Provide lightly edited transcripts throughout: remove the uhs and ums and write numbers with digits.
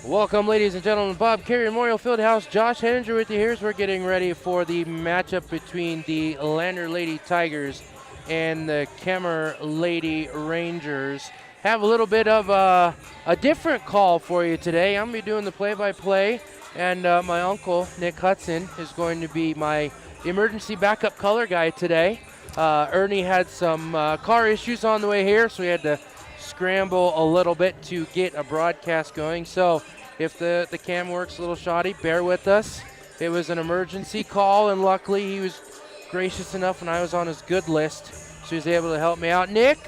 Welcome, ladies and gentlemen. Bob Carey Memorial Fieldhouse. Josh Henninger with you here as we're getting ready for the matchup between the Lander Lady Tigers and the Kemmerer Lady Rangers. Have a little bit of a different call for you today. I'm going to be doing the play-by-play, and my uncle, Nick Hudson, is going to be my emergency backup color guy today. Ernie had some car issues on the way here, so we had to scramble a little bit to get a broadcast going. So if the cam works a little shoddy, bear with us. It was an emergency call, and luckily he was gracious enough when I was on his good list, so he was able to help me out. Nick,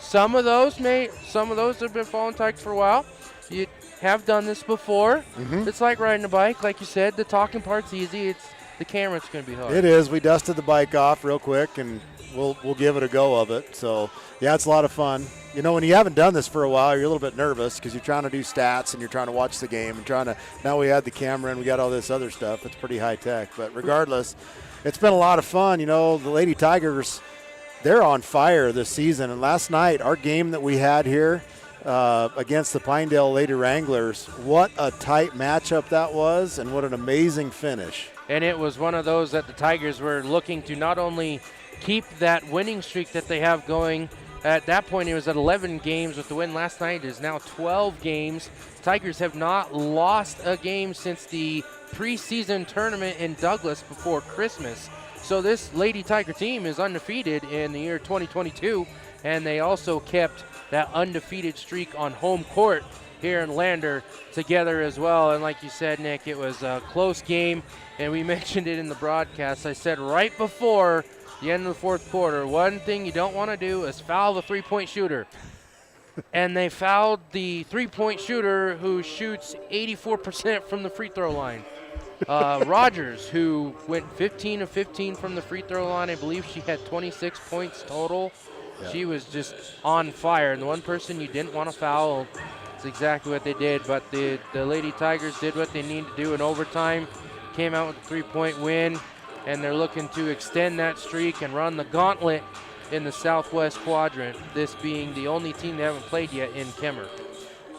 some of those have been following Tigers for a while. You have done this before. It's like riding a bike, like you said. The talking part's easy. It's the camera's going to be hard. It is. We dusted the bike off real quick, and we'll give it a go of it. So yeah, it's a lot of fun. You know, when you haven't done this for a while, you're a little bit nervous because you're trying to do stats and you're trying to watch the game and now we had the camera and we got all this other stuff. It's pretty high tech, but regardless, it's been a lot of fun. You know, the Lady Tigers, they're on fire this season. And last night, our game that we had here against the Pinedale Lady Wranglers, what a tight matchup that was, and what an amazing finish. And it was one of those that the Tigers were looking to not only keep that winning streak that they have going. At that point, it was at 11 games with the win last night. It is now 12 games. Tigers have not lost a game since the preseason tournament in Douglas before Christmas. So this Lady Tiger team is undefeated in the year 2022, and they also kept that undefeated streak on home court here in Lander together as well. And like you said, Nick, it was a close game, and we mentioned it in the broadcast. I said right before the end of the fourth quarter, one thing you don't want to do is foul the three-point shooter. And they fouled the three-point shooter who shoots 84% from the free throw line. Rogers, who went 15 of 15 from the free throw line. I believe she had 26 points total. Yeah. She was just on fire. And the one person you didn't want to foul is exactly what they did. But the Lady Tigers did what they needed to do in overtime, came out with a three-point win, and they're looking to extend that streak and run the gauntlet in the Southwest Quadrant, this being the only team they haven't played yet in Kemmerer.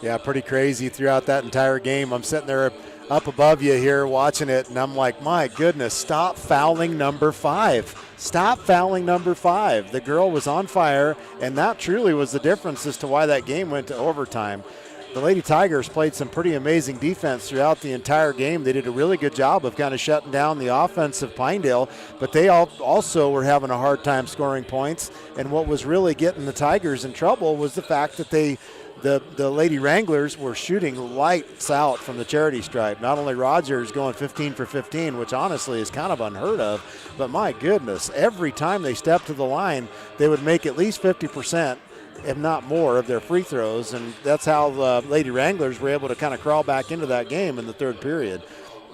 Yeah, pretty crazy throughout that entire game. I'm sitting there up above you here watching it, and I'm like, my goodness, stop fouling number 5. Stop fouling number 5. The girl was on fire, and that truly was the difference as to why that game went to overtime. The Lady Tigers played some pretty amazing defense throughout the entire game. They did a really good job of kind of shutting down the offense of Pinedale, but they also were having a hard time scoring points. And what was really getting the Tigers in trouble was the fact that the Lady Wranglers were shooting lights out from the charity stripe. Not only Rogers going 15 for 15, which honestly is kind of unheard of, but my goodness, every time they stepped to the line, they would make at least 50%. If not more, of their free throws, and that's how the Lady Wranglers were able to kind of crawl back into that game in the third period.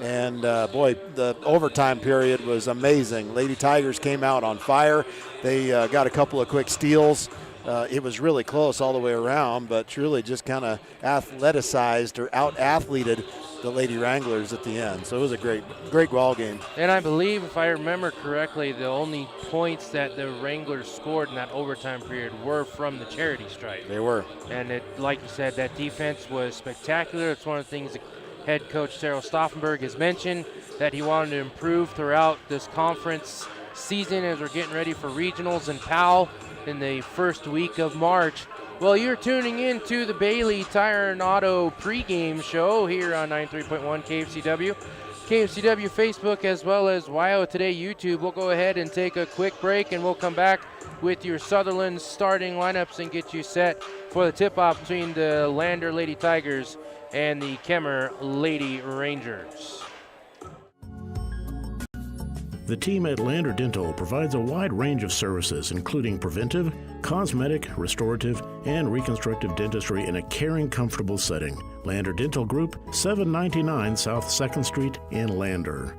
And boy, the overtime period was amazing. Lady Tigers came out on fire. They got a couple of quick steals. It was really close all the way around, but truly just kind of athleticized or out-athleted the Lady Wranglers at the end. So it was a great ball game. And I believe, if I remember correctly, the only points that the Wranglers scored in that overtime period were from the charity stripe. They were. And it, like you said, that defense was spectacular. It's one of the things that head coach Stauffenberg has mentioned, that he wanted to improve throughout this conference season as we're getting ready for regionals and PAL in the first week of March. Well, you're tuning in to the Bailey Tire and Auto pregame show here on 93.1 KFCW, Facebook, as well as WYO Today YouTube. We'll go ahead and take a quick break, and we'll come back with your Sutherland starting lineups and get you set for the tip-off between the Lander Lady Tigers and the Kemmerer Lady Rangers. The team at Lander Dental provides a wide range of services, including preventive, cosmetic, restorative, and reconstructive dentistry in a caring, comfortable setting. Lander Dental Group, 799 South 2nd Street in Lander.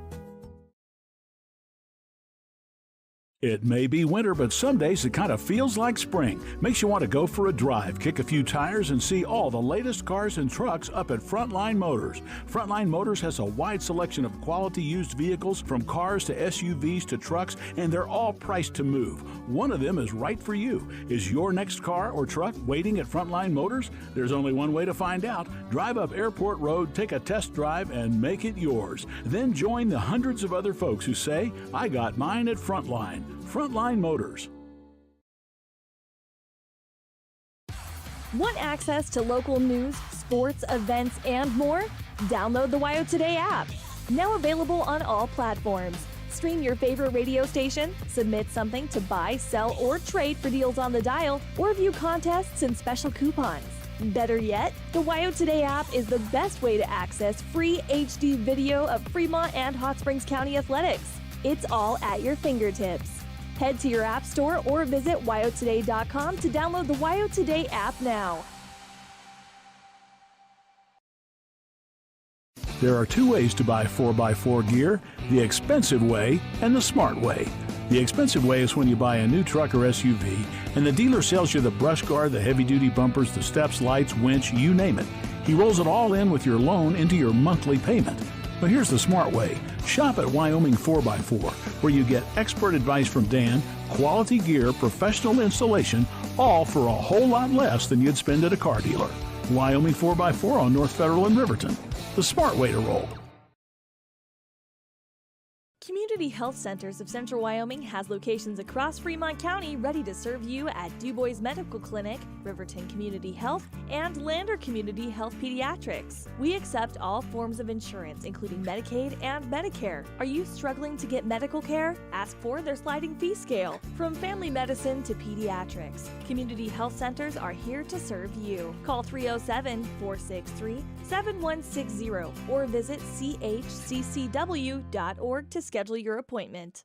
It may be winter, but some days it kind of feels like spring. Makes you want to go for a drive, kick a few tires, and see all the latest cars and trucks up at Frontline Motors. Frontline Motors has a wide selection of quality used vehicles, from cars to SUVs to trucks, and they're all priced to move. One of them is right for you. Is your next car or truck waiting at Frontline Motors? There's only one way to find out. Drive up Airport Road, take a test drive, and make it yours. Then join the hundreds of other folks who say, I got mine at Frontline. Frontline Motors. Want access to local news, sports, events, and more? Download the WYO Today app. Now available on all platforms. Stream your favorite radio station, submit something to buy, sell, or trade for deals on the dial, or view contests and special coupons. Better yet, the WYO Today app is the best way to access free HD video of Fremont and Hot Springs County athletics. It's all at your fingertips. Head to your app store or visit wyotoday.com to download the WYO Today app now. There are two ways to buy 4x4 gear, the expensive way and the smart way. The expensive way is when you buy a new truck or SUV and the dealer sells you the brush guard, the heavy-duty bumpers, the steps, lights, winch, you name it. He rolls it all in with your loan into your monthly payment. But here's the smart way. Shop at Wyoming 4x4, where you get expert advice from Dan, quality gear, professional installation, all for a whole lot less than you'd spend at a car dealer. Wyoming 4x4 on North Federal in Riverton. The smart way to roll. Community Health Centers of Central Wyoming has locations across Fremont County ready to serve you at DuBois Medical Clinic, Riverton Community Health, and Lander Community Health Pediatrics. We accept all forms of insurance, including Medicaid and Medicare. Are you struggling to get medical care? Ask for their sliding fee scale. From family medicine to pediatrics, Community Health Centers are here to serve you. Call 307-463-7160 or visit chccw.org to schedule your appointment.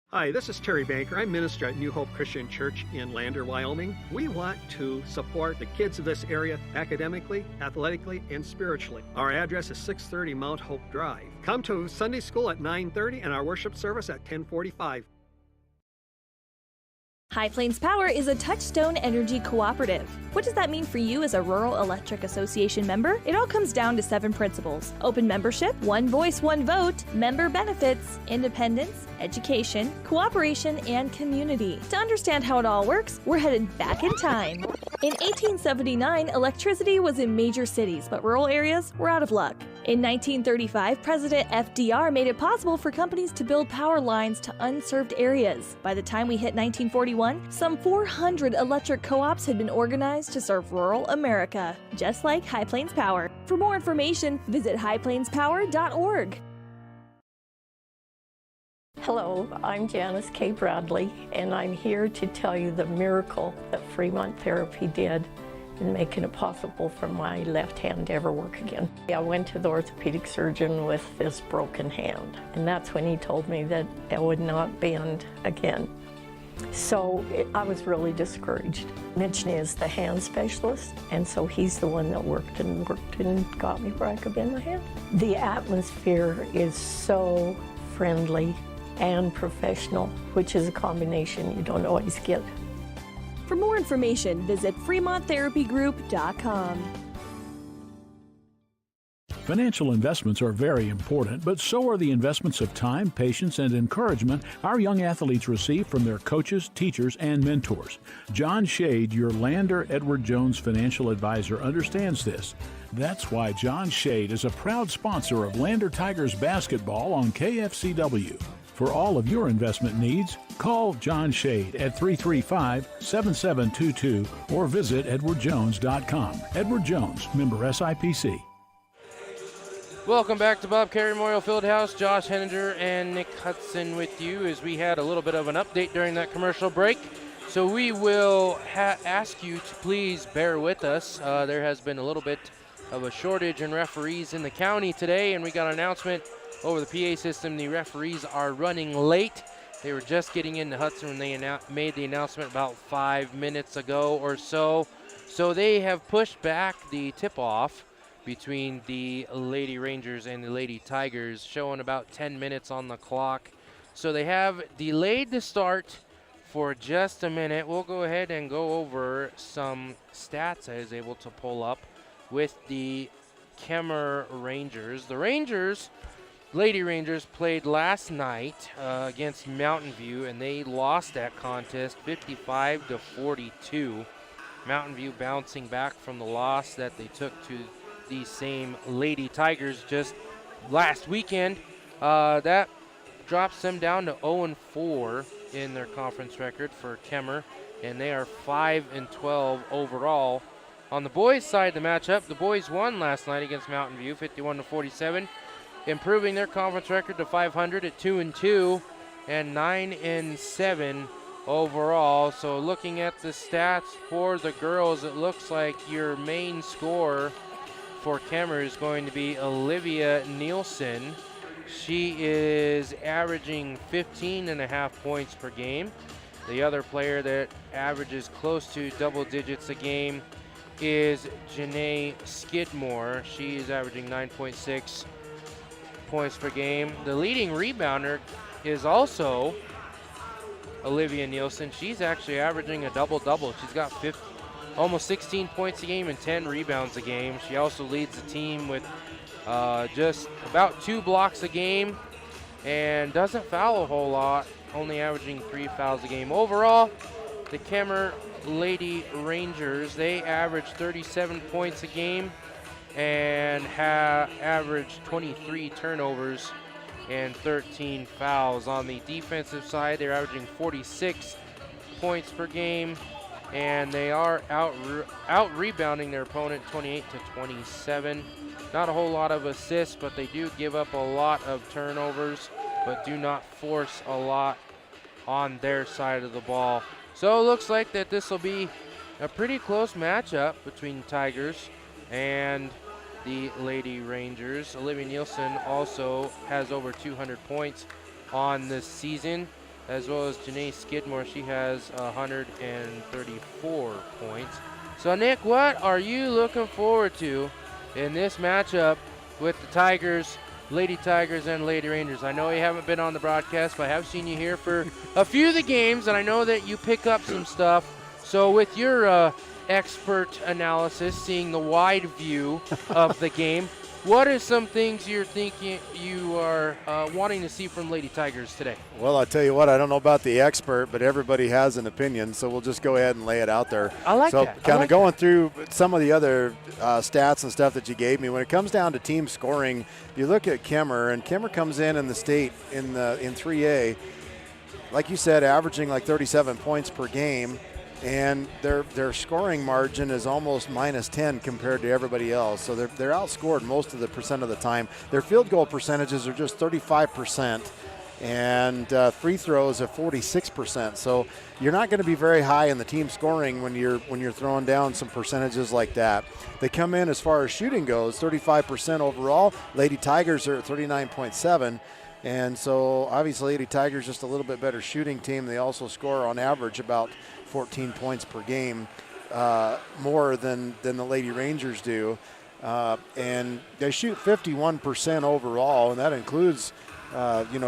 Hi, this is Terry Banker. I'm minister at New Hope Christian Church in Lander, Wyoming. We want to support the kids of this area academically, athletically, and spiritually. Our address is 630 Mount Hope Drive. Come to Sunday school at 9:30 and our worship service at 10:45. High Plains Power is a Touchstone Energy cooperative. What does that mean for you as a Rural Electric Association member? It all comes down to 7 principles: open membership, one voice, one vote, member benefits, independence, education, cooperation, and community. To understand how it all works, we're headed back in time. In 1879, electricity was in major cities, but rural areas were out of luck. In 1935, President FDR made it possible for companies to build power lines to unserved areas. By the time we hit 1941, some 400 electric co-ops had been organized to serve rural America, just like High Plains Power. For more information, visit highplainspower.org. Hello, I'm Janice K. Bradley, and I'm here to tell you the miracle that Fremont Therapy did in making it possible for my left hand to ever work again. I went to the orthopedic surgeon with this broken hand, and that's when he told me that I would not bend again. So I was really discouraged. Mitch is the hand specialist, and so he's the one that worked and got me where I could bend my hand. The atmosphere is so friendly and professional, which is a combination you don't always get. For more information, visit FremontTherapyGroup.com. Financial investments are very important, but so are the investments of time, patience, and encouragement our young athletes receive from their coaches, teachers, and mentors. John Shade, your Lander Edward Jones financial advisor, understands this. That's why John Shade is a proud sponsor of Lander Tigers basketball on KFCW. For all of your investment needs, call John Shade at 335-7722 or visit edwardjones.com. Edward Jones, member SIPC. Welcome back to Bob Carey Memorial Fieldhouse. Josh Henninger and Nick Hudson with you as we had a little bit of an update during that commercial break. So we will ask you to please bear with us. There has been a little bit of a shortage in referees in the county today, and we got an announcement over the PA system. The referees are running late. They were just getting into Hudson when they made the announcement about 5 minutes ago or so. So they have pushed back the tip-off between the Lady Rangers and the Lady Tigers, showing about 10 minutes on the clock. So they have delayed the start for just a minute. We'll go ahead and go over some stats I was able to pull up with the Kemmerer Rangers. The Lady Rangers played last night against Mountain View, and they lost that contest 55-42. Mountain View bouncing back from the loss that they took to these same Lady Tigers just last weekend. That drops them down to 0-4 in their conference record for Kemmerer, and they are 5-12 overall. On the boys' side of the matchup, the boys won last night against Mountain View 51-47. Improving their conference record to 500 at 2-2 and 9-7 overall. So looking at the stats for the girls, it looks like your main scorer for Kemmerer is going to be Olivia Nielsen. She is averaging 15.5 points per game. The other player that averages close to double digits a game is Janae Skidmore. She is averaging 9.6 points per game. The leading rebounder is also Olivia Nielsen. She's actually averaging a double-double. She's got almost 16 points a game and 10 rebounds a game. She also leads the team with just about 2 blocks a game and doesn't foul a whole lot, only averaging 3 fouls a game. Overall, the Kemmerer Lady Rangers, they average 37 points a game and have averaged 23 turnovers and 13 fouls. On the defensive side, they're averaging 46 points per game, and they are out rebounding their opponent 28-27. Not a whole lot of assists, but they do give up a lot of turnovers, but do not force a lot on their side of the ball. So it looks like that this will be a pretty close matchup between Tigers and the Lady Rangers. Olivia Nielsen also has over 200 points on this season, as well as Janae Skidmore. She has 134 points. So Nick, what are you looking forward to in this matchup with the Tigers, Lady Tigers and Lady Rangers? I know you haven't been on the broadcast, but I have seen you here for a few of the games, and I know that you pick up some stuff. So with your expert analysis, seeing the wide view of the game, what are some things you're thinking you are wanting to see from Lady Tigers today? Well, I'll tell you what, I don't know about the expert, but everybody has an opinion, so we'll just go ahead and lay it out there. I like that. So kind of going through some of the other stats and stuff that you gave me, when it comes down to team scoring, you look at Kemmerer, and Kemmerer comes in the state in 3A, like you said, averaging like 37 points per game. And their scoring margin is almost -10 compared to everybody else. So they're outscored most of the percent of the time. Their field goal percentages are just 35%, and free throws at 46%. So you're not going to be very high in the team scoring when you're throwing down some percentages like that. They come in, as far as shooting goes, 35% overall. Lady Tigers are at 39.7. And so obviously Lady Tigers just a little bit better shooting team. They also score on average about 14 points per game, more than the Lady Rangers do. And they shoot 51% overall, and that includes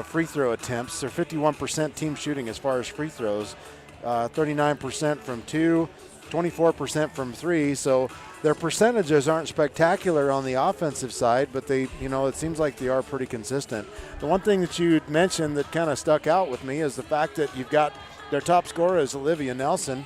free throw attempts. They're 51% team shooting as far as free throws, 39% from 2, 24% from 3. So their percentages aren't spectacular on the offensive side, but they, it seems like they are pretty consistent. The one thing that you mentioned that kind of stuck out with me is the fact that you've got their top scorer is Olivia Nielsen,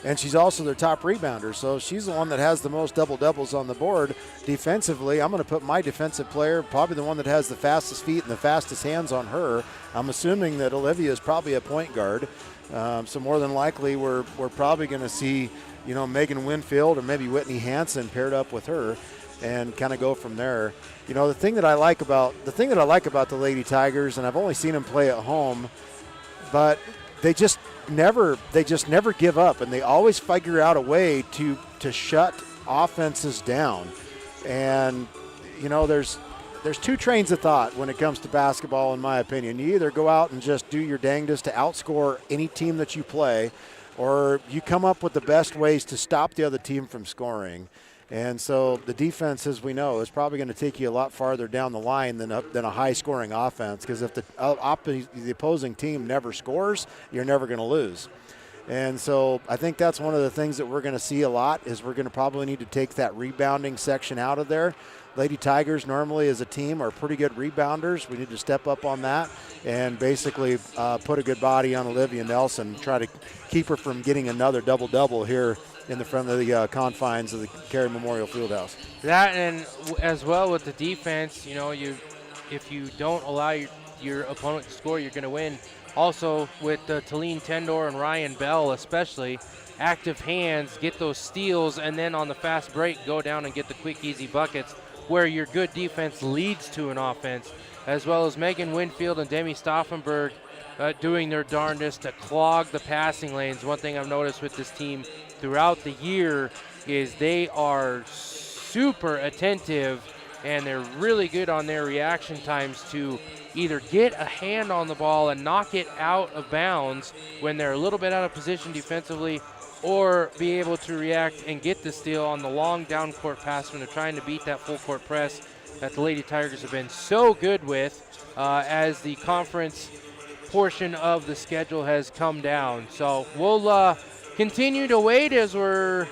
and she's also their top rebounder. So she's the one that has the most double-doubles on the board. Defensively, I'm going to put my defensive player, probably the one that has the fastest feet and the fastest hands, on her. I'm assuming that Olivia is probably a point guard. So more than likely, we're probably going to see, Megan Winfield or maybe Whitney Hansen paired up with her, and kind of go from there. The thing that I like about the Lady Tigers, and I've only seen them play at home, but they just never give up, and they always figure out a way to shut offenses down. And there's two trains of thought when it comes to basketball, in my opinion. You either go out and just do your dangdest to outscore any team that you play, or you come up with the best ways to stop the other team from scoring. And so the defense, as we know, is probably going to take you a lot farther down the line than a high-scoring offense, because if the opposing team never scores, you're never going to lose. And so I think that's one of the things that we're going to see a lot, is we're going to probably need to take that rebounding section out of there. Lady Tigers normally as a team are pretty good rebounders. We need to step up on that and basically put a good body on Olivia Nielsen, try to keep her from getting another double-double here in the front of the confines of the Carey Memorial Fieldhouse. That, and as well with the defense, if you don't allow your opponent to score, you're going to win. Also with Talene Tendor and Ryan Bell especially, active hands, get those steals, and then on the fast break, go down and get the quick, easy buckets where your good defense leads to an offense, as well as Megan Winfield and Demi Stauffenberg doing their darndest to clog the passing lanes. One thing I've noticed with this team throughout the year is they are super attentive, and they're really good on their reaction times to either get a hand on the ball and knock it out of bounds when they're a little bit out of position defensively, or be able to react and get the steal on the long down court pass when they're trying to beat that full court press that the Lady Tigers have been so good with as the conference portion of the schedule has come down. So we'll continue to wait as we're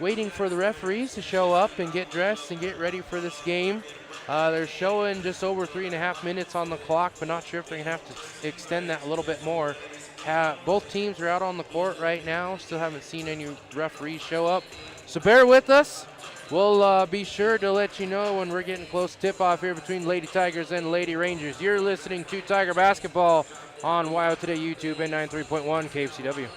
waiting for the referees to show up and get dressed and get ready for this game. They're showing just over 3.5 minutes on the clock, but not sure if they're going to have to extend that a little bit more. Both teams are out on the court right now. Still haven't seen any referees show up. So bear with us. We'll be sure to let you know when we're getting close to tip-off here between Lady Tigers and Lady Rangers. You're listening to Tiger Basketball on WYO Today YouTube and 93.1 KFCW.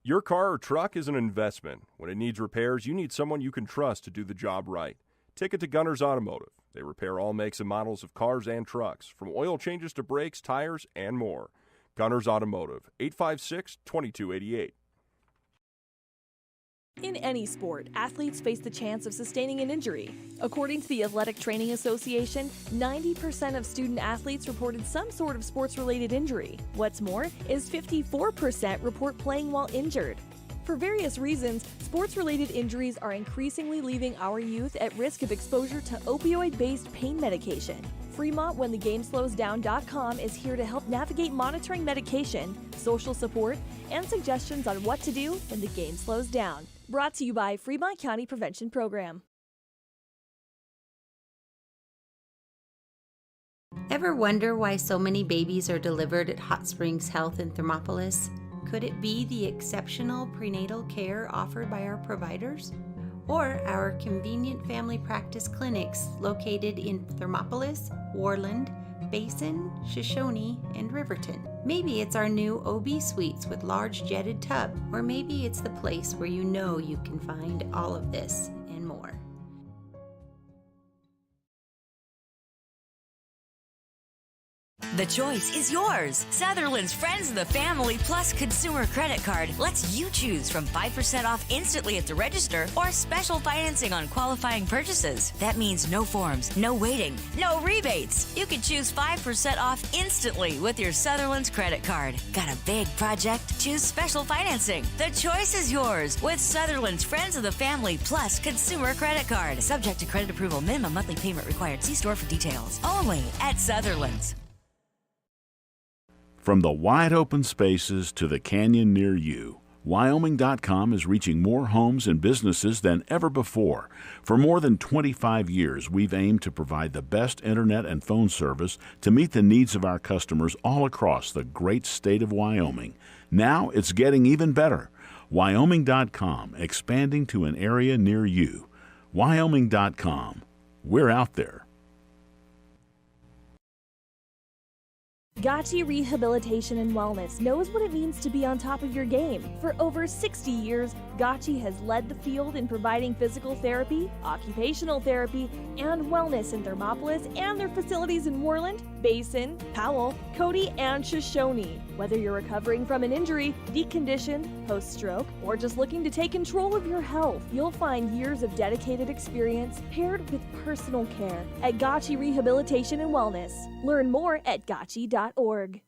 Your car or truck is an investment. When it needs repairs, you need someone you can trust to do the job right. Take it to Gunners Automotive. They repair all makes and models of cars and trucks, from oil changes to brakes, tires, and more. Gunners Automotive, 856-2288. In any sport, athletes face the chance of sustaining an injury. According to the Athletic Training Association, 90% of student athletes reported some sort of sports-related injury. What's more, is 54% report playing while injured. For various reasons, sports-related injuries are increasingly leaving our youth at risk of exposure to opioid-based pain medication. Fremont WhenTheGameSlowsDown.com is here to help navigate monitoring medication, social support, and suggestions on what to do when the game slows down. Brought to you by Fremont County Prevention Program. Ever wonder why so many babies are delivered at Hot Springs Health in Thermopolis? Could it be the exceptional prenatal care offered by our providers? Or our convenient family practice clinics located in Thermopolis, Worland, Basin, Shoshone, and Riverton? Maybe it's our new OB suites with large jetted tub, or maybe it's the place where you know you can find all of this and more. The choice is yours. Sutherland's Friends of the Family Plus Consumer Credit Card lets you choose from 5% off instantly at the register or special financing on qualifying purchases. That means no forms, no waiting, no rebates. You can choose 5% off instantly with your Sutherland's credit card. Got a big project? Choose special financing. The choice is yours with Sutherland's Friends of the Family Plus Consumer Credit Card. Subject to credit approval. Minimum monthly payment required. See store for details. Only at Sutherland's. From the wide open spaces to the canyon near you, Wyoming.com is reaching more homes and businesses than ever before. For more than 25 years, we've aimed to provide the best internet and phone service to meet the needs of our customers all across the great state of Wyoming. Now it's getting even better. Wyoming.com, expanding to an area near you. Wyoming.com. We're out there. Gotchi Rehabilitation and Wellness knows what it means to be on top of your game. For over 60 years, Gotchi has led the field in providing physical therapy, occupational therapy, and wellness in Thermopolis and their facilities in Worland, Basin, Powell, Cody, and Shoshone. Whether you're recovering from an injury, deconditioned, post-stroke, or just looking to take control of your health, you'll find years of dedicated experience paired with personal care at Gotchi Rehabilitation and Wellness. Learn more at gotchi.org.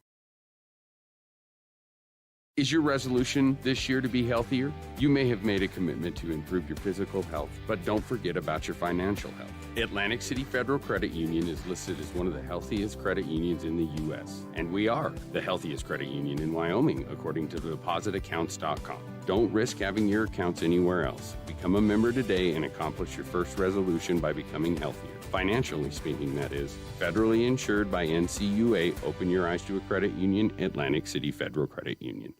Is your resolution this year to be healthier? You may have made a commitment to improve your physical health, but don't forget about your financial health. Atlantic City Federal Credit Union is listed as one of the healthiest credit unions in the U.S., and we are the healthiest credit union in Wyoming, according to depositaccounts.com. Don't risk having your accounts anywhere else. Become a member today and accomplish your first resolution by becoming healthier. Financially speaking, that is. Federally insured by NCUA. Open your eyes to a credit union. Atlantic City Federal Credit Union.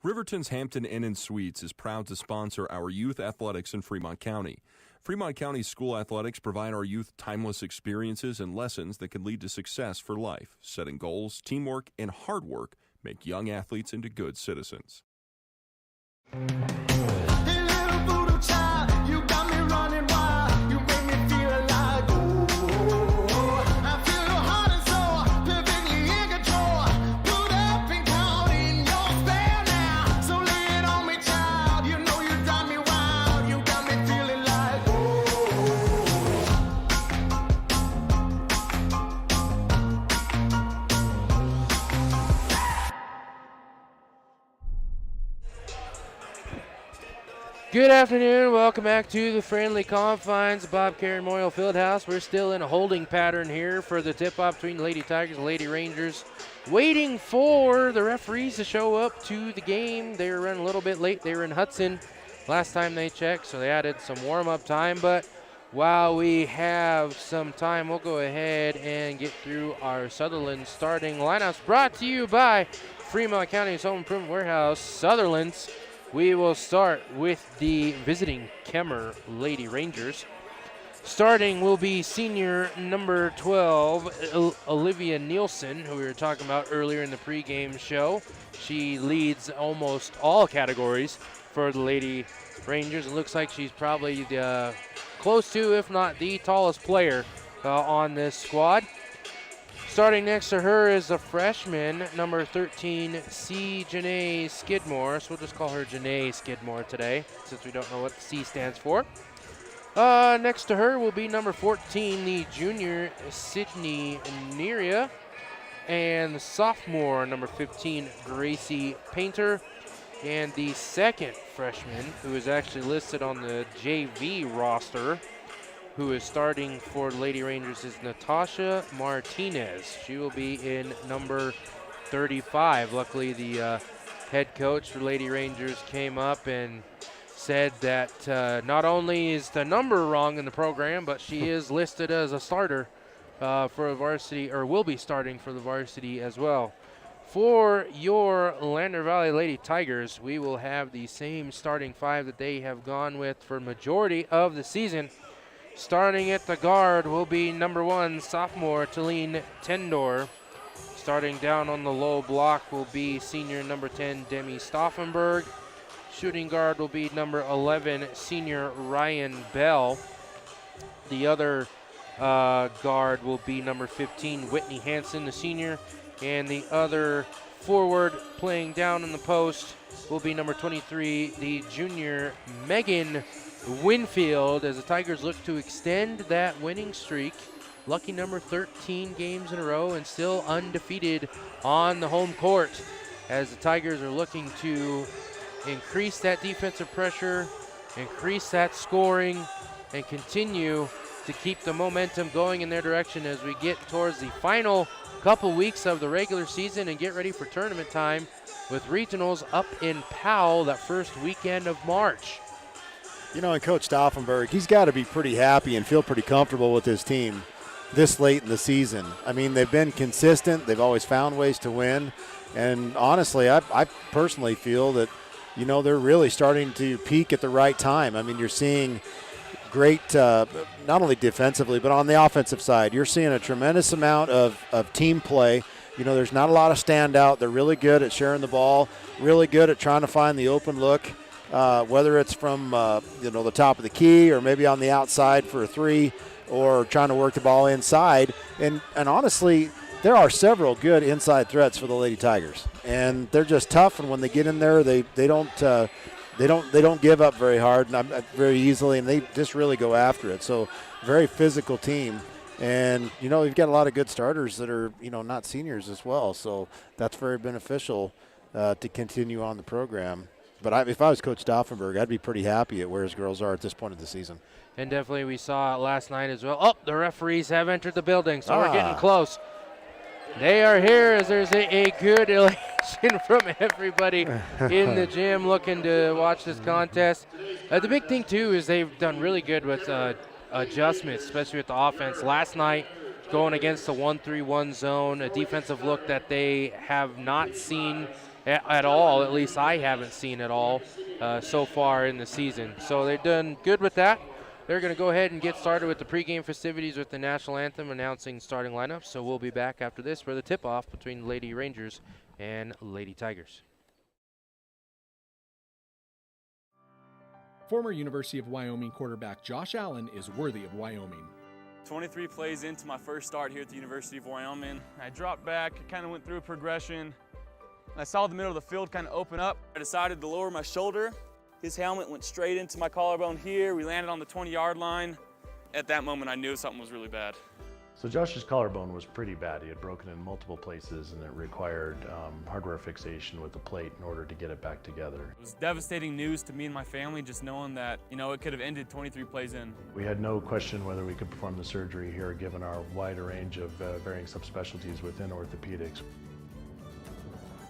Riverton's Hampton Inn & Suites is proud to sponsor our youth athletics in Fremont County. Fremont County school athletics provide our youth timeless experiences and lessons that can lead to success for life. Setting goals, teamwork, and hard work make young athletes into good citizens. Good afternoon. Welcome back to the friendly confines of Bob Carey Memorial Fieldhouse. We're still in a holding pattern here for the tip-off between the Lady Tigers and Lady Rangers. Waiting for the referees to show up to the game. They were running a little bit late. They were in Hudson last time they checked, so they added some warm-up time. But while we have some time, we'll go ahead and get through our Sutherland starting lineups. Brought to you by Fremont County's Home Improvement Warehouse, Sutherland's. We will start with the visiting Kemmerer Lady Rangers. Starting will be senior number 12, Olivia Nielsen, who we were talking about earlier in the pregame show. She leads almost all categories for the Lady Rangers. It looks like she's probably close to, if not the tallest player on this squad. Starting next to her is a freshman, number 13, C. Janae Skidmore. So we'll just call her Janae Skidmore today, since we don't know what the C stands for. Next to her will be number 14, the junior, Sydney Neria. And the sophomore, number 15, Gracie Painter. And the second freshman, who is actually listed on the JV roster, who is starting for the Lady Rangers, is Natasha Martinez. She will be in number 35. Luckily, the head coach for Lady Rangers came up and said that not only is the number wrong in the program, but she is listed as a starter for a varsity, or will be starting for the varsity as well. For your Lander Valley Lady Tigers, we will have the same starting five that they have gone with for majority of the season. Starting at the guard will be number 1, sophomore Talene Tendor. Starting down on the low block will be senior number 10, Demi Stauffenberg. Shooting guard will be number 11, senior Ryan Bell. The other guard will be number 15, Whitney Hansen, the senior. And the other forward playing down in the post will be number 23, the junior Megan Winfield, as the Tigers look to extend that winning streak. Lucky number 13 games in a row and still undefeated on the home court, as the Tigers are looking to increase that defensive pressure, increase that scoring, and continue to keep the momentum going in their direction as we get towards the final couple weeks of the regular season and get ready for tournament time with regionals up in Powell that first weekend of March. You know, and Coach Stauffenberg, he's got to be pretty happy and feel pretty comfortable with his team this late in the season. I mean, they've been consistent. They've always found ways to win. And honestly, I personally feel that, you know, they're really starting to peak at the right time. I mean, you're seeing great, not only defensively, but on the offensive side. You're seeing a tremendous amount of team play. there's not a lot of standout. They're really good at sharing the ball, really good at trying to find the open look, whether it's from, the top of the key or maybe on the outside for a three or trying to work the ball inside. And honestly, there are several good inside threats for the Lady Tigers, and they're just tough. And when they get in there, they don't give up very hard and very easily, and they just really go after it. So very physical team. And, you've got a lot of good starters that are, not seniors as well. So that's very beneficial to continue on the program. But if I was Coach Stauffenberg, I'd be pretty happy at where his girls are at this point of the season. And definitely we saw it last night as well. Oh, the referees have entered the building, so we're getting close. They are here as there's a good elation from everybody in the gym looking to watch this contest. The big thing, too, is they've done really good with adjustments, especially with the offense. Last night, going against the 1-3-1 zone, a defensive look that they have not seen at all, at least I haven't seen at all so far in the season. So they've done good with that. They're going to go ahead and get started with the pregame festivities with the national anthem announcing starting lineup. So we'll be back after this for the tip-off between Lady Rangers and Lady Tigers. Former University of Wyoming quarterback Josh Allen is worthy of Wyoming. 23 plays into my first start here at the University of Wyoming. I dropped back, kind of went through a progression. I saw the middle of the field kind of open up. I decided to lower my shoulder. His helmet went straight into my collarbone here. We landed on the 20-yard line. At that moment, I knew something was really bad. So Josh's collarbone was pretty bad. He had broken in multiple places, and it required hardware fixation with the plate in order to get it back together. It was devastating news to me and my family, just knowing that, it could have ended 23 plays in. We had no question whether we could perform the surgery here, given our wide range of varying subspecialties within orthopedics.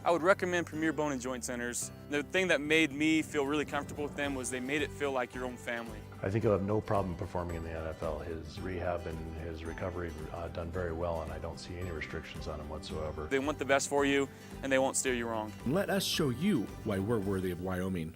I would recommend Premier Bone and Joint Centers. The thing that made me feel really comfortable with them was they made it feel like your own family. I think he'll have no problem performing in the NFL. His rehab and his recovery done very well, and I don't see any restrictions on him whatsoever. They want the best for you, and they won't steer you wrong. Let us show you why we're worthy of Wyoming.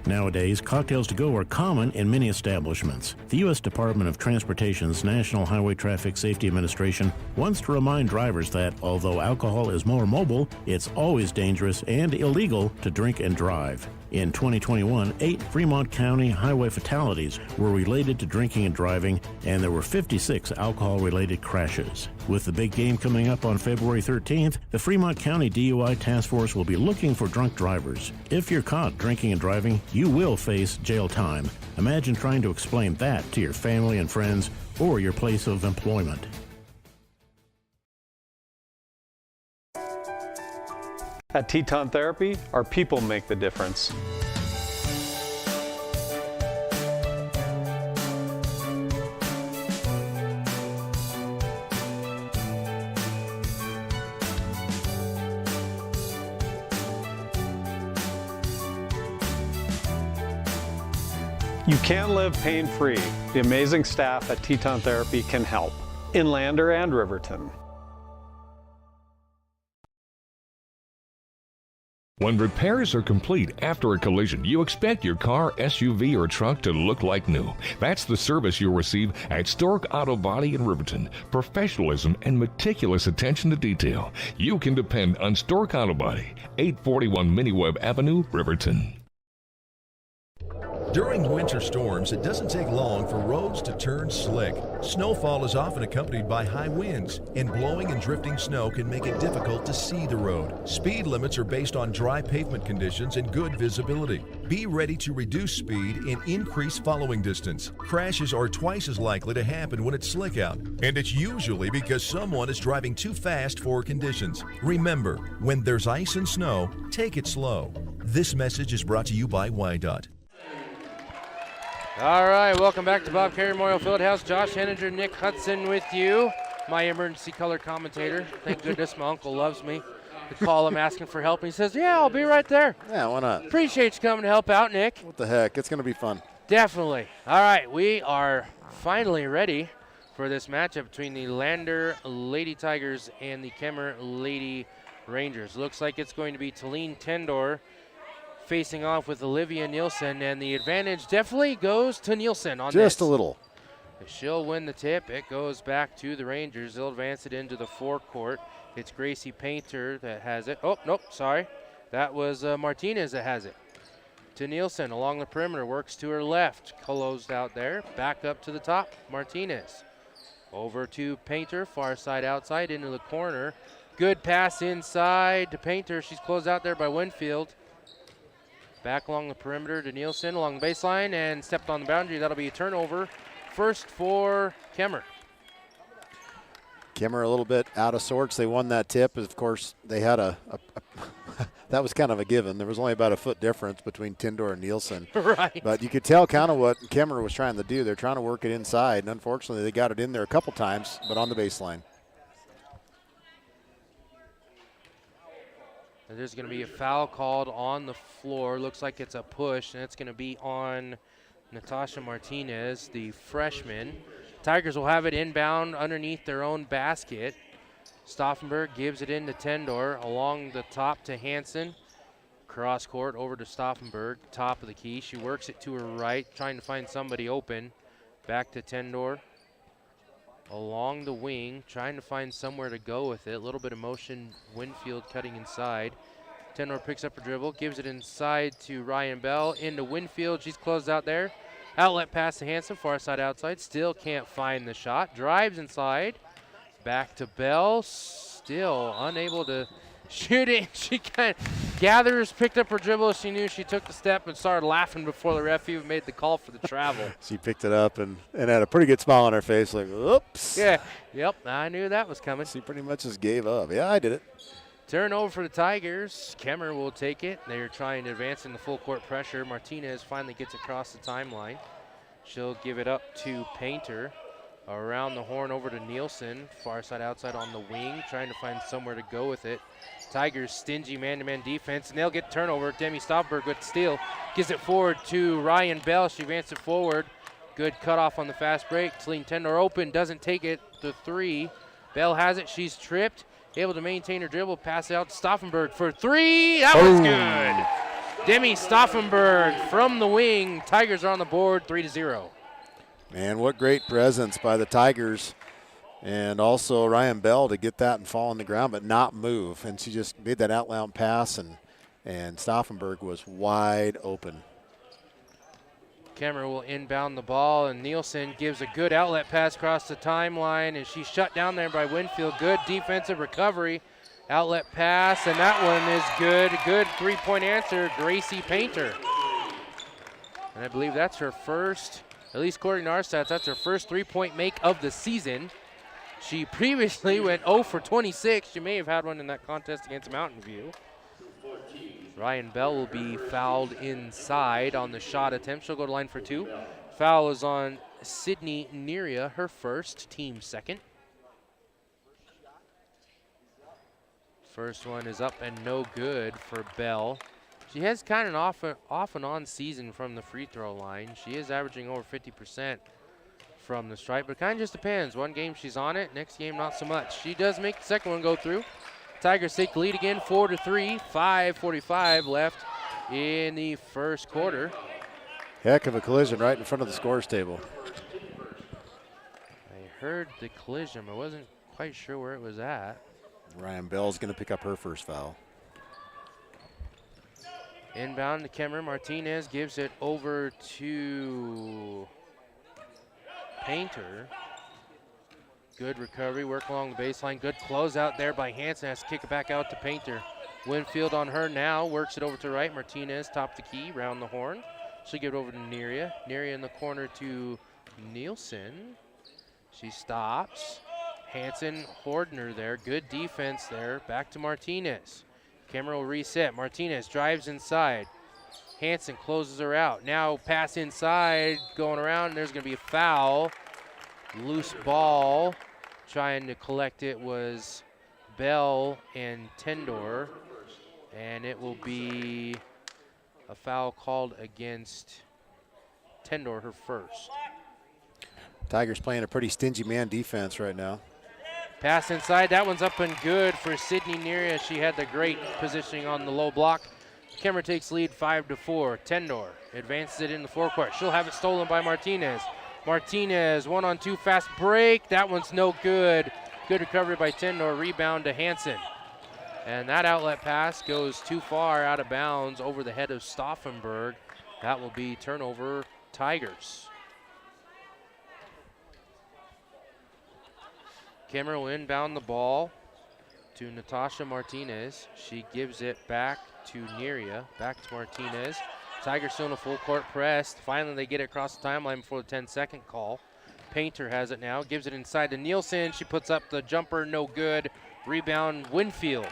Nowadays, cocktails to go are common in many establishments. The U.S. Department of Transportation's National Highway Traffic Safety Administration wants to remind drivers that, although alcohol is more mobile, it's always dangerous and illegal to drink and drive. In 2021, 8 Fremont County highway fatalities were related to drinking and driving, and there were 56 alcohol-related crashes. With the big game coming up on February 13th, the Fremont County DUI Task Force will be looking for drunk drivers. If you're caught drinking and driving, you will face jail time. Imagine trying to explain that to your family and friends or your place of employment. At Teton Therapy, our people make the difference. You can live pain-free. The amazing staff at Teton Therapy can help in Lander and Riverton. When repairs are complete after a collision, you expect your car, SUV, or truck to look like new. That's the service you'll receive at Stork Auto Body in Riverton. Professionalism and meticulous attention to detail. You can depend on Stork Auto Body, 841 Miniweb Avenue, Riverton. During winter storms, it doesn't take long for roads to turn slick. Snowfall is often accompanied by high winds, and blowing and drifting snow can make it difficult to see the road. Speed limits are based on dry pavement conditions and good visibility. Be ready to reduce speed and increase following distance. Crashes are twice as likely to happen when it's slick out, and it's usually because someone is driving too fast for conditions. Remember, when there's ice and snow, take it slow. This message is brought to you by WYDOT. All right, welcome back to Bob Carey Memorial Fieldhouse. Josh Henninger, Nick Hudson with you, my emergency color commentator. Thank goodness my uncle loves me. I call him asking for help, and he says, yeah, I'll be right there. Yeah, why not? Appreciate you coming to help out, Nick. What the heck? It's going to be fun. Definitely. All right, we are finally ready for this matchup between the Lander Lady Tigers and the Kemmerer Lady Rangers. Looks like it's going to be Talene Tendor facing off with Olivia Nielsen, and the advantage definitely goes to Nielsen on this. Just a little. She'll win the tip. It goes back to the Rangers. They'll advance it into the forecourt. It's Gracie Painter that has it. Oh, nope, sorry. That was Martinez that has it. To Nielsen along the perimeter, works to her left. Closed out there. Back up to the top, Martinez. Over to Painter, far side outside, into the corner. Good pass inside to Painter. She's closed out there by Winfield. Back along the perimeter to Nielsen along the baseline and stepped on the boundary. That'll be a turnover. First for Kemmerer. Kemmerer a little bit out of sorts. They won that tip. Of course, they had a that was kind of a given. There was only about a foot difference between Tindor and Nielsen. Right. But you could tell kind of what Kemmerer was trying to do. They're trying to work it inside, and unfortunately they got it in there a couple times, but on the baseline. There's going to be a foul called on the floor. Looks like it's a push, and it's going to be on Natasha Martinez, the freshman. Tigers will have it inbound underneath their own basket. Stauffenberg gives it in to Tendor along the top to Hansen. Cross court over to Stauffenberg, top of the key. She works it to her right, trying to find somebody open. Back to Tendor. Along the wing, trying to find somewhere to go with it. A little bit of motion, Winfield cutting inside. Tendor picks up a dribble, gives it inside to Ryan Bell, into Winfield. She's closed out there. Outlet pass to Hansen, far side outside. Still can't find the shot. Drives inside. Back to Bell, still unable to shoot it. She kind of gathers, picked up her dribble. She knew she took the step and started laughing before the ref even made the call for the travel. She picked it up and had a pretty good smile on her face, like, oops. Yeah, yep, I knew that was coming. She pretty much just gave up. Yeah, I did it. Turnover for the Tigers. Kemmerer will take it. They're trying to advance in the full court pressure. Martinez finally gets across the timeline. She'll give it up to Painter. Around the horn over to Nielsen. Far side outside on the wing, trying to find somewhere to go with it. Tigers stingy man-to-man defense, and they'll get turnover. Demi Stauffenberg with the steal. Gives it forward to Ryan Bell. She advances it forward. Good cutoff on the fast break. Celine Tendor open, doesn't take it. The three. Bell has it. She's tripped. Able to maintain her dribble. Pass it out to Stauffenberg for three. That was good. Demi Stauffenberg from the wing. Tigers are on the board, 3-0. Man, what great presence by the Tigers. And also Ryan Bell to get that and fall on the ground but not move. And she just made that outbound pass, and Stauffenberg was wide open. Kemmerer will inbound the ball, and Nielsen gives a good outlet pass across the timeline, and she's shut down there by Winfield. Good defensive recovery. Outlet pass, and that one is good. Good three-point answer, Gracie Painter. And I believe that's her first, at least according to our stats, that's her first three-point make of the season. She previously went 0 for 26. She may have had one in that contest against Mountain View. Ryan Bell will be fouled inside on the shot attempt. She'll go to line for two. Foul is on Sydney Neria, her first, team second. First one is up and no good for Bell. She has kind of an off and on season from the free throw line. She is averaging over 50% from the stripe, but it kind of just depends. One game she's on it, next game not so much. She does make the second one go through. Tigers take the lead again, 4-3, 5:45 left in the first quarter. Heck of a collision right in front of the scores table. I heard the collision, but wasn't quite sure where it was at. Ryan Bell's going to pick up her first foul. Inbound to Kemmerer. Martinez gives it over to Painter. Good recovery, work along the baseline. Good close out there by Hansen. Has to kick it back out to Painter. Winfield on her now, works it over to right. Martinez top the key, round the horn. She'll give it over to Neria. Neria in the corner to Nielsen. She stops. Hansen, Hordner there. Good defense there. Back to Martinez. Kemmerer will reset. Martinez drives inside. Hansen closes her out. Now pass inside, going around. There's going to be a foul. Loose ball. Trying to collect it was Bell and Tendor. And it will be a foul called against Tendor, her first. Tigers playing a pretty stingy man defense right now. Pass inside, that one's up and good for Sydney Neria. She had the great positioning on the low block. Kemmerer takes lead 5-4. Tendor advances it in the forecourt. She'll have it stolen by Martinez. Martinez, 1-on-2 fast break. That one's no good. Good recovery by Tendor, rebound to Hansen. And that outlet pass goes too far out of bounds over the head of Stauffenberg. That will be turnover Tigers. Kemmerer will inbound the ball to Natasha Martinez. She gives it back to Neria, back to Martinez. Tigers still in a full court press. Finally, they get it across the timeline before the 10-second call. Painter has it now, gives it inside to Nielsen. She puts up the jumper, no good. Rebound, Winfield.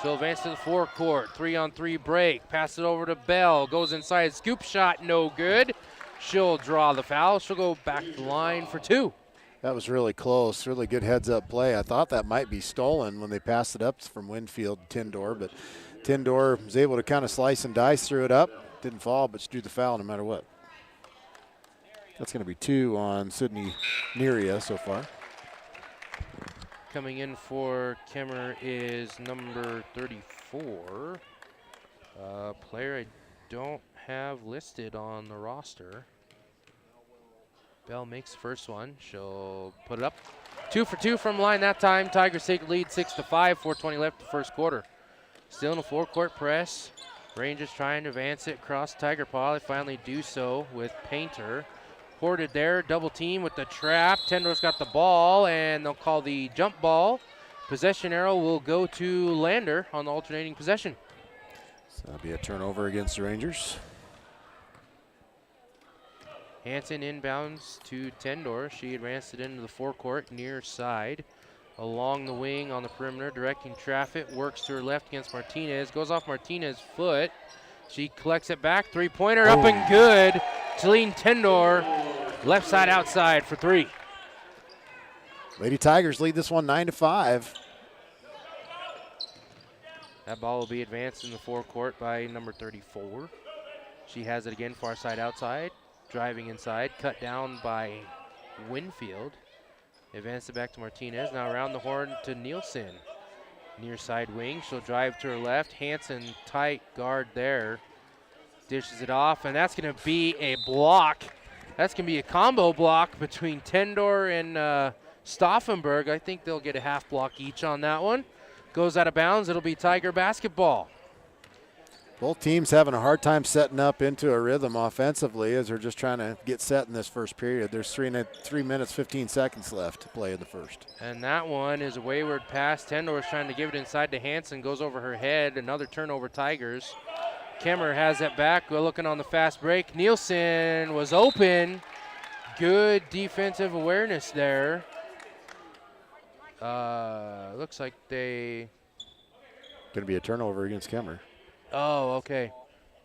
She'll advance to the forecourt. 3-on-3 break. Pass it over to Bell. Goes inside. Scoop shot, no good. She'll draw the foul. She'll go back to the line for 2. That was really close. Really good heads-up play. I thought that might be stolen when they passed it up from Winfield to Tendor, but Tendor was able to kind of slice and dice through it up. Didn't fall, but drew the foul no matter what. That's going to be 2 on Sydney Neria so far. Coming in for Kemmerer is number 34. Player I don't have listed on the roster. Bell makes the first one. She'll put it up. 2 for 2 from line that time. Tigers take the lead 6-5, 4:20 left the first quarter. Still in a four-court press. Rangers trying to advance it across Tiger Paw. They finally do so with Painter. Ported there, double team with the trap. Tendor's got the ball, and they'll call the jump ball. Possession arrow will go to Lander on the alternating possession. So that'll be a turnover against the Rangers. Hansen inbounds to Tendor. She advanced it into the forecourt near side. Along the wing on the perimeter, directing traffic. Works to her left against Martinez. Goes off Martinez's foot. She collects it back. Three-pointer up and good. Celine Tendor, left side outside for 3. Lady Tigers lead this one 9-5. That ball will be advanced in the forecourt by number 34. She has it again, far side outside. Driving inside, cut down by Winfield. Advance it back to Martinez. Now around the horn to Nielsen. Near side wing. She'll drive to her left. Hansen tight guard there. Dishes it off, and that's going to be a block. That's going to be a combo block between Tendor and Stauffenberg. I think they'll get a half block each on that one. Goes out of bounds. It'll be Tiger basketball. Both teams having a hard time setting up into a rhythm offensively as they're just trying to get set in this first period. There's 3 minutes, 15 seconds left to play in the first. And that one is a wayward pass. Tendor is trying to give it inside to Hansen. Goes over her head. Another turnover Tigers. Kemmerer has it back. We're looking on the fast break. Nielsen was open. Good defensive awareness there. Looks like they... Going to be a turnover against Kemmerer. Oh, okay.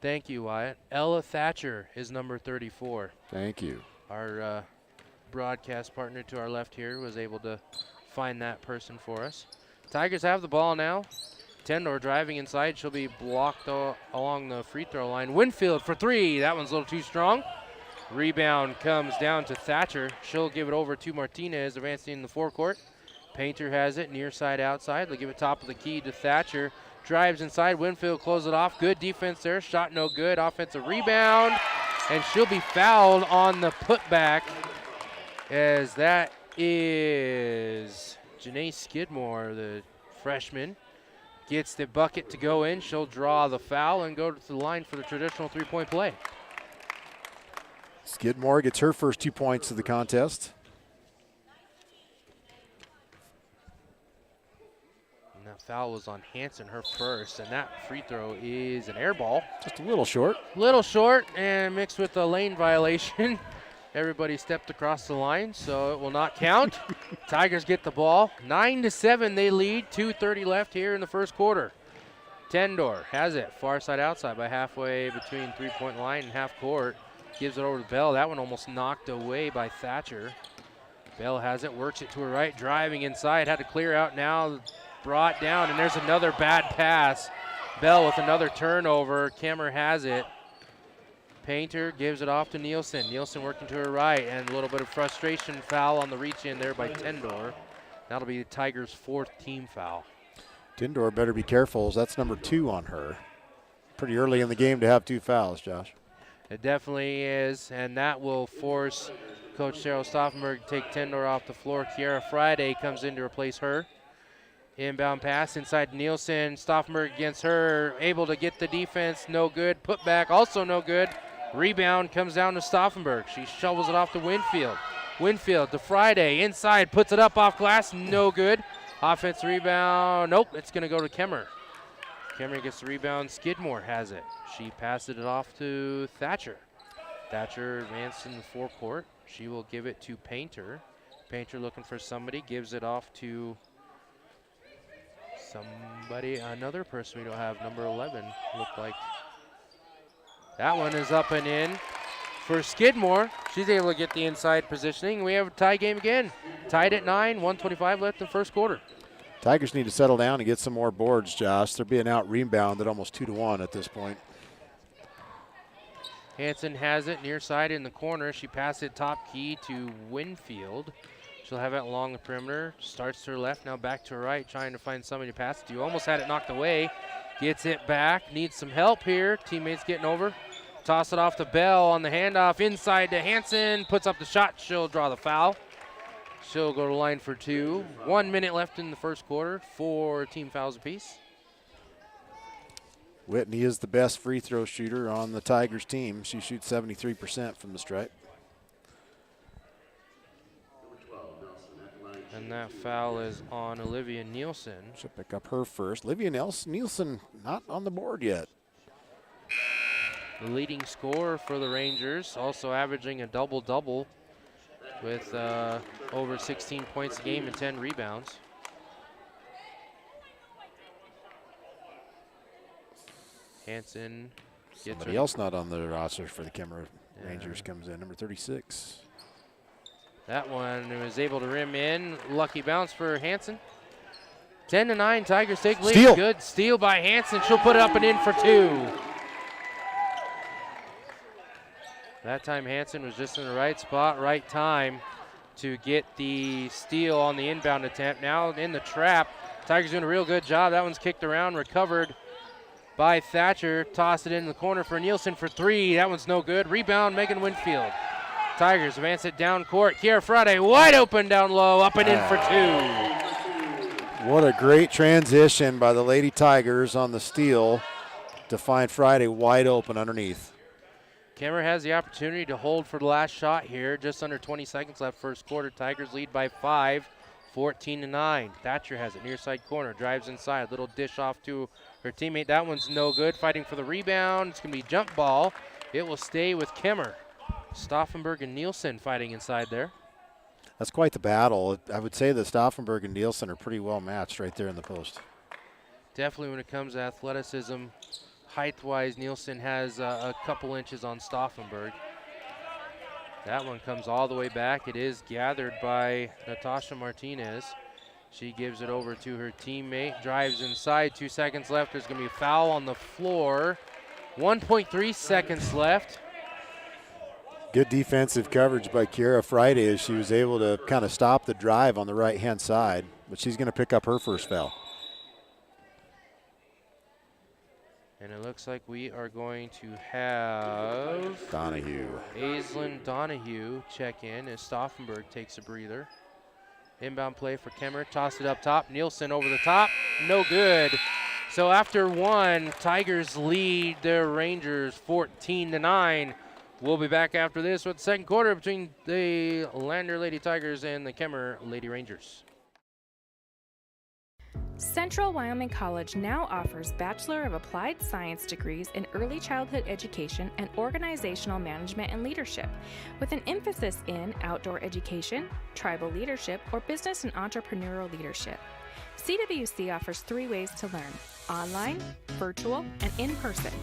Thank you, Wyatt. Ella Thatcher is number 34. Thank you. Our broadcast partner to our left here was able to find that person for us. Tigers have the ball now. Tendor driving inside. She'll be blocked along the free throw line. Winfield for 3. That one's a little too strong. Rebound comes down to Thatcher. She'll give it over to Martinez, advancing in the forecourt. Painter has it near side outside. They'll give it top of the key to Thatcher. Drives inside. Winfield closes it off. Good defense there. Shot no good. Offensive rebound. And she'll be fouled on the putback, as that is Janae Skidmore, the freshman. Gets the bucket to go in. She'll draw the foul and go to the line for the traditional three-point play. Skidmore gets her first 2 points of the contest. And that foul was on Hansen, her first, and that free throw is an air ball. Just a little short. Little short, and mixed with a lane violation. Everybody stepped across the line, so it will not count. Tigers get the ball. 9-7 they lead. 2:30 left here in the first quarter. Tendor has it. Far side outside by halfway between three-point line and half court. Gives it over to Bell. That one almost knocked away by Thatcher. Bell has it. Works it to her right. Driving inside. Had to clear out now. Brought down, and there's another bad pass. Bell with another turnover. Kemmerer has it. Painter gives it off to Nielsen. Nielsen working to her right, and a little bit of frustration. Foul on the reach in there by Tendor. That'll be the Tigers' 4th team foul. Tendor better be careful, as that's number 2 on her. Pretty early in the game to have 2 fouls, Josh. It definitely is, and that will force Coach Cheryl Stauffenberg to take Tendor off the floor. Kiera Friday comes in to replace her. Inbound pass inside Nielsen. Stauffenberg against her, able to get the defense, no good. Put back, also no good. Rebound comes down to Stauffenberg. She shovels it off to Winfield. Winfield to Friday, inside, puts it up off glass, no good. Offense rebound, nope, it's going to go to Kemmerer. Kemmerer gets the rebound, Skidmore has it. She passes it off to Thatcher. Thatcher advanced in the forecourt. She will give it to Painter. Painter looking for somebody, gives it off to somebody, another person we don't have, number 11, looked like. That one is up and in for Skidmore. She's able to get the inside positioning. We have a tie game again. Tied at 9, 1:25 left in the first quarter. Tigers need to settle down and get some more boards, Josh. They're being out rebounded almost 2-1 at this point. Hansen has it near side in the corner. She passes it top key to Winfield. She'll have it along the perimeter. Starts to her left, now back to her right, trying to find somebody to pass it to. Almost had it knocked away. Gets it back. Needs some help here. Teammates getting over. Toss it off to Bell on the handoff. Inside to Hansen. Puts up the shot. She'll draw the foul. She'll go to line for 2. 1 minute left in the first quarter. 4 team fouls apiece. Whitney is the best free throw shooter on the Tigers team. She shoots 73% from the stripe. And that foul is on Olivia Nielsen. She'll pick up her first. Olivia Nielsen not on the board yet. The leading scorer for the Rangers, also averaging a double-double with over 16 points a game and 10 rebounds. Hansen gets Somebody else not on the roster for the Kemmerer Rangers comes in, number 36. That one was able to rim in. Lucky bounce for Hansen. 10-9, Tigers take lead. Steal. Good steal by Hansen. She'll put it up and in for 2. That time Hansen was just in the right spot, right time to get the steal on the inbound attempt. Now in the trap. Tigers doing a real good job. That one's kicked around, recovered by Thatcher. Toss it in the corner for Nielsen for 3. That one's no good. Rebound, Megan Winfield. Tigers advance it down court. Kiera Friday wide open down low, up and in for 2. What a great transition by the Lady Tigers on the steal to find Friday wide open underneath. Kemmerer has the opportunity to hold for the last shot here. Just under 20 seconds left first quarter. Tigers lead by 5, 14-9. Thatcher has it near side corner, drives inside. Little dish off to her teammate. That one's no good. Fighting for the rebound. It's going to be jump ball. It will stay with Kemmerer. Stauffenberg and Nielsen fighting inside there. That's quite the battle. I would say that Stauffenberg and Nielsen are pretty well matched right there in the post. Definitely when it comes to athleticism, height-wise, Nielsen has a couple inches on Stauffenberg. That one comes all the way back. It is gathered by Natasha Martinez. She gives it over to her teammate, drives inside. 2 seconds left. There's going to be a foul on the floor. 1.3 seconds left. Good defensive coverage by Kiera Friday as she was able to kind of stop the drive on the right-hand side, but she's going to pick up her first foul. And it looks like we are going to have Donahue. Aislinn Donahue check in as Stauffenberg takes a breather. Inbound play for Kemmerer. Toss it up top. Nielsen over the top. No good. So after 1, Tigers lead their Rangers 14-9. We'll be back after this with the second quarter between the Lander Lady Tigers and the Kemmerer Lady Rangers. Central Wyoming College now offers Bachelor of Applied Science degrees in Early Childhood Education and Organizational Management and Leadership, with an emphasis in outdoor education, tribal leadership, or business and entrepreneurial leadership. CWC offers 3 ways to learn: online, virtual, and in person.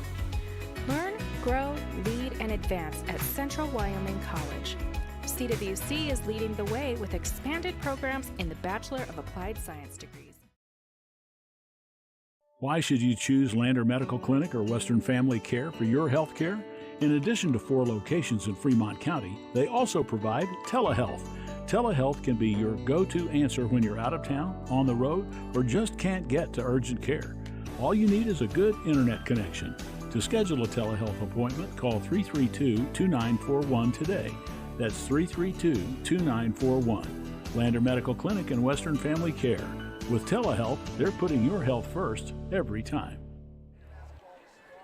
Learn, grow, lead, and advance at Central Wyoming College. CWC is leading the way with expanded programs in the Bachelor of Applied Science degrees. Why should you choose Lander Medical Clinic or Western Family Care for your health care? In addition to 4 locations in Fremont County, they also provide telehealth. Telehealth can be your go-to answer when you're out of town, on the road, or just can't get to urgent care. All you need is a good internet connection. To schedule a telehealth appointment, call 332-2941 today. That's 332-2941. Lander Medical Clinic and Western Family Care. With telehealth, they're putting your health first every time.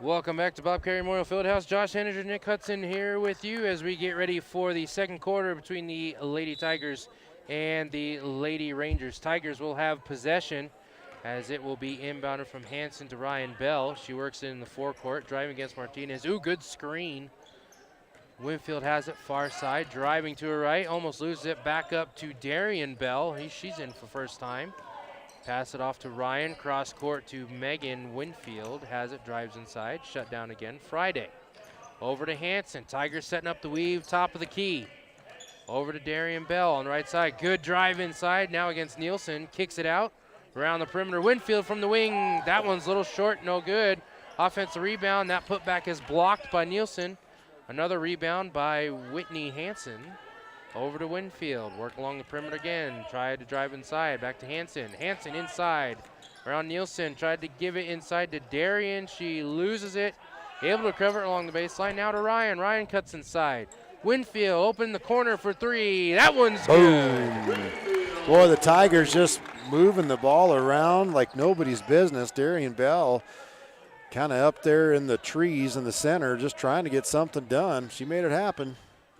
Welcome back to Bob Carey Memorial Fieldhouse. Josh Henninger, Nick Hudson here with you as we get ready for the second quarter between the Lady Tigers and the Lady Rangers. Tigers will have possession as it will be inbounded from Hanson to Ryan Bell. She works in the forecourt, driving against Martinez. Ooh, good screen. Winfield has it far side, driving to her right, almost loses it, back up to Darian Bell. She's in for first time. Pass it off to Ryan, cross court to Megan. Winfield has it, drives inside, shut down again. Friday, over to Hanson. Tigers setting up the weave, top of the key. Over to Darian Bell on the right side. Good drive inside, now against Nielsen. Kicks it out, around the perimeter. Winfield from the wing, that one's a little short, no good. Offensive rebound, that putback is blocked by Nielsen. Another rebound by Whitney Hanson. Over to Winfield, work along the perimeter again. Tried to drive inside, back to Hanson. Hanson inside, around Nielsen. Tried to give it inside to Darian. She loses it. Able to recover it along the baseline. Now to Ryan. Ryan cuts inside. Winfield open the corner for three. That one's good. Boy, the Tigers just moving the ball around like nobody's business. Darian Bell kind of up there in the trees in the center, just trying to get something done. She made it happen.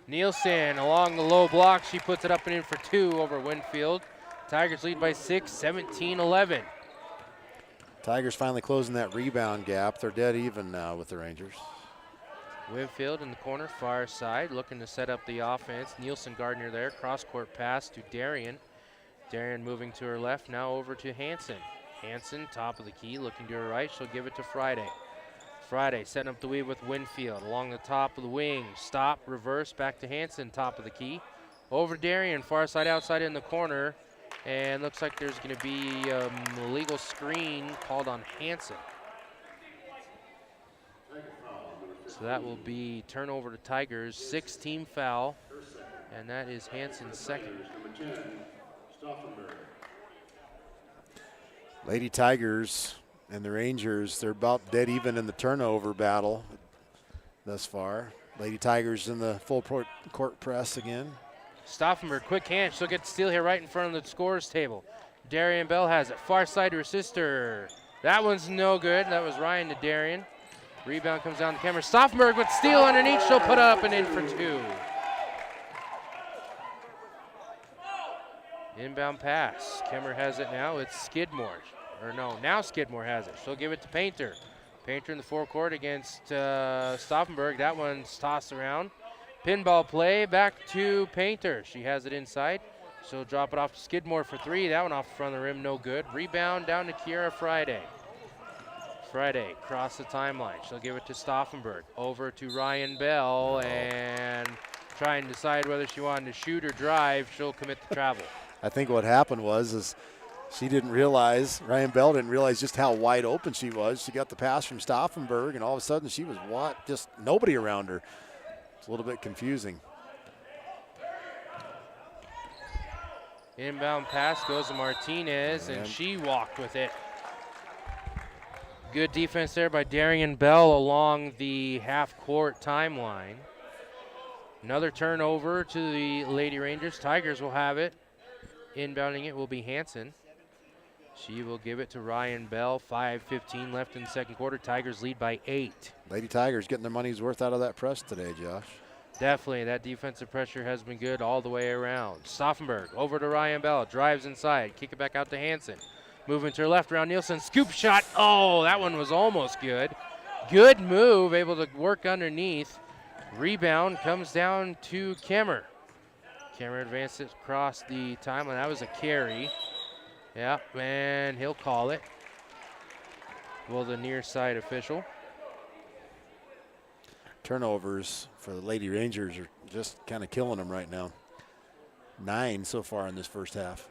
Nielsen along the low block. She puts it up and in for two over Winfield. Tigers lead by 6, 17-11. Tigers finally closing that rebound gap. They're dead even now with the Rangers. Winfield in the corner, far side, looking to set up the offense. Nielsen Gardner there, cross-court pass to Darian. Darian moving to her left, now over to Hanson. Hanson, top of the key, looking to her right. She'll give it to Friday. Friday setting up the weave with Winfield along the top of the wing. Stop, reverse, back to Hanson, top of the key. Over to Darian, far side outside in the corner. And looks like there's going to be a illegal screen called on Hanson. So that will be turnover to Tigers, 6-team foul, and that is Hanson's second. Lady Tigers and the Rangers, they're about dead even in the turnover battle thus far. Lady Tigers in the full court press again. Stauffenberg, quick hand, she'll get the steal here right in front of the scorer's table. Darian Bell has it, far side to her sister. That one's no good, that was Ryan to Darian. Rebound comes down to Kemmerer. Stauffenberg with steal underneath. She'll put up and in for two. Inbound pass. Kemmerer has it now. It's Skidmore. Or no, now Skidmore has it. She'll give it to Painter. Painter in the forecourt against Stauffenberg. That one's tossed around. Pinball play back to Painter. She has it inside. She'll drop it off to Skidmore for three. That one off the front of the rim, no good. Rebound down to Kiera Friday. Friday, cross the timeline. She'll give it to Stauffenberg. Over to Ryan Bell, and try and decide whether she wanted to shoot or drive. She'll commit the travel. I think what happened was she didn't realize, Ryan Bell didn't realize just how wide open she was. She got the pass from Stauffenberg, and all of a sudden she was just nobody around her. It's a little bit confusing. Inbound pass goes to Martinez, and she walked with it. Good defense there by Darian Bell along the half-court timeline. Another turnover to the Lady Rangers. Tigers will have it. Inbounding it will be Hanson. She will give it to Ryan Bell. 5:15 left in the second quarter. Tigers lead by 8. Lady Tigers getting their money's worth out of that press today, Josh. Definitely, that defensive pressure has been good all the way around. Stauffenberg over to Ryan Bell. Drives inside. Kick it back out to Hanson. Moving to her left around Nielsen. Scoop shot. Oh, that one was almost good. Good move. Able to work underneath. Rebound comes down to Kemmerer. Kemmerer advances across the timeline. That was a carry. Yeah, and he'll call it. Well, the near side official. Turnovers for the Lady Rangers are just kind of killing them right now. 9 so far in this first half.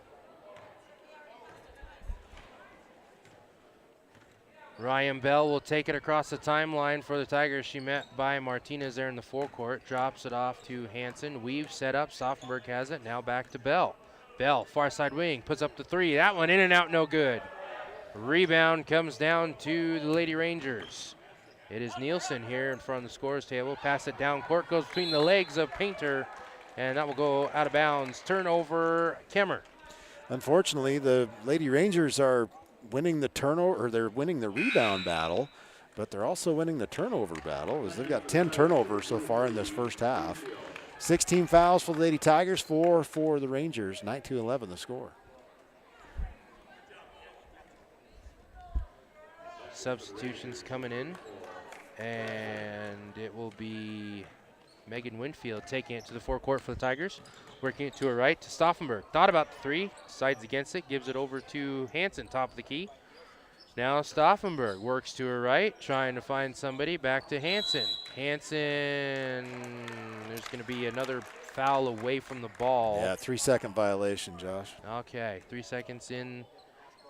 Ryan Bell will take it across the timeline for the Tigers. She met by Martinez there in the forecourt. Drops it off to Hanson. Weave set up. Stauffenberg has it. Now back to Bell. Bell, far side wing, puts up the three. That one in and out, no good. Rebound comes down to the Lady Rangers. It is Nielsen here in front of the scorer's table. Pass it down court, goes between the legs of Painter, and that will go out of bounds. Turnover, Kemmerer. Unfortunately, the Lady Rangers are winning the turnover, or they're winning the rebound battle, but they're also winning the turnover battle, as they've got 10 turnovers so far in this first half. 16 fouls for the Lady Tigers, 4 for the Rangers, 9-11 the score. Substitutions coming in, and it will be Megan Winfield taking it to the forecourt for the Tigers, working it to her right to Stauffenberg. Thought about the three, sides against it, gives it over to Hansen, top of the key. Now Stauffenberg works to her right, trying to find somebody, back to Hansen. Hansen, there's going to be another foul away from the ball. Yeah, 3-second violation, Josh. Okay, 3 seconds in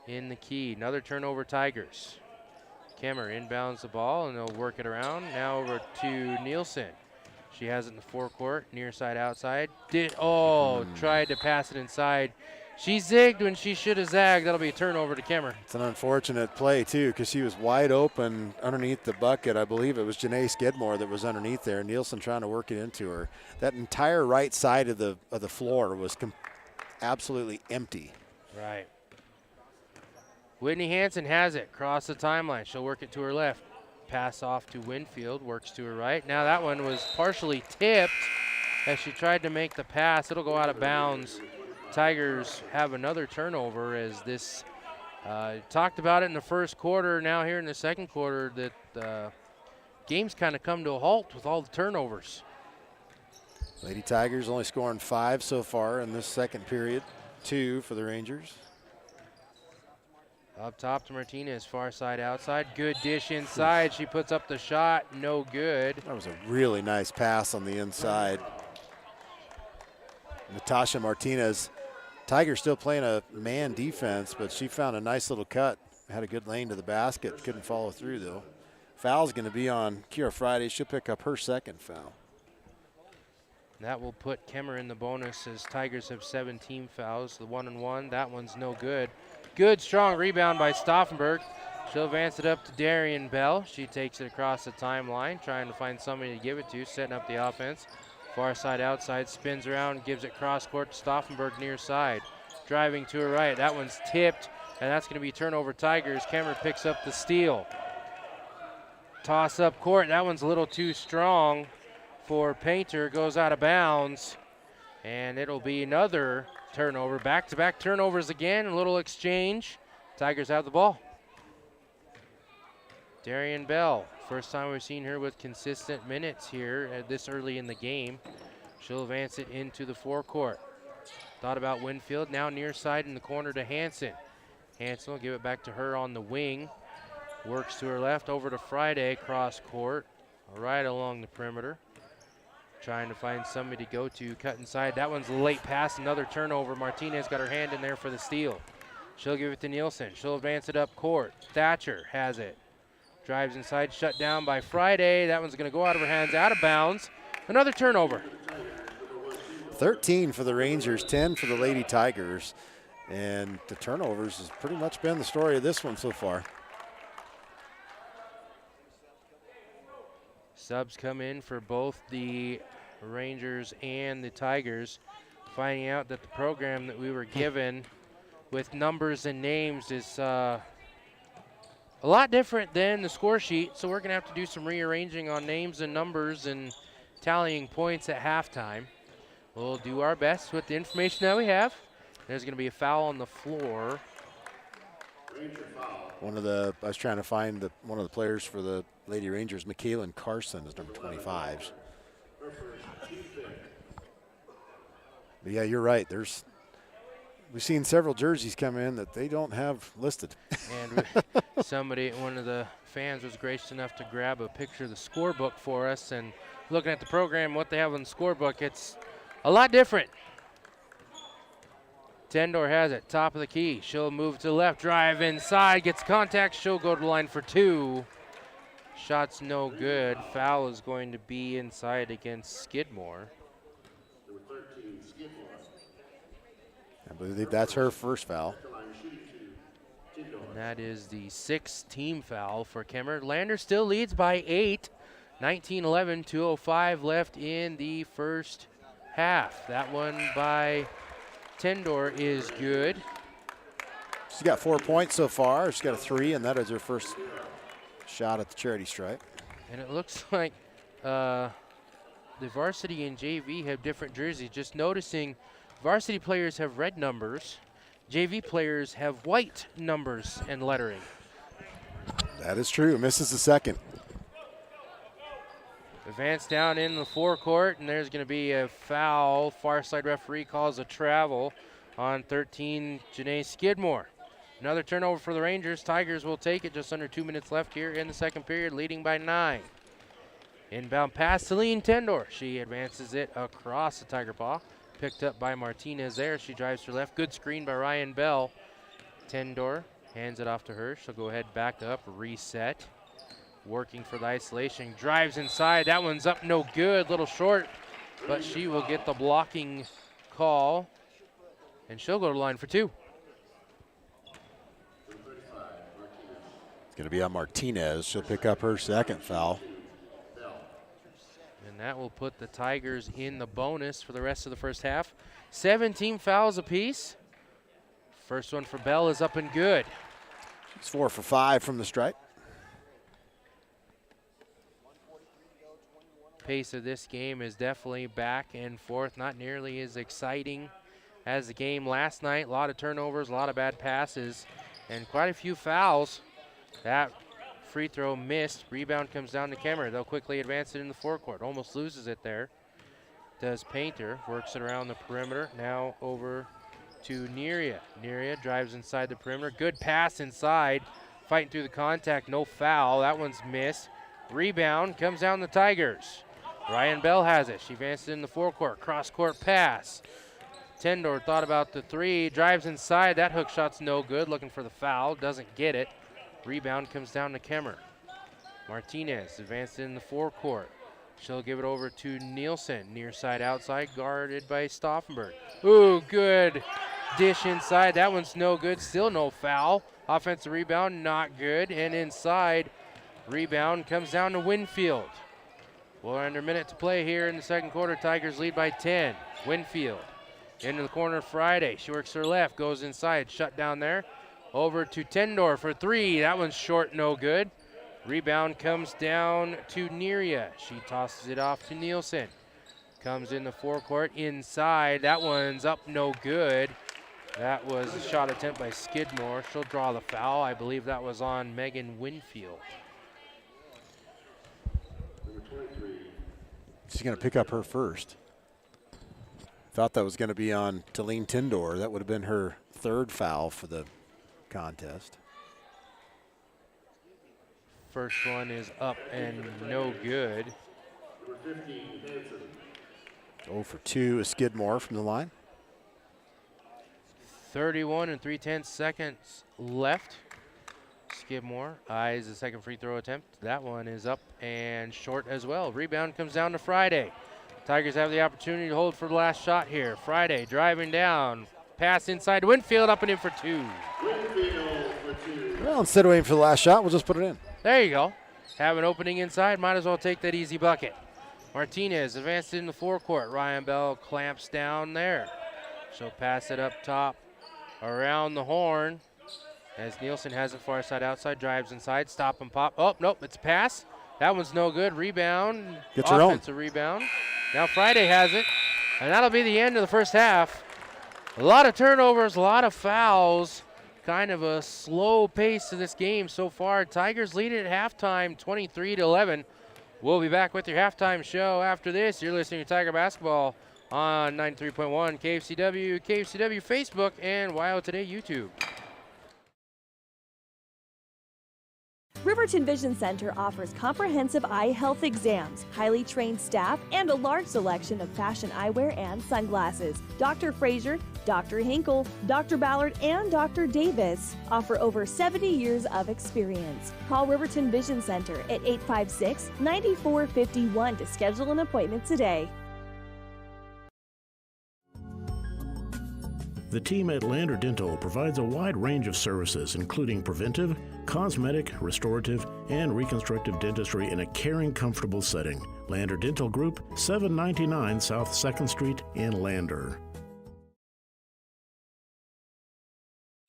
the key. Another turnover, Tigers. Kemmerer inbounds the ball, and they'll work it around. Now over to Nielsen. She has it in the forecourt, near side, outside. Tried to pass it inside. She zigged when she should have zagged. That'll be a turnover to Kemmerer. It's an unfortunate play, too, because she was wide open underneath the bucket. I believe it was Janae Skidmore that was underneath there. Nielsen trying to work it into her. That entire right side of the floor was absolutely empty. Right. Whitney Hansen has it. Cross the timeline. She'll work it to her left. Pass off to Winfield. Works to her right. Now that one was partially tipped as she tried to make the pass. It'll go out of bounds. Tigers have another turnover, as this talked about it in the first quarter. Now here in the second quarter that game's kind of come to a halt with all the turnovers. Lady Tigers only scoring 5 so far in this second period. 2 for the Rangers. Up top to Martinez, far side, outside. Good dish inside. She puts up the shot, no good. That was a really nice pass on the inside. Natasha Martinez. Tigers still playing a man defense, but she found a nice little cut. Had a good lane to the basket. Couldn't follow through, though. Foul's going to be on Kira Friday. She'll pick up her second foul. That will put Kemmerer in the bonus, as Tigers have 17 fouls. The 1-and-1, that one's no good. Good, strong rebound by Stauffenberg. She'll advance it up to Darian Bell. She takes it across the timeline, trying to find somebody to give it to, setting up the offense. Far side, outside, spins around, gives it cross court to Stauffenberg near side. Driving to her right, that one's tipped, and that's going to be turnover Tigers. Kemmerer picks up the steal. Toss up court, that one's a little too strong for Painter, goes out of bounds, and it'll be another turnover. Back-to-back turnovers again, a little exchange. Tigers have the ball. Darian Bell, first time we've seen her with consistent minutes here this early in the game. She'll advance it into the forecourt. Thought about Winfield, now near side in the corner to Hansen. Hansen will give it back to her on the wing. Works to her left, over to Friday, cross court, right along the perimeter. Trying to find somebody to go to, cut inside. That one's a late pass, another turnover. Martinez got her hand in there for the steal. She'll give it to Nielsen. She'll advance it up court. Thatcher has it. Drives inside, shut down by Friday. That one's going to go out of her hands, out of bounds. Another turnover. 13 for the Rangers, 10 for the Lady Tigers. And the turnovers has pretty much been the story of this one so far. Subs come in for both the Rangers and the Tigers, finding out that the program that we were given with numbers and names is a lot different than the score sheet, so we're going to have to do some rearranging on names and numbers and tallying points at halftime. We'll do our best with the information that we have. There's going to be a foul on the floor. I was trying to find one of the players for the Lady Rangers, Michaelan Carson is number 25. But yeah, you're right. We've seen several jerseys come in that they don't have listed. And one of the fans was gracious enough to grab a picture of the scorebook for us, and looking at the program, what they have on the scorebook, it's a lot different. Tendor has it, top of the key. She'll move to the left, drive inside, gets contact. She'll go to the line for 2. Shot's no good. Foul is going to be inside against Skidmore. I believe that's her first foul. And that is the 6th team foul for Kemmerer. Lander still leads by 8. 19-11, 2:05 left in the first half. That one by Tendor is good. She's got 4 points so far. She's got a 3, and that is her first shot at the charity stripe. And it looks like the varsity and JV have different jerseys. Just noticing varsity players have red numbers. JV players have white numbers and lettering. That is true. Misses the second. Advance down in the forecourt, and there's going to be a foul. Far side referee calls a travel on 13, Janae Skidmore. Another turnover for the Rangers. Tigers will take it. Just under 2 minutes left here in the second period, leading by 9. Inbound pass, Celine Tendor. She advances it across the Tiger paw. Picked up by Martinez there. She drives to her left. Good screen by Ryan Bell. Tendor hands it off to her. She'll go ahead, back up, reset. Working for the isolation. Drives inside. That one's up, no good. Little short, but she will get the blocking call, and she'll go to the line for 2. It's going to be on Martinez. She'll pick up her second foul. And that will put the Tigers in the bonus for the rest of the first half. 17 fouls apiece. First one for Bell is up and good. She's 4 for 5 from the stripe. Pace of this game is definitely back and forth. Not nearly as exciting as the game last night. A lot of turnovers, a lot of bad passes, and quite a few fouls. That free throw missed. Rebound comes down to Kemmerer. They'll quickly advance it in the forecourt. Almost loses it there. Does Painter. Works it around the perimeter. Now over to Neria. Neria drives inside the perimeter. Good pass inside. Fighting through the contact. No foul. That one's missed. Rebound comes down the Tigers. Ryan Bell has it. She advances in the forecourt. Cross-court pass. Tendor thought about the 3. Drives inside. That hook shot's no good. Looking for the foul. Doesn't get it. Rebound comes down to Kemmerer. Martinez advanced in the forecourt. She'll give it over to Nielsen. Near side outside, guarded by Stauffenberg. Ooh, good dish inside. That one's no good. Still no foul. Offensive rebound, not good. And inside, rebound comes down to Winfield. Well, under a minute to play here in the second quarter. Tigers lead by 10. Winfield into the corner. Friday. She works her left, goes inside, shut down there. Over to Tendor for 3. That one's short, no good. Rebound comes down to Neria. She tosses it off to Nielsen. Comes in the forecourt inside. That one's up, no good. That was a shot attempt by Skidmore. She'll draw the foul. I believe that was on Megan Winfield. She's going to pick up her first. Thought that was going to be on Talene Tendor. That would have been her 3rd foul for the contest. First one is up and no good. 0 for 2 is Skidmore from the line. 31 and 3/10 seconds left. Skidmore eyes the second free throw attempt. That one is up and short as well. Rebound comes down to Friday. Tigers have the opportunity to hold for the last shot here. Friday driving down. Pass inside to Winfield, up and in for 2. Well, instead of waiting for the last shot, we'll just put it in. There you go. Have an opening inside, might as well take that easy bucket. Martinez advanced in the forecourt. Ryan Bell clamps down there. She'll pass it up top around the horn as Nielsen has it far side outside, drives inside, stop and pop. Oh, nope, it's a pass. That one's no good. Rebound. Gets her own. Offensive rebound. Now Friday has it, and that'll be the end of the first half. A lot of turnovers, a lot of fouls. Kind of a slow pace to this game so far. Tigers lead it at halftime, 23-11. We'll be back with your halftime show after this. You're listening to Tiger Basketball on 93.1 KFCW, KFCW Facebook, and WYO Today YouTube. Riverton Vision Center offers comprehensive eye health exams, highly trained staff, and a large selection of fashion eyewear and sunglasses. Dr. Frazier, Dr. Hinkle, Dr. Ballard, and Dr. Davis offer over 70 years of experience. Call Riverton Vision Center at 856-9451 to schedule an appointment today. The team at Lander Dental provides a wide range of services, including preventive, cosmetic, restorative, and reconstructive dentistry in a caring, comfortable setting. Lander Dental Group, 799 South 2nd Street in Lander.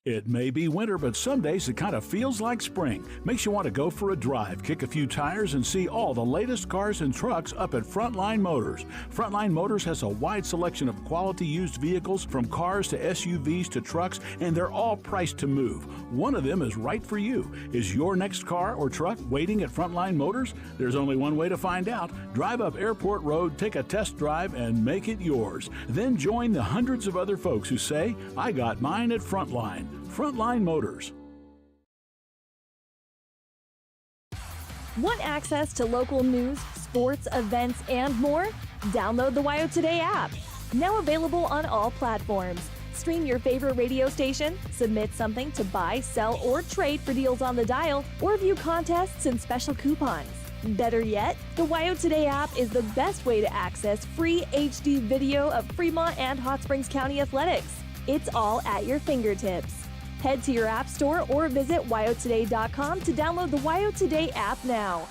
It may be winter, but some days it kind of feels like spring. Makes you want to go for a drive, kick a few tires, and see all the latest cars and trucks up at Frontline Motors. Frontline Motors has a wide selection of quality used vehicles, from cars to SUVs to trucks, and they're all priced to move. One of them is right for you. Is your next car or truck waiting at Frontline Motors? There's only one way to find out. Drive up Airport Road, take a test drive, and make it yours. Then join the hundreds of other folks who say, I got mine at Frontline. Frontline Motors. Want access to local news, sports, events, and more? Download the WYO Today app. Now available on all platforms. Stream your favorite radio station, submit something to buy, sell, or trade for deals on the dial, or view contests and special coupons. Better yet, the WYO Today app is the best way to access free HD video of Fremont and Hot Springs County athletics. It's all at your fingertips. Head to your app store or visit wyotoday.com to download the WYO Today app now.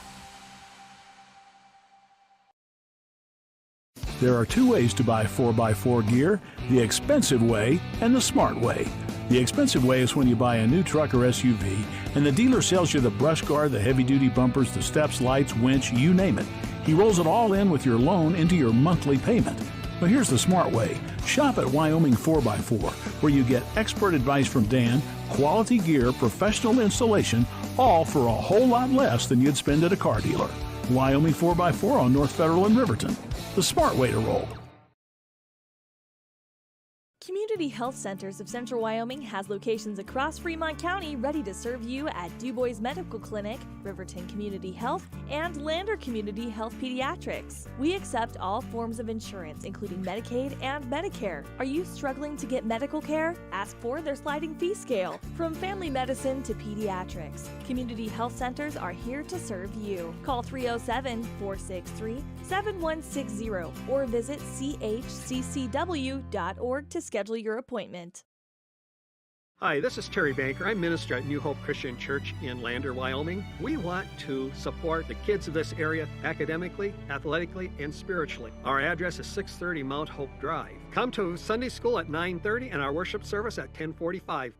There are two ways to buy 4x4 gear, the expensive way and the smart way. The expensive way is when you buy a new truck or SUV and the dealer sells you the brush guard, the heavy-duty bumpers, the steps, lights, winch, you name it. He rolls it all in with your loan into your monthly payment. But here's the smart way. Shop at Wyoming 4x4, where you get expert advice from Dan, quality gear, professional installation, all for a whole lot less than you'd spend at a car dealer. Wyoming 4x4 on North Federal in Riverton. The smart way to roll. Community Health Centers of Central Wyoming has locations across Fremont County ready to serve you at DuBois Medical Clinic, Riverton Community Health, and Lander Community Health Pediatrics. We accept all forms of insurance, including Medicaid and Medicare. Are you struggling to get medical care? Ask for their sliding fee scale. From family medicine to pediatrics, Community Health Centers are here to serve you. Call 307-463-7160 or visit chccw.org to schedule your appointment. Hi, this is Terry Banker. I'm minister at New Hope Christian Church in Lander, Wyoming. We want to support the kids of this area academically, athletically, and spiritually. Our address is 630 Mount Hope Drive. Come to Sunday school at 9:30 and our worship service at 10:45.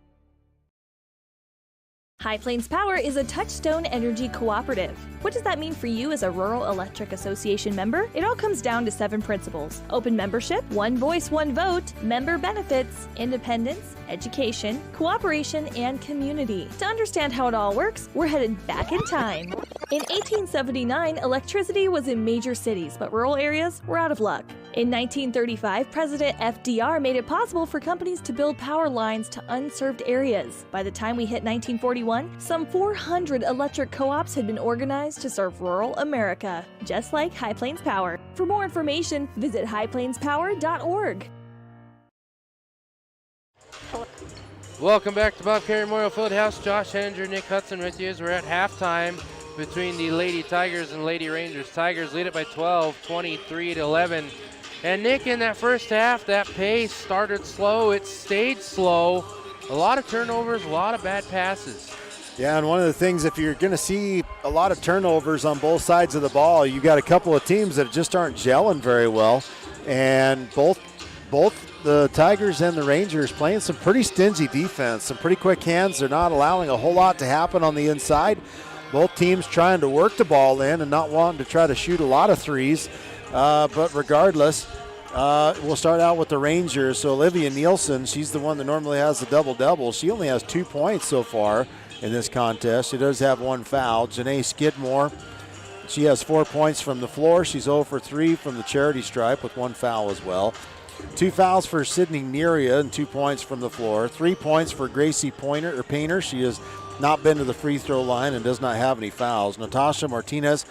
High Plains Power is a Touchstone Energy Cooperative. What does that mean for you as a Rural Electric Association member? It all comes down to 7 principles: open membership, one voice, one vote, member benefits, independence, education, cooperation, and community. To understand how it all works, we're headed back in time. In 1879, electricity was in major cities, but rural areas were out of luck. In 1935, President FDR made it possible for companies to build power lines to unserved areas. By the time we hit 1941, some 400 electric co-ops had been organized to serve rural America, just like High Plains Power. For more information, visit highplainspower.org. Welcome back to Bob Carey Memorial Fieldhouse. Josh Henninger, Nick Hudson with you as we're at halftime between the Lady Tigers and Lady Rangers. Tigers lead it by 12, 23-11. And Nick, in that first half, that pace started slow. It stayed slow. A lot of turnovers, a lot of bad passes. Yeah, and one of the things, if you're going to see a lot of turnovers on both sides of the ball, you got a couple of teams that just aren't gelling very well. And both the Tigers and the Rangers playing some pretty stingy defense, some pretty quick hands. They're not allowing a whole lot to happen on the inside. Both teams trying to work the ball in and not wanting to try to shoot a lot of threes. But regardless, we'll start out with the Rangers. So Olivia Nielsen, she's the one that normally has the double-double. She only has 2 points so far in this contest. She does have 1 foul. Janae Skidmore, she has 4 points from the floor. She's 0 for 3 from the charity stripe with 1 foul as well. 2 fouls for Sydney Neria and 2 points from the floor. 3 points for Gracie Painter. She has not been to the free throw line and does not have any fouls. Natasha Martinez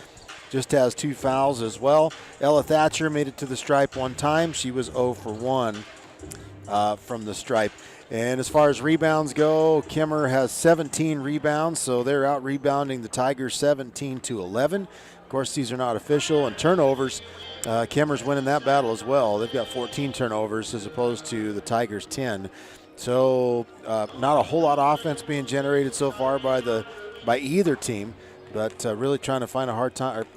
just has 2 fouls as well. Ella Thatcher made it to the stripe 1 time. She was 0 for 1 from the stripe. And as far as rebounds go, Kemmerer has 17 rebounds, so they're out rebounding the Tigers 17-11. course, these are not official. And turnovers, Kemmerer's winning that battle as well. They've got 14 turnovers as opposed to the Tigers' 10. So not a whole lot of offense being generated so far by either team, but really trying to find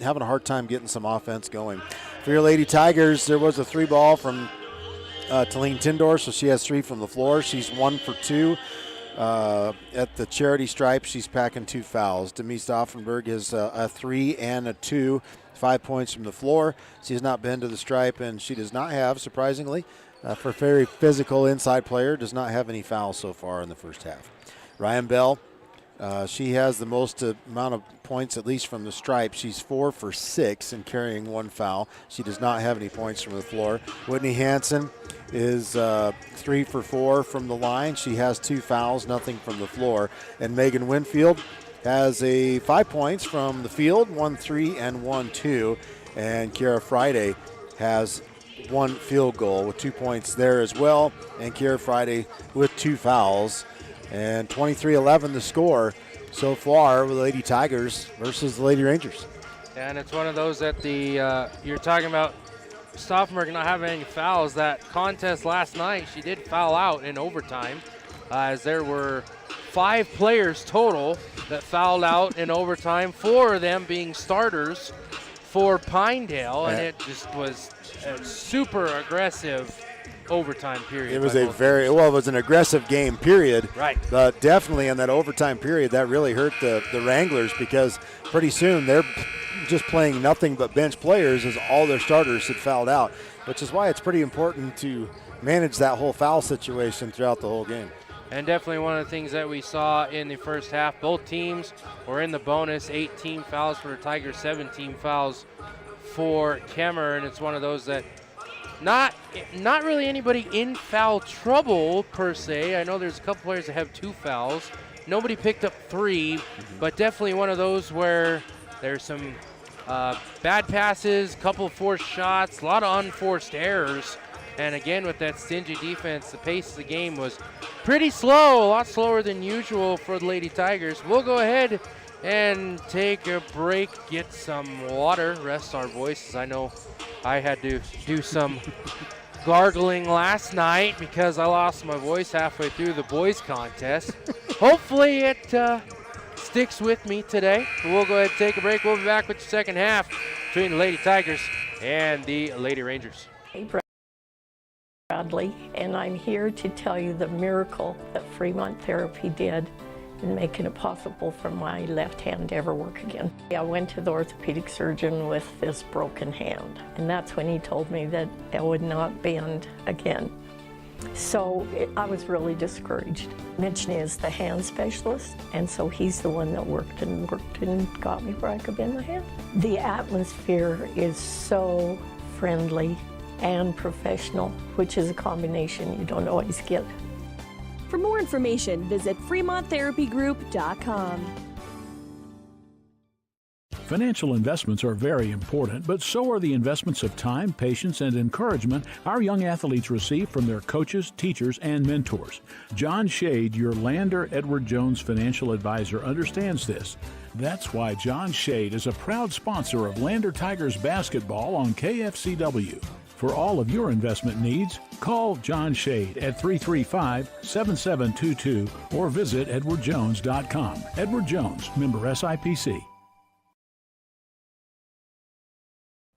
having a hard time getting some offense going. For your Lady Tigers, there was a 3-ball from Talene Tindor, so she has 3 from the floor. She's 1 for 2. At the charity stripe, she's packing 2 fouls. Demi Stauffenberg is a 3 and a 2, 5 points from the floor. She has not been to the stripe, and she does not have, surprisingly, for a very physical inside player, does not have any fouls so far in the first half. Ryan Bell, she has the most amount of points, at least from the stripe. She's 4 for 6 and carrying 1 foul. She does not have any points from the floor. Whitney Hansen is 3 for 4 from the line. She has 2 fouls, nothing from the floor. And Megan Winfield has 5 points from the field, 1 3 and 1 2. And Kiara Friday has 1 field goal with 2 points there as well. And Kiara Friday with 2 fouls. And 23-11 the score so far with the Lady Tigers versus the Lady Rangers. And it's one of those that you're talking about Stauffenberg not having any fouls. That contest last night, she did foul out in overtime, as there were 5 players total that fouled out in overtime, 4 of them being starters for Pinedale, and it just was a super aggressive overtime period. It was it was an aggressive game period. Right. But definitely in that overtime period, that really hurt the Wranglers, because pretty soon they're just playing nothing but bench players as all their starters had fouled out, which is why it's pretty important to manage that whole foul situation throughout the whole game. And definitely one of the things that we saw in the first half, both teams were in the bonus, 18 fouls for the Tigers, 17 fouls for Kemmerer, and it's one of those that not really anybody in foul trouble per se. I know there's a couple players that have 2 fouls. Nobody picked up 3, but definitely one of those where there's some bad passes, couple of forced shots, a lot of unforced errors. And again, with that stingy defense, the pace of the game was pretty slow, a lot slower than usual for the Lady Tigers. We'll go ahead and take a break, get some water, rest our voices. I know I had to do some gargling last night because I lost my voice halfway through the boys contest. Hopefully it sticks with me today. We'll go ahead and take a break. We'll be back with the second half between the Lady Tigers and the Lady Rangers. Hey, Bradley, and I'm here to tell you the miracle that Fremont Therapy did in making it possible for my left hand to ever work again. I went to the orthopedic surgeon with this broken hand, and that's when he told me that it would not bend again. So I was really discouraged. Mitch is the hand specialist, and so he's the one that worked and got me where I could bend my hand. The atmosphere is so friendly and professional, which is a combination you don't always get. For more information, visit FremontTherapyGroup.com. Financial investments are very important, but so are the investments of time, patience, and encouragement our young athletes receive from their coaches, teachers, and mentors. John Shade, your Lander Edward Jones financial advisor, understands this. That's why John Shade is a proud sponsor of Lander Tigers basketball on KFCW. For all of your investment needs, call John Shade at 335-7722 or visit edwardjones.com. Edward Jones, member SIPC.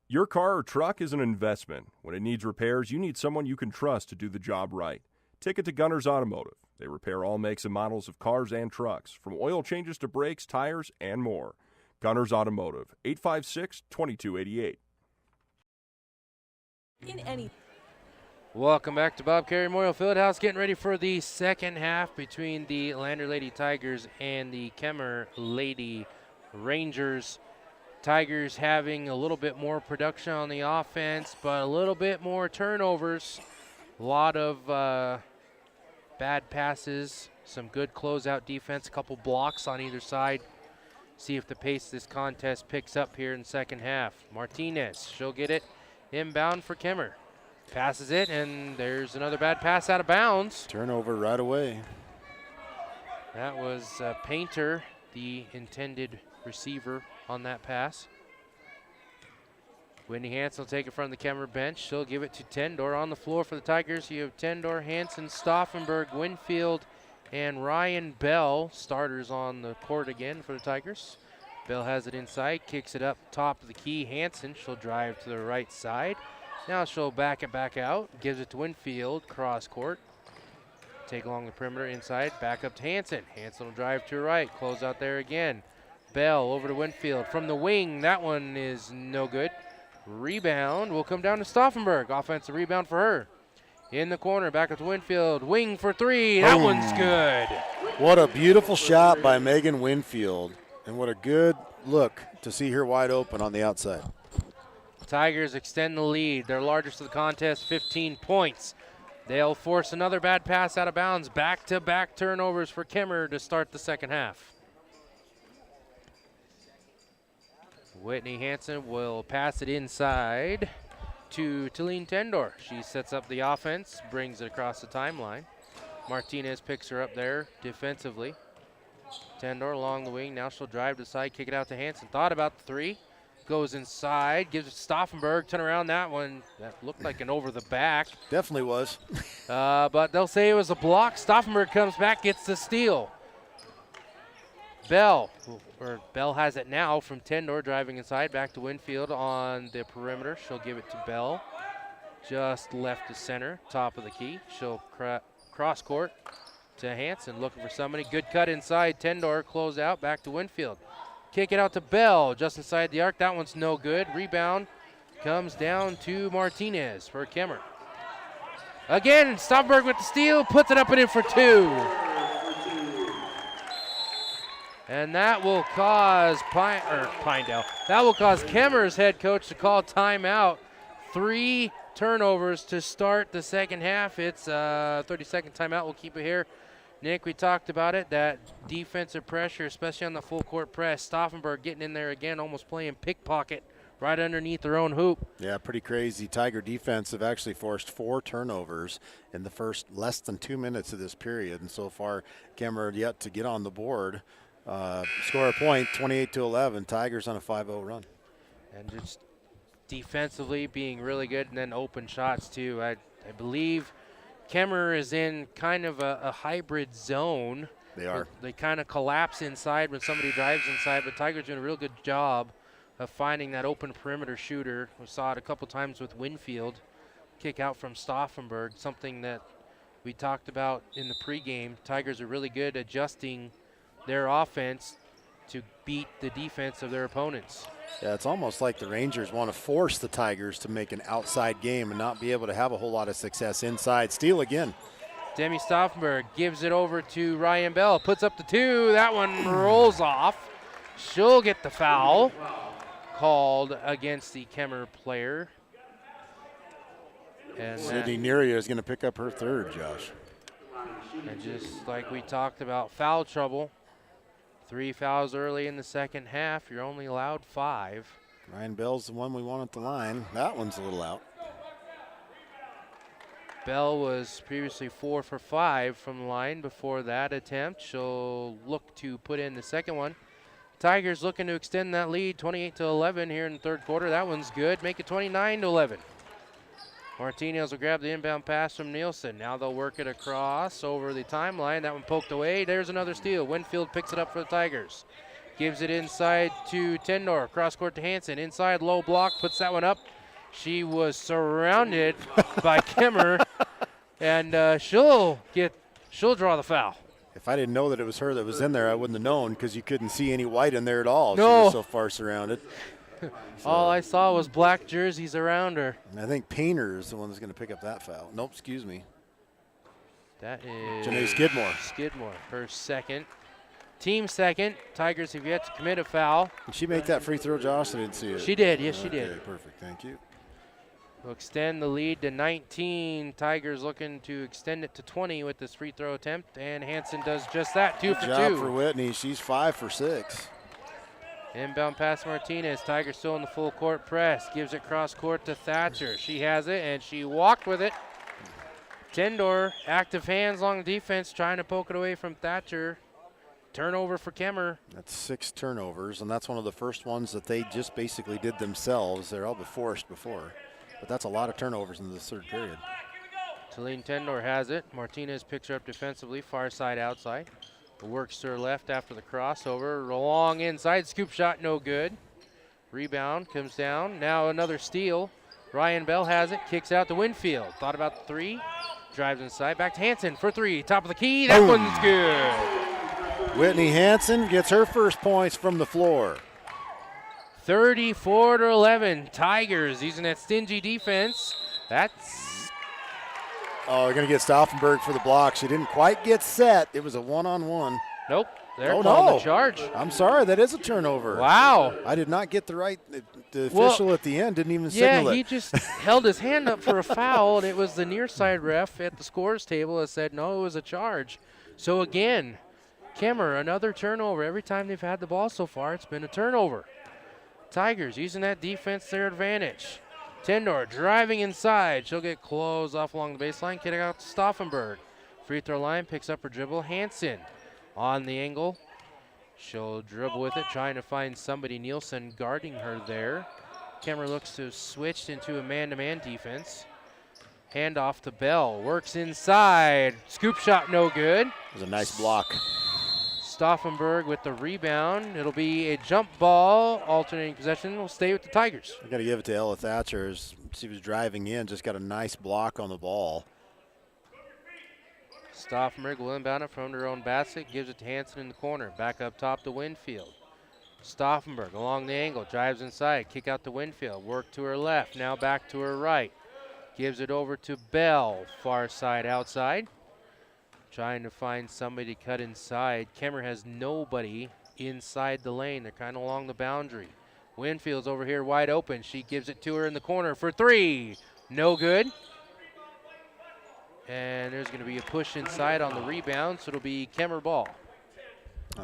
Your car or truck is an investment. When it needs repairs, you need someone you can trust to do the job right. Take it to Gunners Automotive. They repair all makes and models of cars and trucks, from oil changes to brakes, tires, and more. Gunners Automotive, 856-2288. Welcome back to Bob Carey Memorial Fieldhouse, getting ready for the second half between the Lander Lady Tigers and the Kemmerer Lady Rangers. Tigers having a little bit more production on the offense, but a little bit more turnovers. A lot of bad passes, some good closeout defense, a couple blocks on either side. See if the pace of this contest picks up here in the second half. Martinez, she'll get it inbound for Kemmerer. Passes it, and there's another bad pass out of bounds. Turnover right away. That was Painter, the intended receiver on that pass. Whitney Hansen will take it from the Kemmerer bench. She'll give it to Tendor. On the floor for the Tigers, you have Tendor, Hansen, Stauffenberg, Winfield, and Ryan Bell. Starters on the court again for the Tigers. Bell has it inside, kicks it up top of the key. Hansen, she'll drive to the right side. Now she'll back it back out, gives it to Winfield, cross court. Take along the perimeter inside, back up to Hansen. Hansen will drive to her right, close out there again. Bell over to Winfield. From the wing, that one is no good. Rebound will come down to Stauffenberg. Offensive rebound for her. In the corner, back up to Winfield. Wing for three. That one's good. What a beautiful shot by Megan Winfield. And what a good look to see her wide open on the outside. Tigers extend the lead. Their largest of the contest, 15 points. They'll force another bad pass out of bounds. Back-to-back turnovers for Kemmerer to start the second half. Whitney Hansen will pass it inside to Talene Tendor. She sets up the offense, brings it across the timeline. Martinez picks her up there defensively. Tendor along the wing. Now she'll drive to the side, kick it out to Hansen. Thought about the three. Goes inside, gives it to Stauffenberg. Turn around that one. That looked like an over the back. Definitely was. But they'll say it was a block. Stauffenberg comes back, gets the steal. Bell has it now from Tendor, driving inside, back to Winfield on the perimeter. She'll give it to Bell, just left to center, top of the key. She'll cross court to Hansen, looking for somebody. Good cut inside. Tendor close out, back to Winfield. Kick it out to Bell, just inside the arc. That one's no good. Rebound comes down to Martinez for Kemmerer. Again, Stauffenberg with the steal, puts it up and in for two. And that will cause Pinedale. That will cause Kemmerer's head coach to call timeout. 3 turnovers to start the second half. It's a 30-second timeout. We'll keep it here. Nick, we talked about it, that defensive pressure, especially on the full court press. Stauffenberg getting in there again, almost playing pickpocket right underneath their own hoop. Yeah, pretty crazy. Tiger defense have actually forced 4 turnovers in the first less than 2 minutes of this period. And so far, Kemmerer yet to get on the board. Score a point, 28-11. Tigers on a 5-0 run. And just defensively being really good, and then open shots too. I believe Kemmerer is in kind of a hybrid zone. They are. They kind of collapse inside when somebody drives inside, but Tigers doing a real good job of finding that open perimeter shooter. We saw it a couple times with Winfield. Kick out from Stauffenberg, something that we talked about in the pregame. Tigers are really good adjusting their offense to beat the defense of their opponents. Yeah, it's almost like the Rangers want to force the Tigers to make an outside game and not be able to have a whole lot of success inside. Steal again. Demi Stauffenberg gives it over to Ryan Bell. Puts up the 2. That one rolls off. She'll get the foul called against the Kemmerer player. And Sydney Neria is going to pick up her 3rd, Josh. And just like we talked about foul trouble, 3 fouls early in the second half. You're only allowed 5. Ryan Bell's the one we want at the line. That one's a little out. Bell was previously 4 for 5 from the line before that attempt. She'll look to put in the second one. Tigers looking to extend that lead, 28-11 here in the third quarter. That one's good. Make it 29-11. Martinez will grab the inbound pass from Nielsen. Now they'll work it across over the timeline. That one poked away. There's another steal. Winfield picks it up for the Tigers. Gives it inside to Tendor. Cross court to Hansen. Inside, low block. Puts that one up. She was surrounded by Kemmerer, and she'll draw the foul. If I didn't know that it was her that was in there, I wouldn't have known because you couldn't see any white in there at all. No. She was so far surrounded. All I saw was black jerseys around her. And I think Painter is the one that's going to pick up that foul. Nope, excuse me. That is Janae Skidmore. Skidmore, her second. Team second. Tigers have yet to commit a foul. Did she make that free throw, Josh? I didn't see it. She did, yes, she did. Okay, perfect, thank you. We'll extend the lead to 19. Tigers looking to extend it to 20 with this free throw attempt, and Hansen does just that, 2 for 2. Good job for Whitney. She's 5 for 6. Inbound pass Martinez. Tigers still in the full court press. Gives it cross court to Thatcher. She has it, and she walked with it. Tendor, active hands along the defense, trying to poke it away from Thatcher. turnover for Kemmerer. That's 6 turnovers, and that's one of the first ones that they just basically did themselves. They're all forced before. But that's a lot of turnovers in the third period. Talene Tendor has it. Martinez picks her up defensively, far side, outside. Works to her left after the crossover. Long inside, scoop shot, no good. Rebound comes down. Now another steal. Ryan Bell has it, kicks out to Winfield. Thought about the 3. Drives inside, back to Hansen for 3. Top of the key, that one's good. Whitney Hansen gets her first points from the floor. 34-11, Tigers using that stingy defense. That's... Oh, they're going to get Stauffenberg for the block. She didn't quite get set. It was a one-on-one. Nope, they're calling the charge. I'm sorry, that is a turnover. Wow. I did not get the official at the end didn't even signal it. Yeah, he just held his hand up for a foul, and it was the near side ref at the scores table that said no, it was a charge. So again, Kemmerer, another turnover. Every time they've had the ball so far, it's been a turnover. Tigers using that defense to their advantage. Tendor driving inside. She'll get closed off along the baseline, getting out to Stauffenberg. Free throw line, picks up her dribble. Hansen on the angle. She'll dribble with it, trying to find somebody. Nielsen guarding her there. Kemmerer looks to switch into a man-to-man defense. Handoff to Bell. Works inside. Scoop shot, no good. It was a nice block. Stauffenberg with the rebound. It'll be a jump ball. Alternating possession will stay with the Tigers. I got to give it to Ella Thatcher as she was driving in. Just got a nice block on the ball. Stauffenberg will inbound it from her own basket. Gives it to Hansen in the corner. Back up top to Winfield. Stauffenberg along the angle. Drives inside. Kick out to Winfield. Work to her left. Now back to her right. Gives it over to Bell. Far side outside. Trying to find somebody to cut inside. Kemmerer has nobody inside the lane. They're kind of along the boundary. Winfield's over here wide open. She gives it to her in the corner for 3. No good. And there's going to be a push inside on the rebound, so it'll be Kemmerer ball.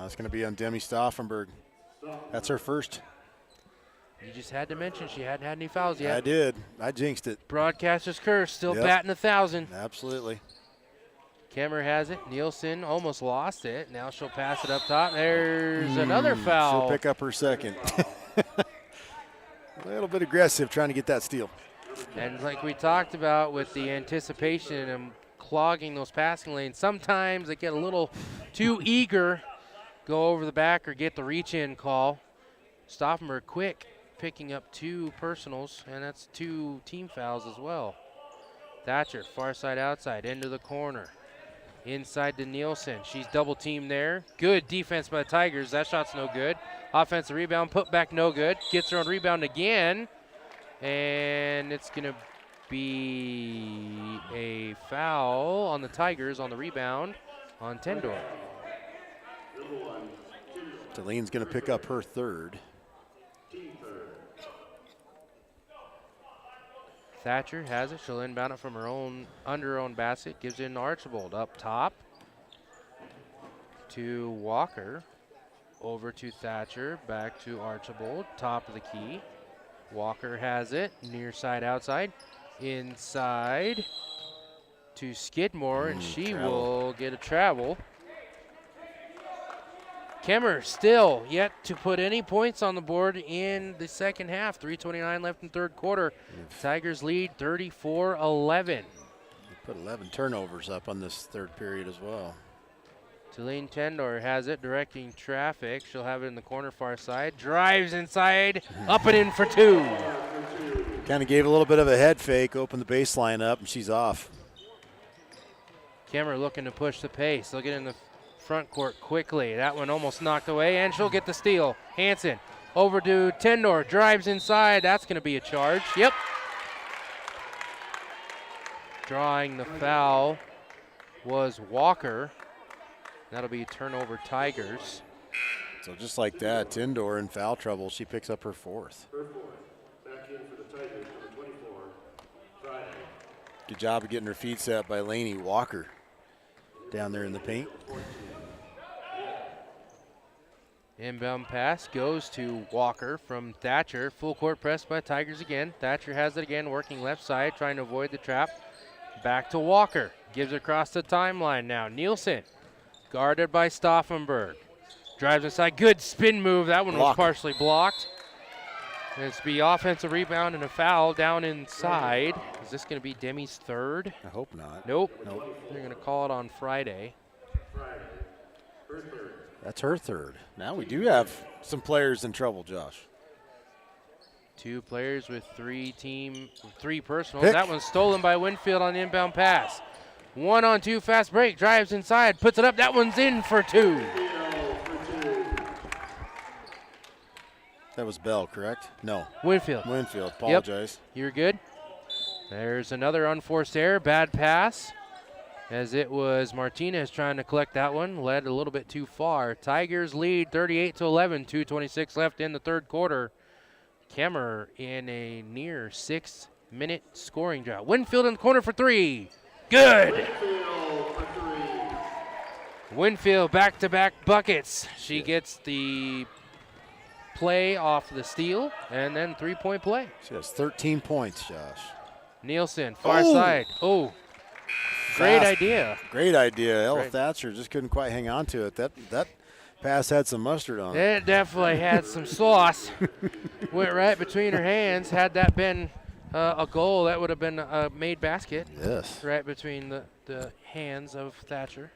It's going to be on Demi Stauffenberg. That's her first. You just had to mention she hadn't had any fouls yet. I did. I jinxed it. Broadcaster's curse, still batting 1,000. Absolutely. Kemmerer has it. Nielsen almost lost it. Now she'll pass it up top. There's another foul. She'll pick up her second. A little bit aggressive trying to get that steal. And like we talked about with the anticipation and clogging those passing lanes, sometimes they get a little too eager, go over the back or get the reach-in call. Stauffenberg quick, picking up 2 personals, and that's 2 team fouls as well. Thatcher, far side outside, into the corner. Inside to Nielsen. She's double teamed there. Good defense by the Tigers. That shot's no good. Offensive rebound, put back no good. Gets her on rebound again. And it's going to be a foul on the Tigers on the rebound on Tendor. Delene's going to pick up her third. Thatcher has it. She'll inbound it from her own, under her own basket. Gives it to Archibald up top to Walker. Over to Thatcher. Back to Archibald. Top of the key. Walker has it. Near side outside. Inside to Skidmore, and she will get a travel. Kemmerer still yet to put any points on the board in the second half. 3:29 left in third quarter. Tigers lead 34-11. They put 11 turnovers up on this third period as well. Talene Tendor has it, directing traffic. She'll have it in the corner far side. Drives inside, up and in for 2. Kind of gave a little bit of a head fake, opened the baseline up, and she's off. Kemmerer looking to push the pace. They'll get in the front court quickly. That one almost knocked away, and she'll get the steal. Hansen over to Tendor, drives inside. That's going to be a charge. Yep. Drawing the foul was Walker. That'll be turnover Tigers. So just like that, Tendor in foul trouble. She picks up her 4th. Good job of getting her feet set by Lainey Walker down there in the paint. Inbound pass goes to Walker from Thatcher. Full court press by Tigers again. Thatcher has it again, working left side, trying to avoid the trap. Back to Walker. Gives it across the timeline now. Nielsen, guarded by Stauffenberg. Drives inside. Good spin move. That one was Block. partially blocked. And it's the offensive rebound and a foul down inside. Is this going to be Demi's third? I hope not. Nope. They're going to call it on Friday. That's her third. Now we do have some players in trouble, Josh. 2 players with 3 personals. Pick. That one's stolen by Winfield on the inbound pass. 1-on-2 fast break. Drives inside. Puts it up. That one's in for 2. That was Bell, correct? No. Winfield. Apologize. Yep. You're good. There's another unforced error. Bad pass. As it was Martinez trying to collect that one. Led a little bit too far. Tigers lead 38-11. 2:26 left in the third quarter. Kemmerer in a near 6-minute scoring drought. Winfield in the corner for 3. Good. Winfield back-to-back buckets. She gets the play off the steal and then 3-point play. She has 13 points, Josh. Nielsen, far side. Oh, great idea. Great idea. Ella Great. Thatcher just couldn't quite hang on to it. That pass had some mustard on it. It definitely had some sauce. Went right between her hands. Had that been a goal, that would have been a made basket. Yes. Right between the hands of Thatcher.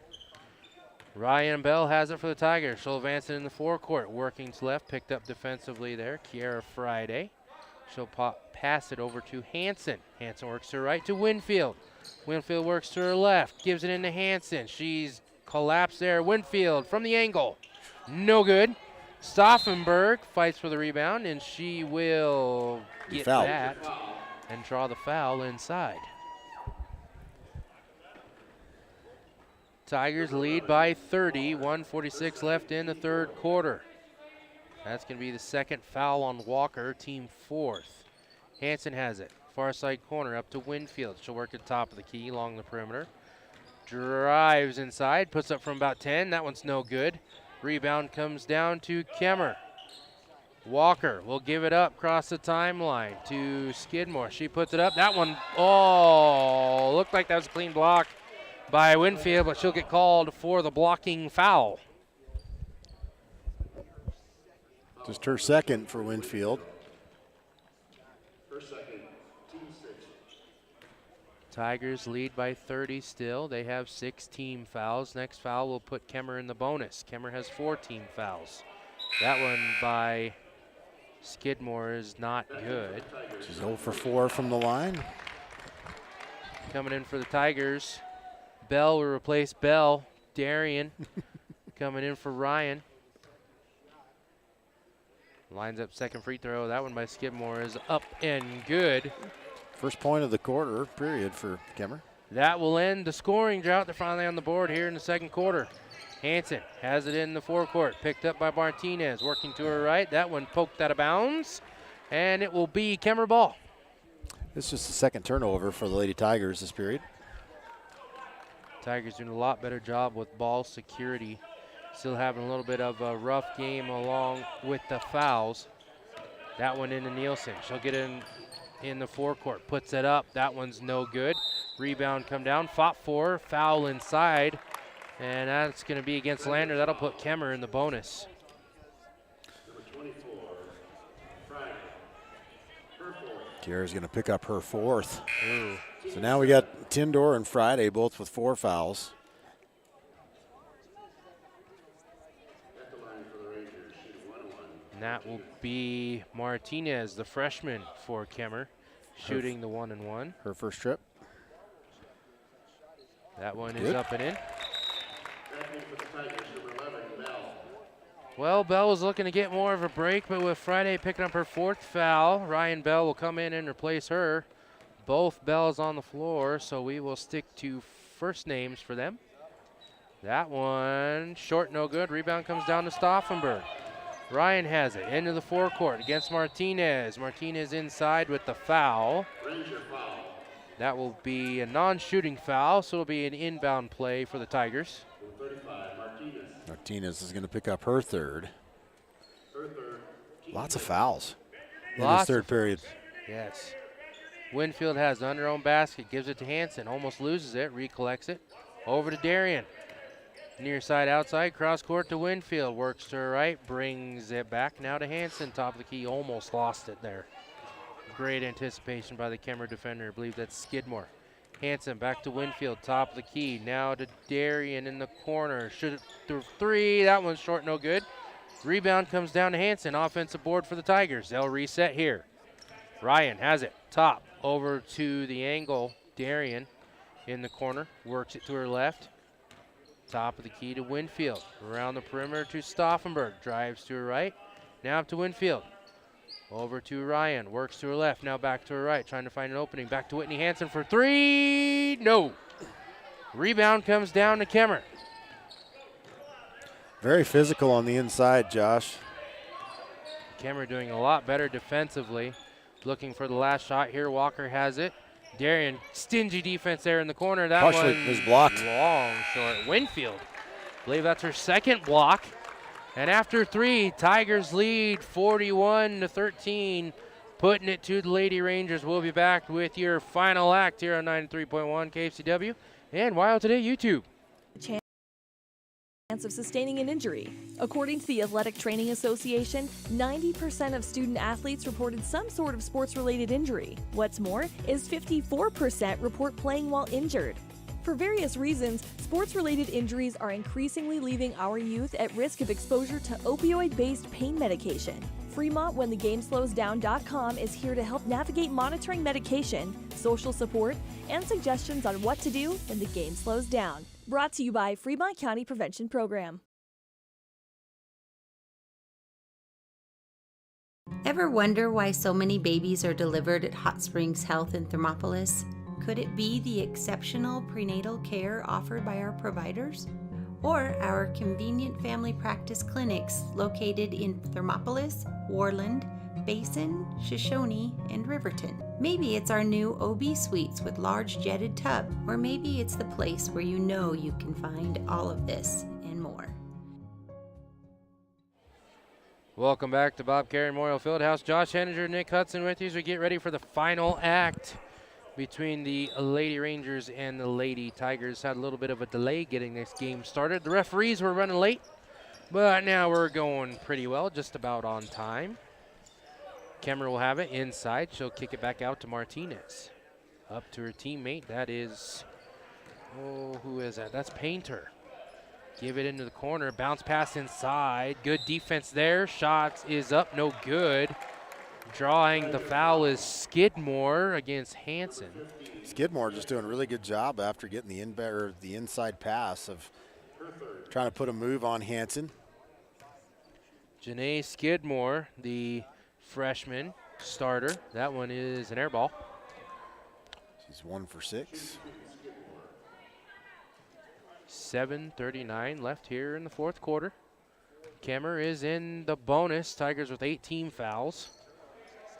Ryan Bell has it for the Tigers. She'll advance it in the forecourt. Working to left, picked up defensively there. Kiara Friday. She'll pass it over to Hansen. Hansen works to her right to Winfield. Winfield works to her left, gives it into Hansen. She's collapsed there. Winfield from the angle. No good. Stauffenberg fights for the rebound, and she will get that and draw the foul inside. Tigers lead by 30, 1:46 left in the third quarter. That's going to be the second foul on Walker, team 4th. Hansen has it, far side corner up to Winfield. She'll work at the top of the key along the perimeter. Drives inside, puts up from about 10. That one's no good. Rebound comes down to Kemmerer. Walker will give it up across the timeline to Skidmore. She puts it up. That one, looked like that was a clean block by Winfield, but she'll get called for the blocking foul. Just her second for Winfield. Tigers lead by 30 still. They have 6 team fouls. Next foul will put Kemmerer in the bonus. Kemmerer has 4 team fouls. That one by Skidmore is not good. She's 0 for 4 from the line. Coming in for the Tigers. Bell will replace Bell. Darian coming in for Ryan. Lines up second free throw. That one by Skidmore is up and good. First point of the quarter period for Kemmerer. That will end the scoring drought. They're finally on the board here in the second quarter. Hansen has it in the forecourt. Picked up by Martinez. Working to her right. That one poked out of bounds. And it will be Kemmerer ball. This is the second turnover for the Lady Tigers this period. Tigers doing a lot better job with ball security. Still having a little bit of a rough game along with the fouls. That one into Nielsen. She'll get in the forecourt. Puts it up. That one's no good. Rebound come down. Fought for. Foul inside. And that's going to be against Lander. That'll put Kemmerer in the bonus. Kiara's going to pick up her 4th. Ooh. So now we got Tindor and Friday both with 4 fouls. And that will be Martinez, the freshman for Kemmerer, shooting the 1-and-1. Her first trip. That one Good. is up and in. Well, Bell was looking to get more of a break, but with Friday picking up her 4th foul, Ryan Bell will come in and replace her. Both Bells on the floor, so we will stick to first names for them. That one short, no good. Rebound comes down to Stauffenberg. Ryan has it into the forecourt against Martinez. Martinez inside with the foul. That will be a non-shooting foul, so it'll be an inbound play for the Tigers. Martinez is going to pick up her 3rd. Lots of fouls in Lots this third period. Yes. Winfield has it under her own basket, gives it to Hansen, almost loses it, recollects it. Over to Darian. Near side, outside, cross court to Winfield. Works to her right, brings it back now to Hansen. Top of the key, almost lost it there. Great anticipation by the Kemmerer defender. I believe that's Skidmore. Hansen back to Winfield, top of the key. Now to Darien in the corner. Should have threw three. That one's short, no good. Rebound comes down to Hansen. Offensive board for the Tigers. They'll reset here. Ryan has it. Top over to the angle. Darien in the corner. Works it to her left. Top of the key to Winfield. Around the perimeter to Stauffenberg. Drives to her right. Now up to Winfield. Over to Ryan. Works to her left. Now back to her right. Trying to find an opening. Back to Whitney Hansen for three. No. Rebound comes down to Kemmerer. Very physical on the inside, Josh. Kemmerer doing a lot better defensively. Looking for the last shot here. Walker has it. Darien, stingy defense there in the corner. That Partially one was blocked. Long short. Winfield. I believe that's her second block. And after three, Tigers lead 41-13, putting it to the Lady Rangers. We'll be back with your final act here on 93.1 KFCW and Wild Today YouTube. Chance of sustaining an injury. According to the Athletic Training Association, 90% of student athletes reported some sort of sports-related injury. What's more is 54% report playing while injured. For various reasons, sports-related injuries are increasingly leaving our youth at risk of exposure to opioid-based pain medication. Fremont WhenTheGameSlowsDown.com is here to help navigate monitoring medication, social support, and suggestions on what to do when the game slows down. Brought to you by Fremont County Prevention Program. Ever wonder why so many babies are delivered at Hot Springs Health in Thermopolis? Could it be the exceptional prenatal care offered by our providers? Or our convenient family practice clinics located in Thermopolis, Warland, Basin, Shoshone, and Riverton? Maybe it's our new OB suites with large jetted tub, or maybe it's the place where you know you can find all of this and more. Welcome back to Bob Carey Memorial Fieldhouse. Josh Henninger, Nick Hudson with you as we get ready for the final act between the Lady Rangers and the Lady Tigers. Had a little bit of a delay getting this game started. The referees were running late, but now we're going pretty well, just about on time. Kemmerer will have it inside. She'll kick it back out to Martinez. Up to her teammate. That is, who is that? That's Painter. Give it into the corner. Bounce pass inside. Good defense there. Shots is up. No good. Drawing the foul is Skidmore against Hansen. Skidmore just doing a really good job after getting the inside pass of trying to put a move on Hansen. Janae Skidmore, the freshman starter. That one is an air ball. She's 1 for 6. 7:39 left here in the fourth quarter. Kemmerer is in the bonus. Tigers with 18 fouls.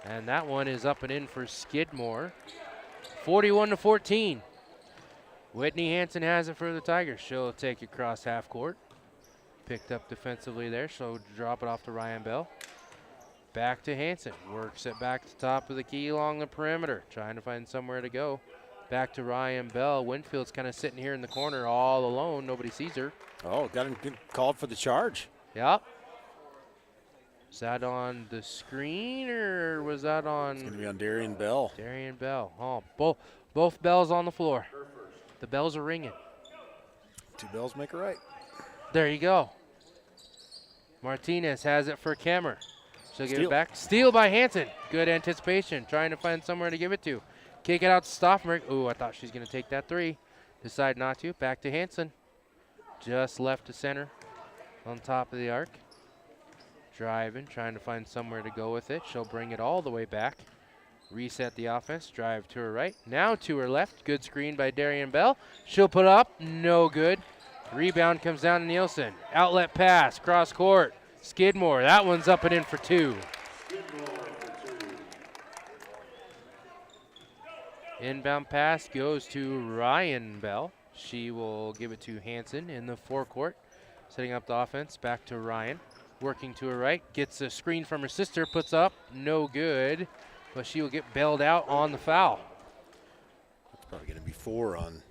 And that one is up and in for Skidmore. 41-14. Whitney Hansen has it for the Tigers. She'll take it across half court. Picked up defensively there. She'll drop it off to Ryan Bell. Back to Hansen. Works it back to top of the key along the perimeter. Trying to find somewhere to go. Back to Ryan Bell. Winfield's kind of sitting here in the corner all alone. Nobody sees her. Oh, got him called for the charge. Yep. Is that on the screen or was that on? It's going to be on Darien Bell. Darien Bell. Oh, both bells on the floor. The bells are ringing. 2 bells make a right. There you go. Martinez has it for Kemmerer. She'll give it back. Steal by Hansen. Good anticipation. Trying to find somewhere to give it to. Kick it out to Stauffenberg. Ooh, I thought she was going to take that three. Decide not to. Back to Hansen. Just left to center on top of the arc. Driving, trying to find somewhere to go with it. She'll bring it all the way back. Reset the offense. Drive to her right. Now to her left. Good screen by Darien Bell. She'll put up. No good. Rebound comes down to Nielsen. Outlet pass. Cross court. Skidmore. That one's up and in for 2. Inbound pass goes to Ryan Bell. She will give it to Hansen in the forecourt. Setting up the offense. Back to Ryan. Working to her right, gets a screen from her sister, puts up, no good, but she will get bailed out on the foul. That's probably going to be 4 on,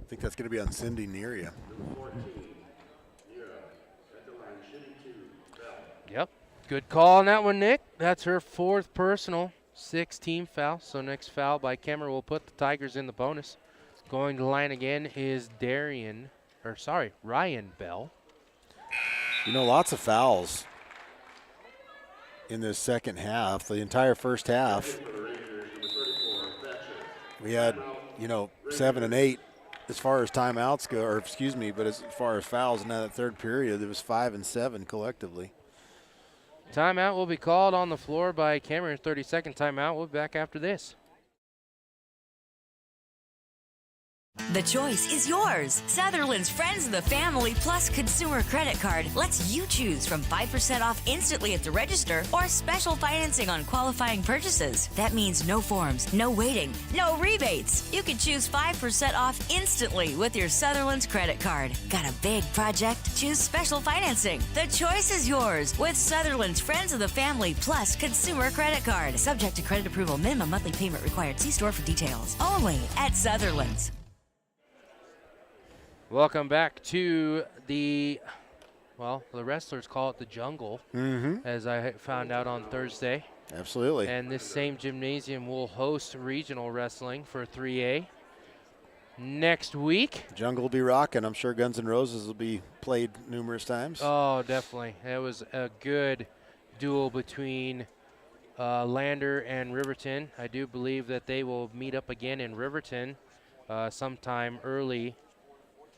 I think that's going to be on Cindy Neria. Good call on that one, Nick. That's her 4th personal, 6th team foul. So next foul by Kemmerer will put the Tigers in the bonus. Going to the line again is Ryan Bell. Lots of fouls in this second half. The entire first half, we had, 7 and 8 as far as timeouts go, but as far as fouls in that third period, it was 5 and 7 collectively. Timeout will be called on the floor by Kemmerer. 30-second timeout. We'll be back after this. The choice is yours. Sutherland's Friends of the Family Plus Consumer Credit Card lets you choose from 5% off instantly at the register or special financing on qualifying purchases. That means no forms, no waiting, no rebates. You can choose 5% off instantly with your Sutherland's credit card. Got a big project? Choose special financing. The choice is yours with Sutherland's Friends of the Family Plus Consumer Credit Card. Subject to credit approval. Minimum monthly payment required. See store for details. Only at Sutherland's. Welcome back to the wrestlers call it the jungle, as I found out on Thursday. Absolutely. And this same gymnasium will host regional wrestling for 3A next week. Jungle will be rocking. I'm sure Guns N' Roses will be played numerous times. Oh, definitely. It was a good duel between Lander and Riverton. I do believe that they will meet up again in Riverton sometime early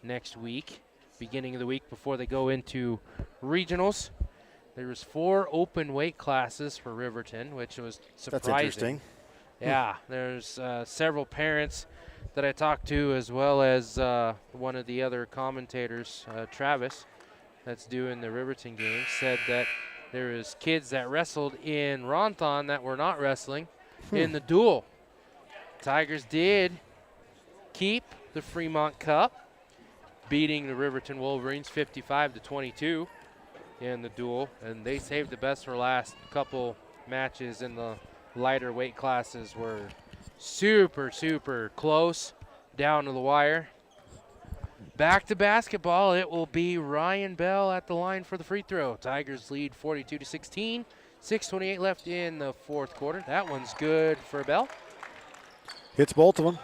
next week, beginning of the week before they go into regionals. There was 4 open weight classes for Riverton, which was surprising. That's interesting. Yeah, there's several parents that I talked to, as well as one of the other commentators, Travis, that's doing the Riverton game, said that there was kids that wrestled in Ronthon that were not wrestling in the duel. Tigers did keep the Fremont Cup, beating the Riverton Wolverines 55-22 in the duel, and they saved the best for last. Couple matches in the lighter weight classes were super, super close, down to the wire. Back to basketball, it will be Ryan Bell at the line for the free throw. Tigers lead 42-16, 6:28 left in the fourth quarter. That one's good for Bell. Hits both of them.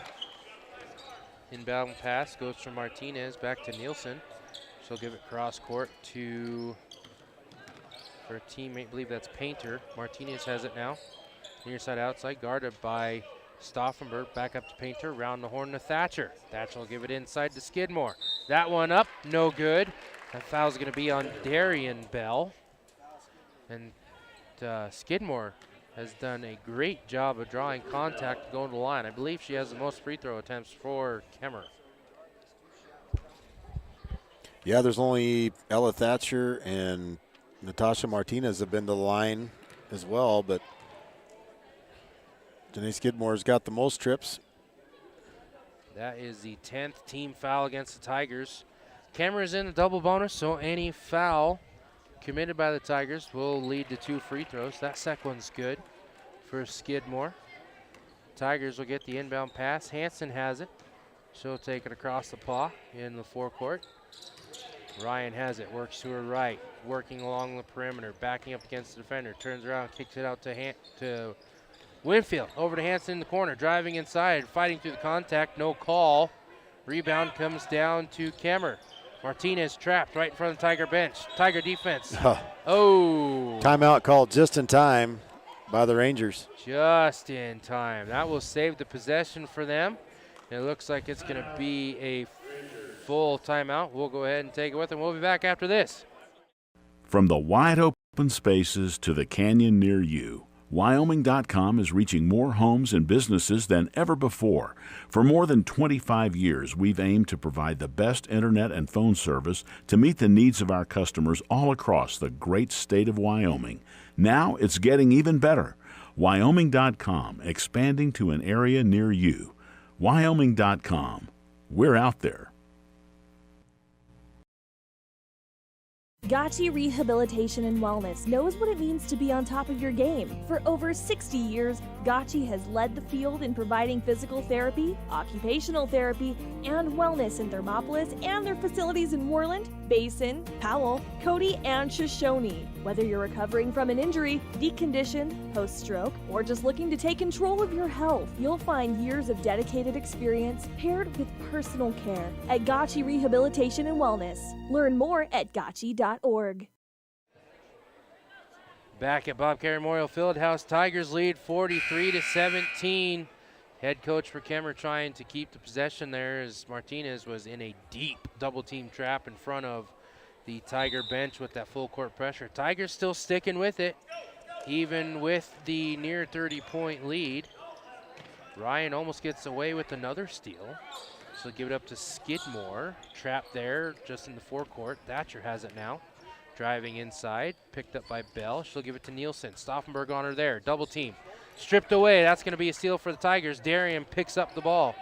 Inbound pass goes from Martinez back to Nielsen. She'll give it cross court to her teammate, I believe that's Painter. Martinez has it now. Near side outside, guarded by Stauffenberg. Back up to Painter, round the horn to Thatcher. Thatcher will give it inside to Skidmore. That one up, no good. That foul's going to be on Darian Bell. And Skidmore has done a great job of drawing contact going to the line. I believe she has the most free throw attempts for Kemmerer. Yeah, there's only Ella Thatcher and Natasha Martinez have been to the line as well, but Janae Skidmore's got the most trips. That is the 10th team foul against the Tigers. Kemmerer's in the double bonus, so any foul committed by the Tigers will lead to 2 free throws. That second one's good for Skidmore. Tigers will get the inbound pass. Hansen has it. She'll take it across the paw in the forecourt. Ryan has it, works to her right, working along the perimeter, backing up against the defender, turns around, kicks it out to Winfield. Over to Hansen in the corner, driving inside, fighting through the contact, no call. Rebound comes down to Kemmerer. Martinez trapped right in front of the Tiger bench. Tiger defense. Oh. Timeout called just in time by the Rangers. Just in time. That will save the possession for them. It looks like it's going to be a full timeout. We'll go ahead and take it with them. We'll be back after this. From the wide open spaces to the canyon near you, Wyoming.com is reaching more homes and businesses than ever before. For more than 25 years, we've aimed to provide the best internet and phone service to meet the needs of our customers all across the great state of Wyoming. Now it's getting even better. Wyoming.com, expanding to an area near you. Wyoming.com. We're out there. Gotchi Rehabilitation and Wellness knows what it means to be on top of your game. For over 60 years, Gotchi has led the field in providing physical therapy, occupational therapy, and wellness in Thermopolis and their facilities in Worland, Basin, Powell, Cody, and Shoshone. Whether you're recovering from an injury, deconditioned, post-stroke, or just looking to take control of your health, you'll find years of dedicated experience paired with personal care at Gotchi Rehabilitation and Wellness. Learn more at gotchi.org. Back at Bob Carey Memorial Fieldhouse, Tigers lead 43-17. Head coach for Kemmerer trying to keep the possession there as Martinez was in a deep double-team trap in front of the Tiger bench with that full court pressure. Tigers still sticking with it, even with the near 30-point lead. Ryan almost gets away with another steal. So give it up to Skidmore. Trapped there just in the forecourt. Thatcher has it now. Driving inside, picked up by Bell. She'll give it to Nielsen. Stauffenberg on her there. Double team. Stripped away. That's going to be a steal for the Tigers. Darian picks up the ball.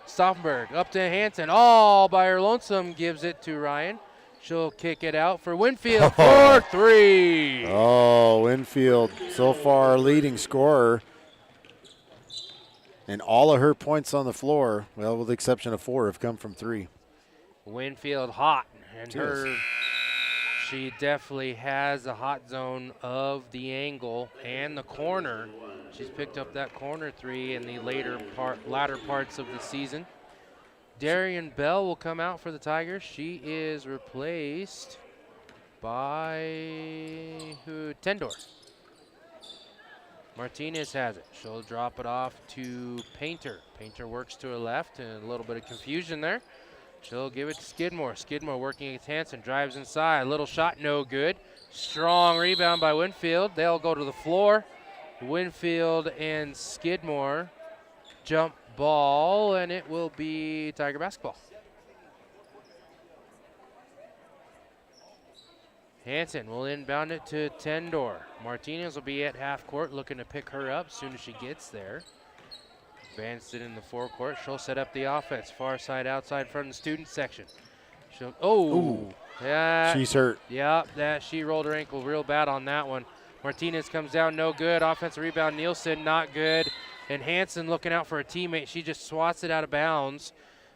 Stauffenberg up to Hansen. All by her lonesome. Gives it to Ryan. She'll kick it out for Winfield for three. Oh, Winfield so far leading scorer. And all of her points on the floor, well, with the exception of 4, have come from 3. Winfield hot. And she definitely has a hot zone of the angle and the corner. She's picked up that corner 3 in the latter parts of the season. Darian Bell will come out for the Tigers. She is replaced by Tendor. Martinez has it. She'll drop it off to Painter. Painter works to her left, and a little bit of confusion there. She'll give it to Skidmore. Skidmore working against Hansen, drives inside. Little shot, no good. Strong rebound by Winfield. They'll go to the floor. Winfield and Skidmore jump ball, and it will be Tiger basketball. Hansen will inbound it to Tendor. Martinez will be at half court looking to pick her up as soon as she gets there. Advanced it in the forecourt. She'll set up the offense. Far side outside from the student section. Yeah, she's hurt. Yeah, she rolled her ankle real bad on that one. Martinez comes down, no good. Offensive rebound, Nielsen, not good. And Hansen looking out for a teammate. She just swats it out of bounds.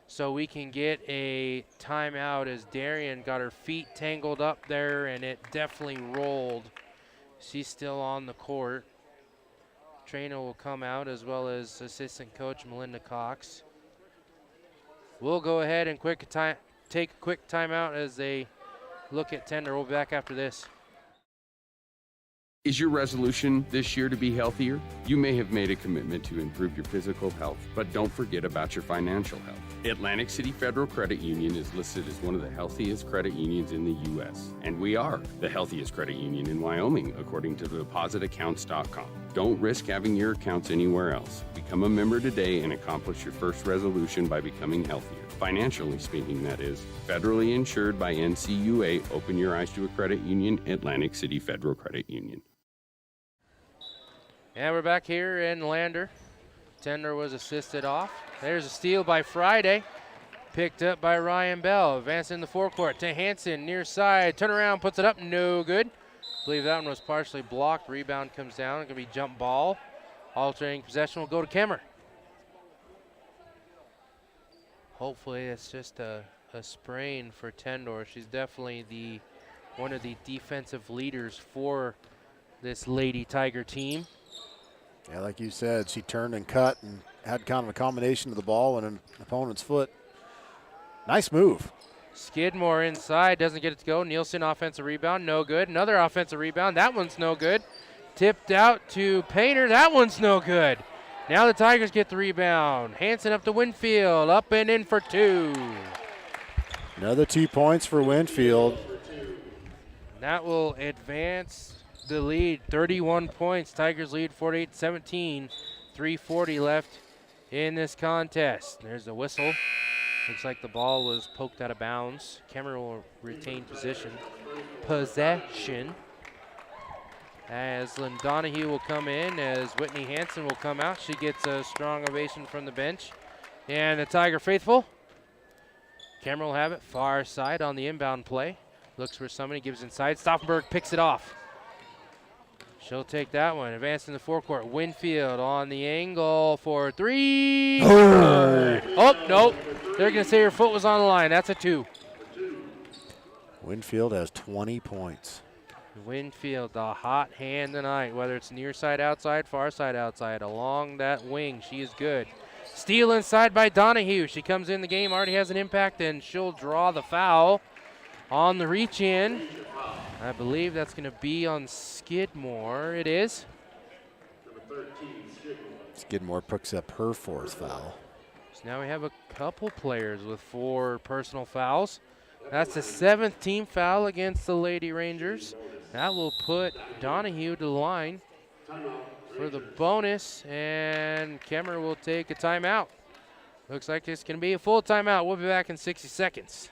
So we can get a timeout as Darian got her feet tangled up there, and it definitely rolled. She's still on the court. Trainer will come out as well as assistant coach Melinda Cox. We'll go ahead and take a quick timeout as they look at Tender. We'll be back after this. Is your resolution this year to be healthier? You may have made a commitment to improve your physical health, but don't forget about your financial health. Atlantic City Federal Credit Union is listed as one of the healthiest credit unions in the U.S., and we are the healthiest credit union in Wyoming, according to depositaccounts.com. Don't risk having your accounts anywhere else. Become a member today and accomplish your first resolution by becoming healthier. Financially speaking, that is. Federally insured by NCUA. Open your eyes to a credit union. Atlantic City Federal Credit Union. And we're back here in Lander. Tender was assisted off. There's a steal by Friday. Picked up by Ryan Bell. Advancing the forecourt to Hansen, near side. Turn around, puts it up, no good. I believe that one was partially blocked. Rebound comes down. It's going to be jump ball. Alternating possession will go to Kemmerer. Hopefully it's just a sprain for Tendor. She's definitely one of the defensive leaders for this Lady Tiger team. Yeah, like you said, she turned and cut and had kind of a combination of the ball and an opponent's foot. Nice move. Skidmore inside, doesn't get it to go. Nielsen offensive rebound, no good. Another offensive rebound, that one's no good. Tipped out to Painter, that one's no good. Now the Tigers get the rebound. Hansen up to Winfield, up and in for 2. Another 2 points for Winfield. That will advance the lead, 31 points. Tigers lead 48-17. 3:40 left in this contest. There's a whistle. Looks like the ball was poked out of bounds. Kemmerer will retain possession. As Lynn Donahue will come in, as Whitney Hansen will come out. She gets a strong ovation from the bench. And the Tiger faithful. Kemmerer will have it far side on the inbound play. Looks for somebody, gives inside. Stauffenberg picks it off. She'll take that one. Advancing the forecourt. Winfield on the angle for 3. Oh, nope. They're going to say her foot was on the line. That's a 2. Winfield has 20 points. Winfield, the hot hand tonight, whether it's near side, outside, far side, outside, along that wing. She is good. Steal inside by Donahue. She comes in the game, already has an impact, and she'll draw the foul on the reach in. I believe that's going to be on Skidmore. It is. Skidmore picks up her 4th foul. So now we have a couple players with 4 personal fouls. That's the 7th team foul against the Lady Rangers. That will put Donahue to the line for the bonus, and Kemmerer will take a timeout. Looks like it's going to be a full timeout. We'll be back in 60 seconds.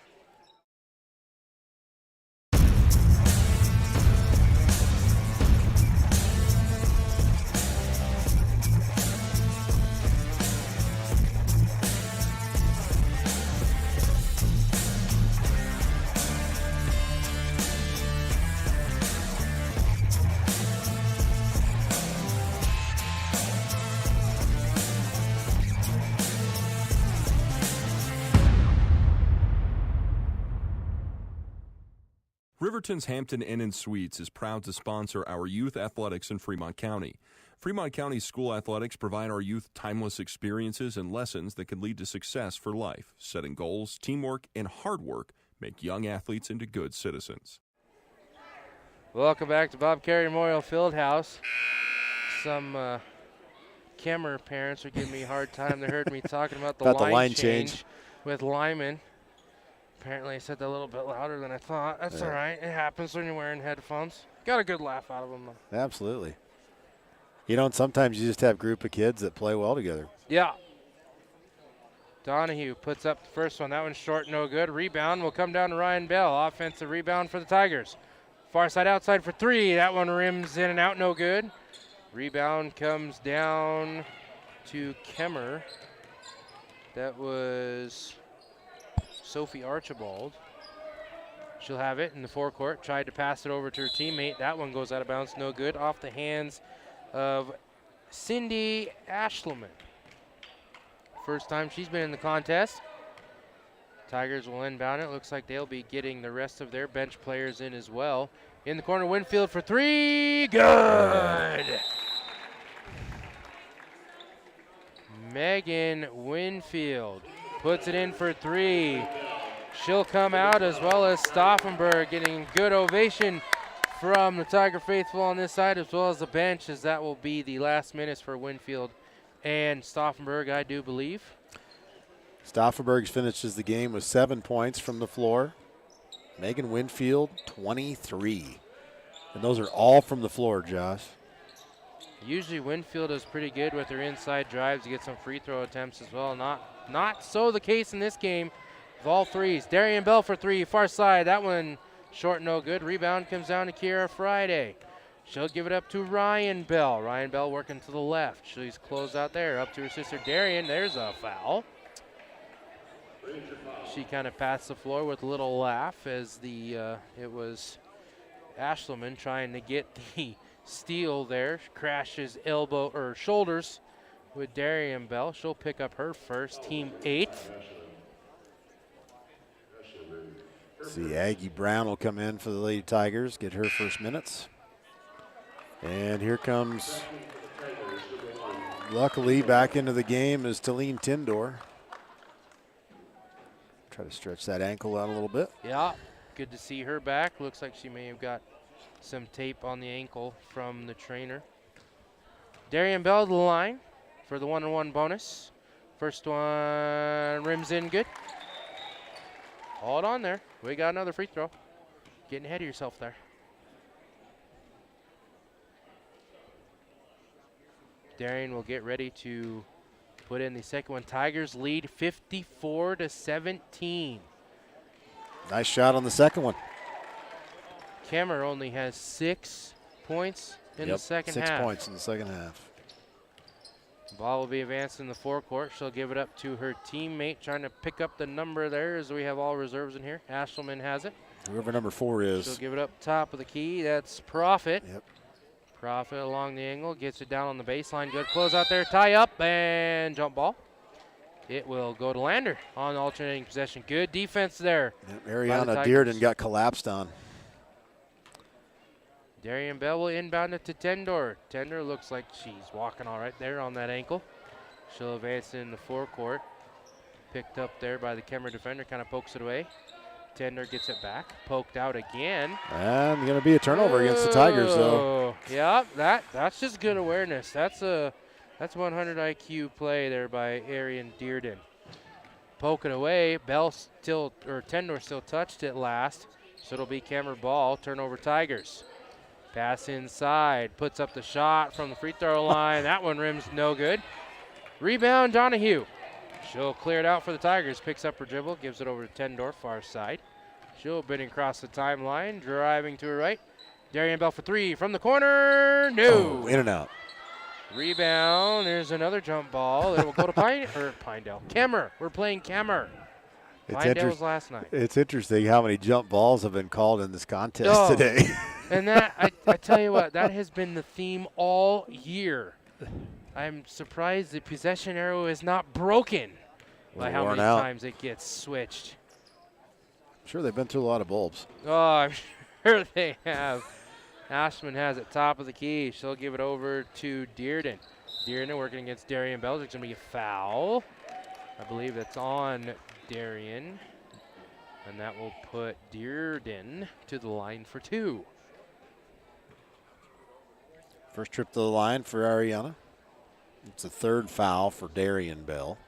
Riverton's Hampton Inn & Suites is proud to sponsor our youth athletics in Fremont County. Fremont County school athletics provide our youth timeless experiences and lessons that can lead to success for life. Setting goals, teamwork, and hard work make young athletes into good citizens. Welcome back to Bob Carey Memorial Fieldhouse. Some Kemmerer parents are giving me a hard time. They heard me talking about the line change with Lyman. Apparently I said that a little bit louder than I thought. That's all right. It happens when you're wearing headphones. Got a good laugh out of them, though. Absolutely. You know, and sometimes you just have a group of kids that play well together. Yeah. Donahue puts up the first one. That one's short, no good. Rebound will come down to Ryan Bell. Offensive rebound for the Tigers. Far side outside for 3. That one rims in and out, no good. Rebound comes down to Kemmerer. That was Sophie Archibald. She'll have it in the forecourt. Tried to pass it over to her teammate. That one goes out of bounds, no good. Off the hands of Cindy Ashleman. First time she's been in the contest. Tigers will inbound it. Looks like they'll be getting the rest of their bench players in as well. In the corner, Winfield for 3. Good! Megan Winfield puts it in for 3. She'll come out as well as Stauffenberg, getting good ovation from the Tiger faithful on this side as well as the bench, as that will be the last minutes for Winfield and Stauffenberg, I do believe. Stauffenberg finishes the game with 7 points from the floor. Megan Winfield, 23. And those are all from the floor, Josh. Usually Winfield is pretty good with her inside drives to get some free throw attempts as well. Not so the case in this game. Of all 3s. Darian Bell for 3, far side. That one short, no good. Rebound comes down to Kiera Friday. She'll give it up to Ryan Bell. Ryan Bell working to the left. She's closed out there. Up to her sister Darian. There's a foul. She kind of passed the floor with a little laugh as it was Ashleman trying to get the steal there. Crashes elbow or shoulders with Darian Bell. She'll pick up her first, team 8th. See, Aggie Brown will come in for the Lady Tigers, get her first minutes. And here comes, luckily, back into the game is Talene Tindor. Try to stretch that ankle out a little bit. Yeah, good to see her back. Looks like she may have got some tape on the ankle from the trainer. Darian Bell to the line for the 1-on-1 bonus. First one rims in good. Hold on there. We got another free throw. Getting ahead of yourself there. Darian will get ready to put in the second one. Tigers lead 54-17. Nice shot on the second one. Kemmerer only has 6 points in the second half. 6 points in the second half. Ball will be advanced in the forecourt. She'll give it up to her teammate, trying to pick up the number there as we have all reserves in here. Ashleman has it. Whoever number 4 is. She'll give it up top of the key. That's Profit. Yep. Profit along the angle, gets it down on the baseline. Good close out there, tie up, and jump ball. It will go to Lander on alternating possession. Good defense there. Yep, Ariana Dearden got collapsed on. Darian Bell will inbound it to Tendor. Tendor looks like she's walking all right there on that ankle. She'll advance in the forecourt. Picked up there by the Kemmerer defender, kind of pokes it away. Tendor gets it back, poked out again. And going to be a turnover against the Tigers, though. Yeah, that's just good awareness. That's 100 IQ play there by Arian Dearden. Poking away, Tendor still touched it last, so it'll be Kemmerer ball, turnover Tigers. Pass inside, puts up the shot from the free throw line. That one rims no good. Rebound, Donahue. She'll clear it out for the Tigers, picks up her dribble, gives it over to Tendor, far side. She'll bending across the timeline, driving to her right. Darian Bell for 3 from the corner. No. Oh, in and out. Rebound. There's another jump ball. It will go to Pinedale. Kemmerer. We're playing Kemmerer. Pinedale was last night. It's interesting how many jump balls have been called in this contest today. And that, I tell you what, that has been the theme all year. I'm surprised the possession arrow is not broken by how many times it gets switched. I'm sure they've been through a lot of bulbs. Oh, I'm sure they have. Ashman has it top of the key. She'll give it over to Dearden. Dearden working against Darian Bell. There's going to be a foul. I believe that's on Darian. And that will put Dearden to the line for 2. First trip to the line for Ariana. It's a 3rd foul for Darian Bell.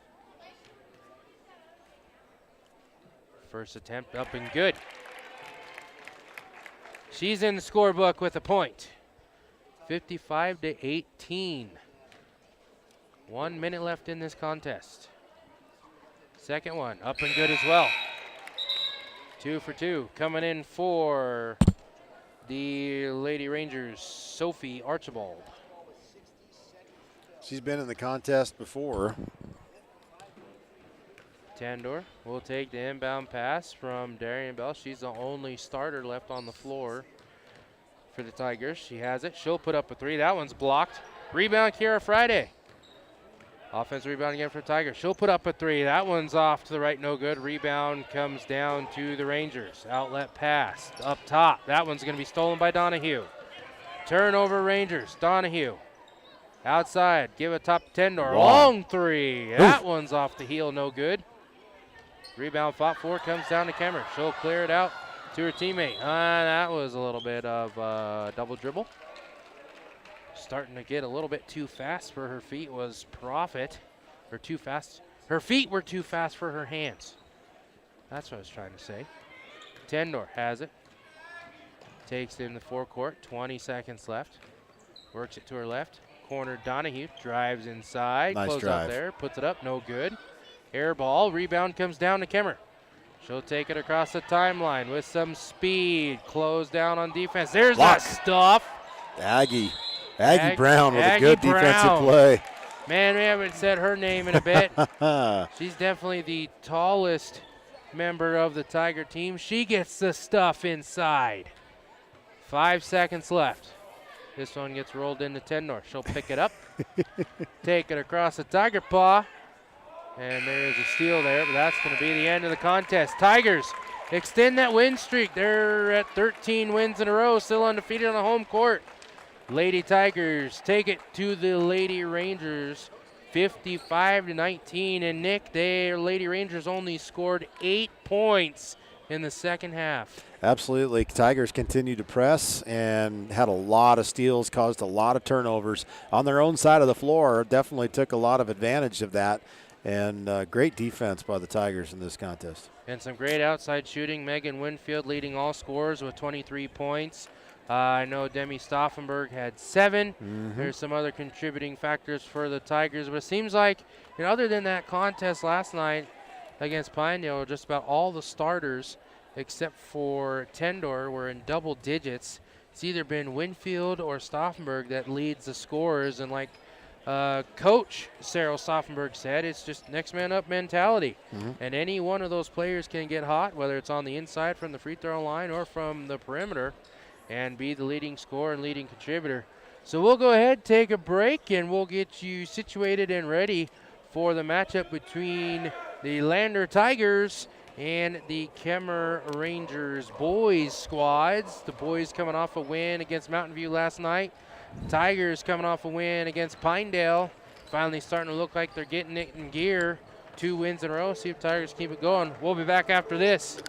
First attempt up and good. She's in the scorebook with a point. 55-18. 1 minute left in this contest. Second one up and good as well. 2 for 2. Coming in for the Lady Rangers, Sophie Archibald. She's been in the contest before. Tendor will take the inbound pass from Darian Bell. She's the only starter left on the floor for the Tigers. She has it. She'll put up a 3. That one's blocked. Rebound, Kira Friday. Offensive rebound again for Tigers. She'll put up a 3. That one's off to the right, no good. Rebound comes down to the Rangers. Outlet pass up top. That one's going to be stolen by Donahue. Turnover Rangers. Donahue. Outside, give it top to Tendor. Wow. Long 3. That one's off the heel, no good. Rebound fought for, comes down to Kemmerer. She'll clear it out to her teammate. That was a little bit of double dribble. Starting to get a little bit too fast for her feet was Profit. Or too fast. Her feet were too fast for her hands. That's what I was trying to say. Tendor has it. Takes it in the forecourt. 20 seconds left. Works it to her left. Corner Donahue drives inside. Nice Close drive. out there. Puts it up. No good. Air ball. Rebound comes down to Kemmerer. She'll take it across the timeline with some speed. Close down on defense. There's that stuff. Aggie Brown with a good Brown. defensive play. Man, we haven't said her name in a bit. She's definitely the tallest member of the Tiger team. She gets the stuff inside. 5 seconds left. This one gets rolled into Tendor. She'll pick it up, take it across the Tiger paw, and there is a steal there, but that's going to be the end of the contest. Tigers extend that win streak. They're at 13 wins in a row, still undefeated on the home court. Lady Tigers take it to the Lady Rangers, 55-19. And Nick, their Lady Rangers only scored 8 points in the second half. Absolutely. Tigers continued to press and had a lot of steals, caused a lot of turnovers on their own side of the floor. Definitely took a lot of advantage of that. And great defense by the Tigers in this contest. And some great outside shooting. Megan Winfield leading all scorers with 23 points. I know Demi Stauffenberg had 7. There's some other contributing factors for the Tigers. But it seems like, other than that contest last night against Pinedale, just about all the starters except for Tendor were in double digits. It's either been Winfield or Stauffenberg that leads the scorers. And like Coach Cyril Stauffenberg said it's just next man up mentality. And any one of those players can get hot, whether it's on the inside from the free throw line or from the perimeter, and be the leading scorer and leading contributor. So we'll go ahead, take a break, and we'll get you situated and ready for the matchup between the Lander Tigers and the Kemmerer Rangers boys squads. The boys coming off a win against Mountain View last night. Tigers coming off a win against Pinedale. Finally starting to look like they're getting it in gear. 2 wins in a row. See if Tigers keep it going. We'll be back after this.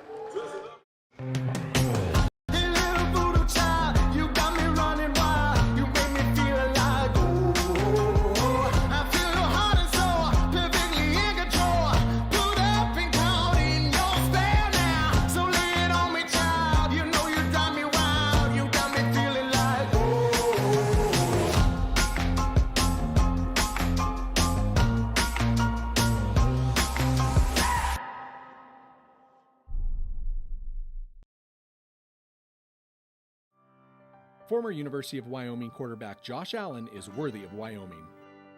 Former University of Wyoming quarterback Josh Allen is worthy of Wyoming.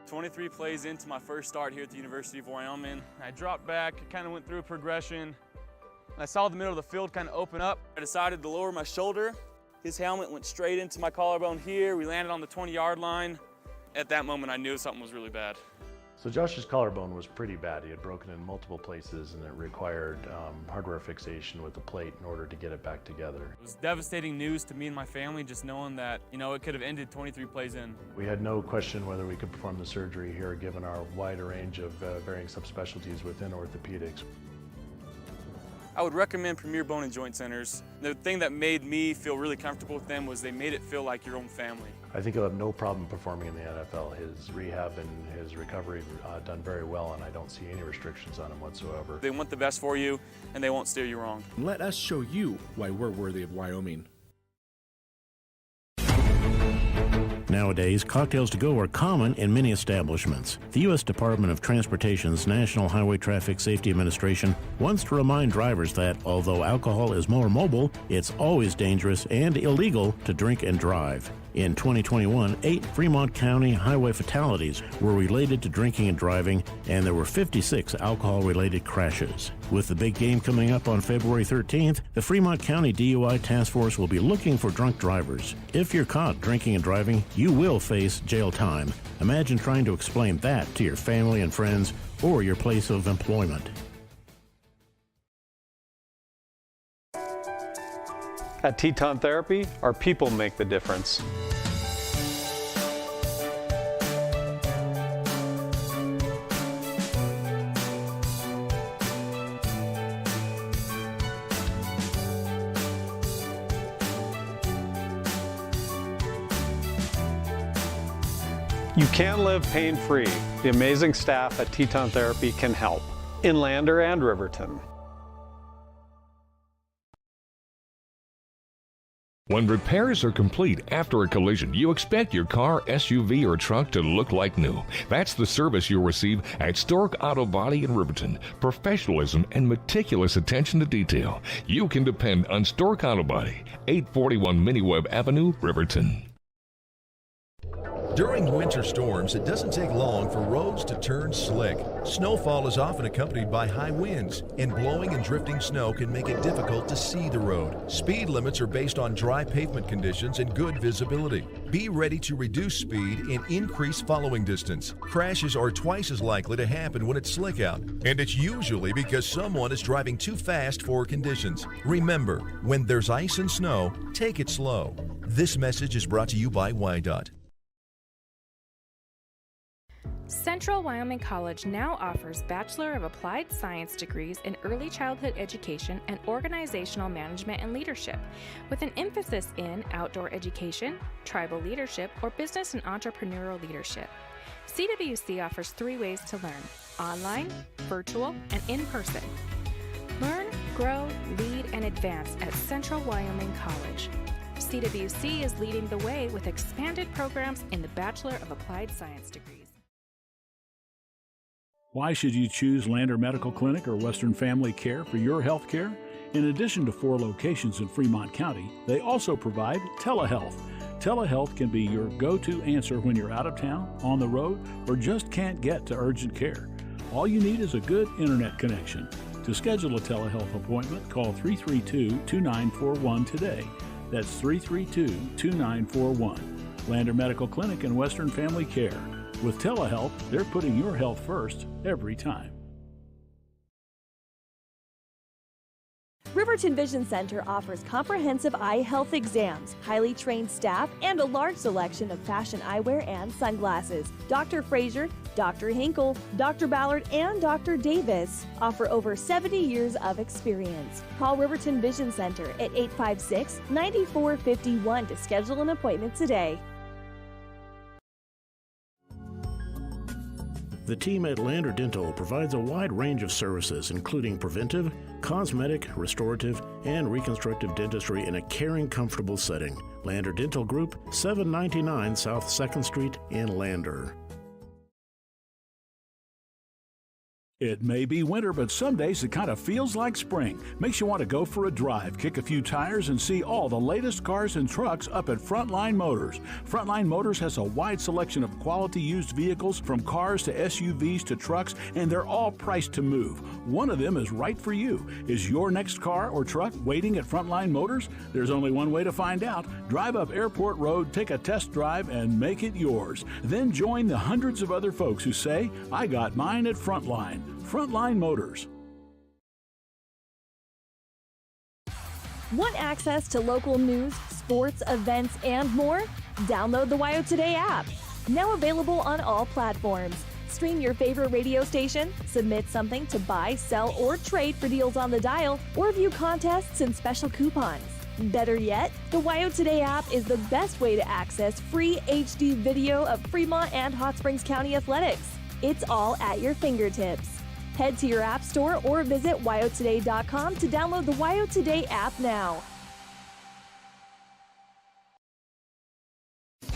23 plays into my first start here at the University of Wyoming. I dropped back, kind of went through a progression. I saw the middle of the field kind of open up. I decided to lower my shoulder. His helmet went straight into my collarbone here. We landed on the 20-yard line. At that moment, I knew something was really bad. So Josh's collarbone was pretty bad. He had broken in multiple places, and it required hardware fixation with the plate in order to get it back together. It was devastating news to me and my family, just knowing that, it could have ended 23 plays in. We had no question whether we could perform the surgery here, given our wide range of varying subspecialties within orthopedics. I would recommend Premier Bone and Joint Centers. The thing that made me feel really comfortable with them was they made it feel like your own family. I think he'll have no problem performing in the NFL. His rehab and his recovery done very well, and I don't see any restrictions on him whatsoever. They want the best for you, and they won't steer you wrong. Let us show you why we're worthy of Wyoming. Nowadays, cocktails to go are common in many establishments. The U.S. Department of Transportation's National Highway Traffic Safety Administration wants to remind drivers that, although alcohol is more mobile, it's always dangerous and illegal to drink and drive. In 2021, 8 Fremont County highway fatalities were related to drinking and driving, and there were 56 alcohol-related crashes. With the big game coming up on February 13th, the Fremont County DUI Task Force will be looking for drunk drivers. If you're caught drinking and driving, you will face jail time. Imagine trying to explain that to your family and friends or your place of employment. At Teton Therapy, our people make the difference. You can live pain-free. The amazing staff at Teton Therapy can help in Lander and Riverton. When repairs are complete after a collision, you expect your car, SUV, or truck to look like new. That's the service you'll receive at Stork Auto Body in Riverton. Professionalism and meticulous attention to detail. You can depend on Stork Auto Body, 841 Miniweb Avenue, Riverton. During winter storms, it doesn't take long for roads to turn slick. Snowfall is often accompanied by high winds, and blowing and drifting snow can make it difficult to see the road. Speed limits are based on dry pavement conditions and good visibility. Be ready to reduce speed and increase following distance. Crashes are twice as likely to happen when it's slick out, and it's usually because someone is driving too fast for conditions. Remember, when there's ice and snow, take it slow. This message is brought to you by WYDOT. Central Wyoming College now offers Bachelor of Applied Science degrees in Early Childhood Education and Organizational Management and Leadership, with an emphasis in outdoor education, tribal leadership, or business and entrepreneurial leadership. CWC offers 3 ways to learn: online, virtual, and in person. Learn, grow, lead, and advance at Central Wyoming College. CWC is leading the way with expanded programs in the Bachelor of Applied Science degrees. Why should you choose Lander Medical Clinic or Western Family Care for your health care? In addition to 4 locations in Fremont County, they also provide telehealth. Telehealth can be your go-to answer when you're out of town, on the road, or just can't get to urgent care. All you need is a good internet connection. To schedule a telehealth appointment, call 332-2941 today. That's 332-2941. Lander Medical Clinic and Western Family Care. With telehealth, they're putting your health first every time. Riverton Vision Center offers comprehensive eye health exams, highly trained staff, and a large selection of fashion eyewear and sunglasses. Dr. Frazier, Dr. Hinkle, Dr. Ballard, and Dr. Davis offer over 70 years of experience. Call Riverton Vision Center at 856-9451 to schedule an appointment today. The team at Lander Dental provides a wide range of services, including preventive, cosmetic, restorative, and reconstructive dentistry in a caring, comfortable setting. Lander Dental Group, 799 South 2nd Street in Lander. It may be winter, but some days it kind of feels like spring. Makes you want to go for a drive, kick a few tires, and see all the latest cars and trucks up at Frontline Motors. Frontline Motors has a wide selection of quality used vehicles, from cars to SUVs to trucks, and they're all priced to move. One of them is right for you. Is your next car or truck waiting at Frontline Motors? There's only one way to find out. Drive up Airport Road, take a test drive, and make it yours. Then join the hundreds of other folks who say, I got mine at Frontline. Frontline Motors. Want access to local news, sports, events, and more? Download the WYO Today app. Now available on all platforms. Stream your favorite radio station, submit something to buy, sell, or trade for deals on the dial, or view contests and special coupons. Better yet, the WYO Today app is the best way to access free HD video of Fremont and Hot Springs County athletics. It's all at your fingertips. Head to your app store or visit wyotoday.com to download the WYO Today app now.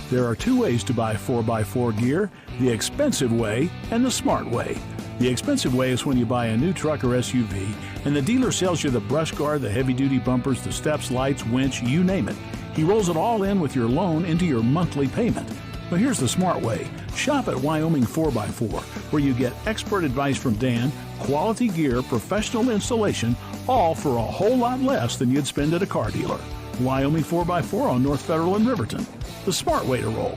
There are two ways to buy 4x4 gear, the expensive way and the smart way. The expensive way is when you buy a new truck or SUV and the dealer sells you the brush guard, the heavy-duty bumpers, the steps, lights, winch, you name it. He rolls it all in with your loan into your monthly payment. But here's the smart way. Shop at Wyoming 4x4, where you get expert advice from Dan, quality gear, professional installation, all for a whole lot less than you'd spend at a car dealer. Wyoming 4x4 on North Federal in Riverton. The smart way to roll.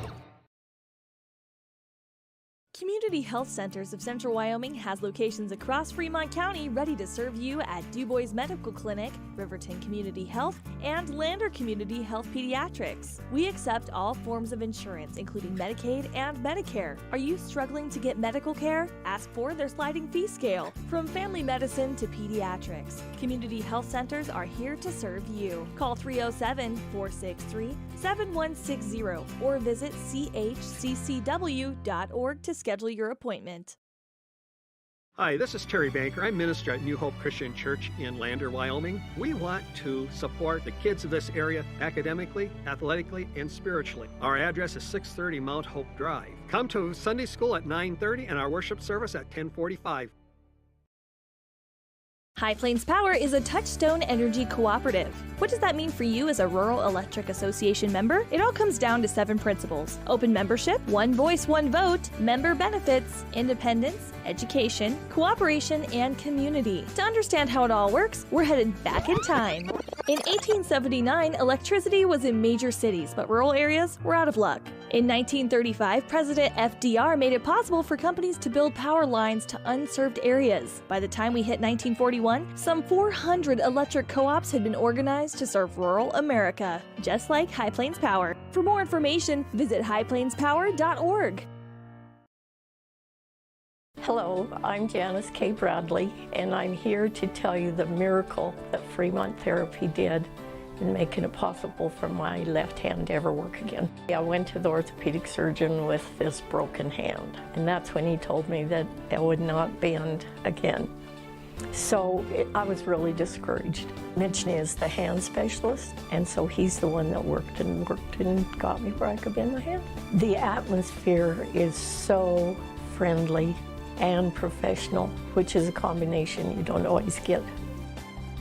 Community Health Centers of Central Wyoming has locations across Fremont County ready to serve you at DuBois Medical Clinic, Riverton Community Health, and Lander Community Health Pediatrics. We accept all forms of insurance, including Medicaid and Medicare. Are you struggling to get medical care? Ask for their sliding fee scale. From family medicine to pediatrics, Community Health Centers are here to serve you. Call 307-463-7160 or visit chccw.org to schedule your appointment. Hi, this is Terry Banker. I'm minister at New Hope Christian Church in Lander, Wyoming. We want to support the kids of this area academically, athletically, and spiritually. Our address is 630 Mount Hope Drive. Come to Sunday school at 9:30 and our worship service at 10:45. High Plains Power is a Touchstone Energy cooperative. What does that mean for you as a Rural Electric Association member? It all comes down to 7 principles: open membership, one voice, one vote, member benefits, independence, education, cooperation, and community. To understand how it all works, we're headed back in time. In 1879, electricity was in major cities, but rural areas were out of luck. In 1935, President FDR made it possible for companies to build power lines to unserved areas. By the time we hit 1941, some 400 electric co-ops had been organized to serve rural America, just like High Plains Power. For more information, visit highplainspower.org. Hello, I'm Janice K. Bradley, and I'm here to tell you the miracle that Fremont Therapy did in making it possible for my left hand to ever work again. I went to the orthopedic surgeon with this broken hand, and that's when he told me that it would not bend again. So I was really discouraged. Mitch is the hand specialist, and so he's the one that worked and got me where I could bend my hand. The atmosphere is so friendly and professional, which is a combination you don't always get.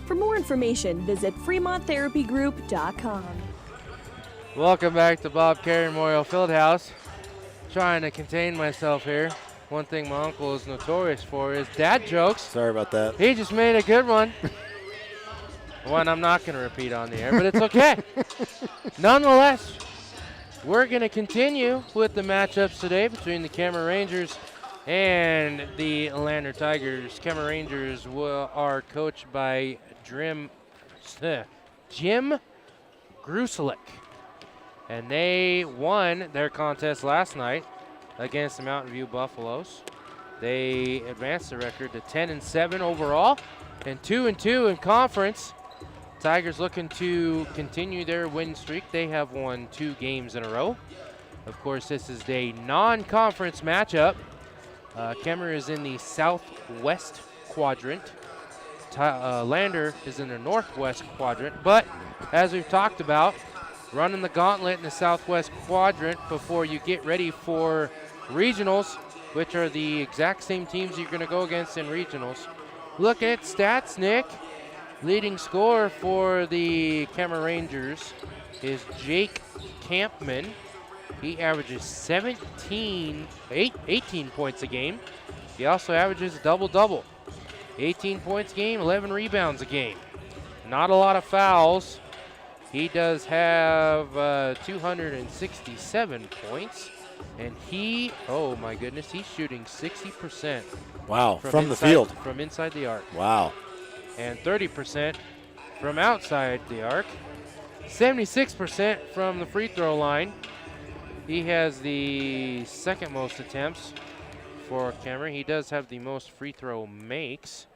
For more information, visit FremontTherapyGroup.com. Welcome back to Bob Carey Memorial Fieldhouse. Trying to contain myself here. One thing my uncle is notorious for is dad jokes. Sorry about that. He just made a good one. One I'm not going to repeat on the air, but it's okay. Nonetheless, we're going to continue with the matchups today between the Kemmerer Rangers and the Lander Tigers. Kemmerer Rangers are coached by Jim Gruselick. And they won their contest last night against the Mountain View Buffaloes. They advanced the record to 10-7 overall and 2-2 in conference. Tigers looking to continue their win streak. They have won 2 games in a row. Of course, this is a non-conference matchup. Kemmerer is in the southwest quadrant. Lander is in the northwest quadrant. But as we've talked about, running the gauntlet in the southwest quadrant before you get ready for regionals, which are the exact same teams you're going to go against in regionals. Look at stats, Nick. Leading scorer for the Kemmerer Rangers is Jake Campman. He averages 18 points a game. He also averages a double-double. 18 points a game, 11 rebounds a game. Not a lot of fouls. He does have 267 points, and oh my goodness, he's shooting 60%. Wow, from the field. From inside the arc. Wow. And 30% from outside the arc. 76% from the free throw line. He has the second most attempts for Kemmerer. He does have the most free throw makes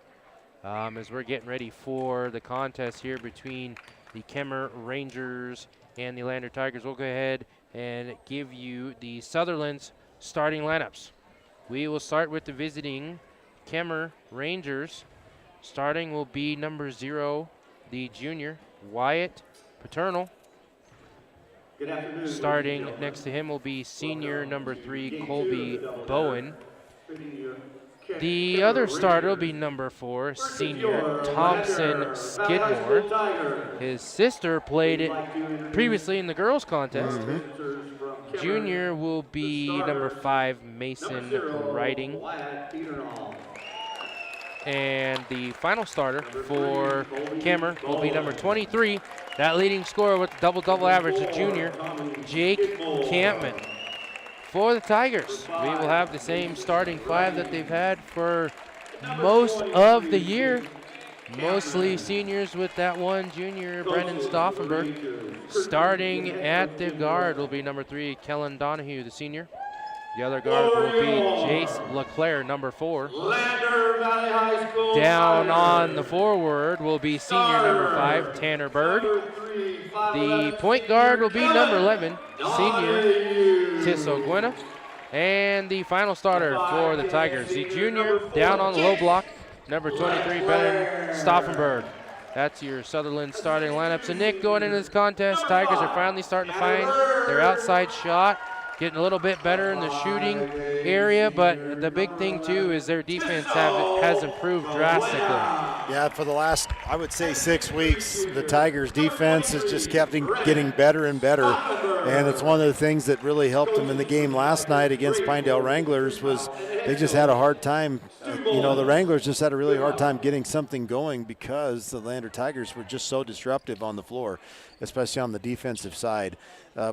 as we're getting ready for the contest here between the Kemmerer Rangers and the Lander Tigers. We'll go ahead and give you the Sutherland's starting lineups. We will start with the visiting Kemmerer Rangers. Starting will be number 0, the junior, Wyatt Paternal. Good afternoon. Starting next to him will be senior number 3, Colby Bowen. The other starter will be number 4, senior Thompson Skidmore. His sister played it previously in the girls' contest. Junior will be number 5, Mason Riding. And the final starter for Kemmerer will be number 23, that leading scorer with the double-double average, the junior, Jake Campman. For the Tigers, we will have the same starting 5 that they've had for most of the year. Mostly seniors with that one junior, Brendan Stauffenberg. Starting at the guard will be number 3, Kellen Donahue, the senior. The other guard will be Jace LeClaire, number 4. Down on the forward will be senior number 5, Tanner Bird. The point guard will be number 11, senior Tissot Gwena. And the final starter for the Tigers, the junior down on the low block, number 23, Brendan Stauffenberg. That's your Sutherland starting lineup. So Nick, going into this contest, Tigers are finally starting to find their outside shot. Getting a little bit better in the shooting area, but the big thing too is their defense has improved drastically. Yeah, for the last, I would say, 6 weeks, the Tigers' defense has just kept getting better and better, and it's one of the things that really helped them in the game last night against Pinedale Wranglers was they just had a hard time. The Wranglers just had a really hard time getting something going because the Lander Tigers were just so disruptive on the floor, especially on the defensive side.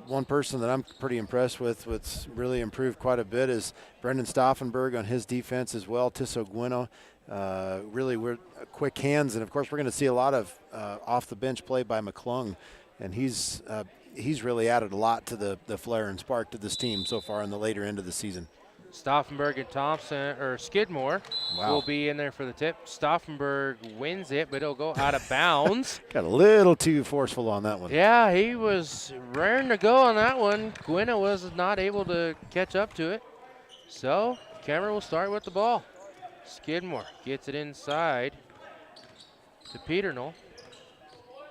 One person that I'm pretty impressed with, what's really improved quite a bit, is Brendan Stauffenberg on his defense as well. Tissot Gwena, really we're quick hands, and of course we're going to see a lot of off the bench play by McClung, and he's really added a lot to the flair and spark to this team so far in the later end of the season. Stauffenberg and Skidmore will be in there for the tip. Stauffenberg wins it, but it'll go out of bounds. Got a little too forceful on that one. Yeah, he was raring to go on that one. Gwena was not able to catch up to it. So Kemmerer will start with the ball. Skidmore gets it inside to Peternal.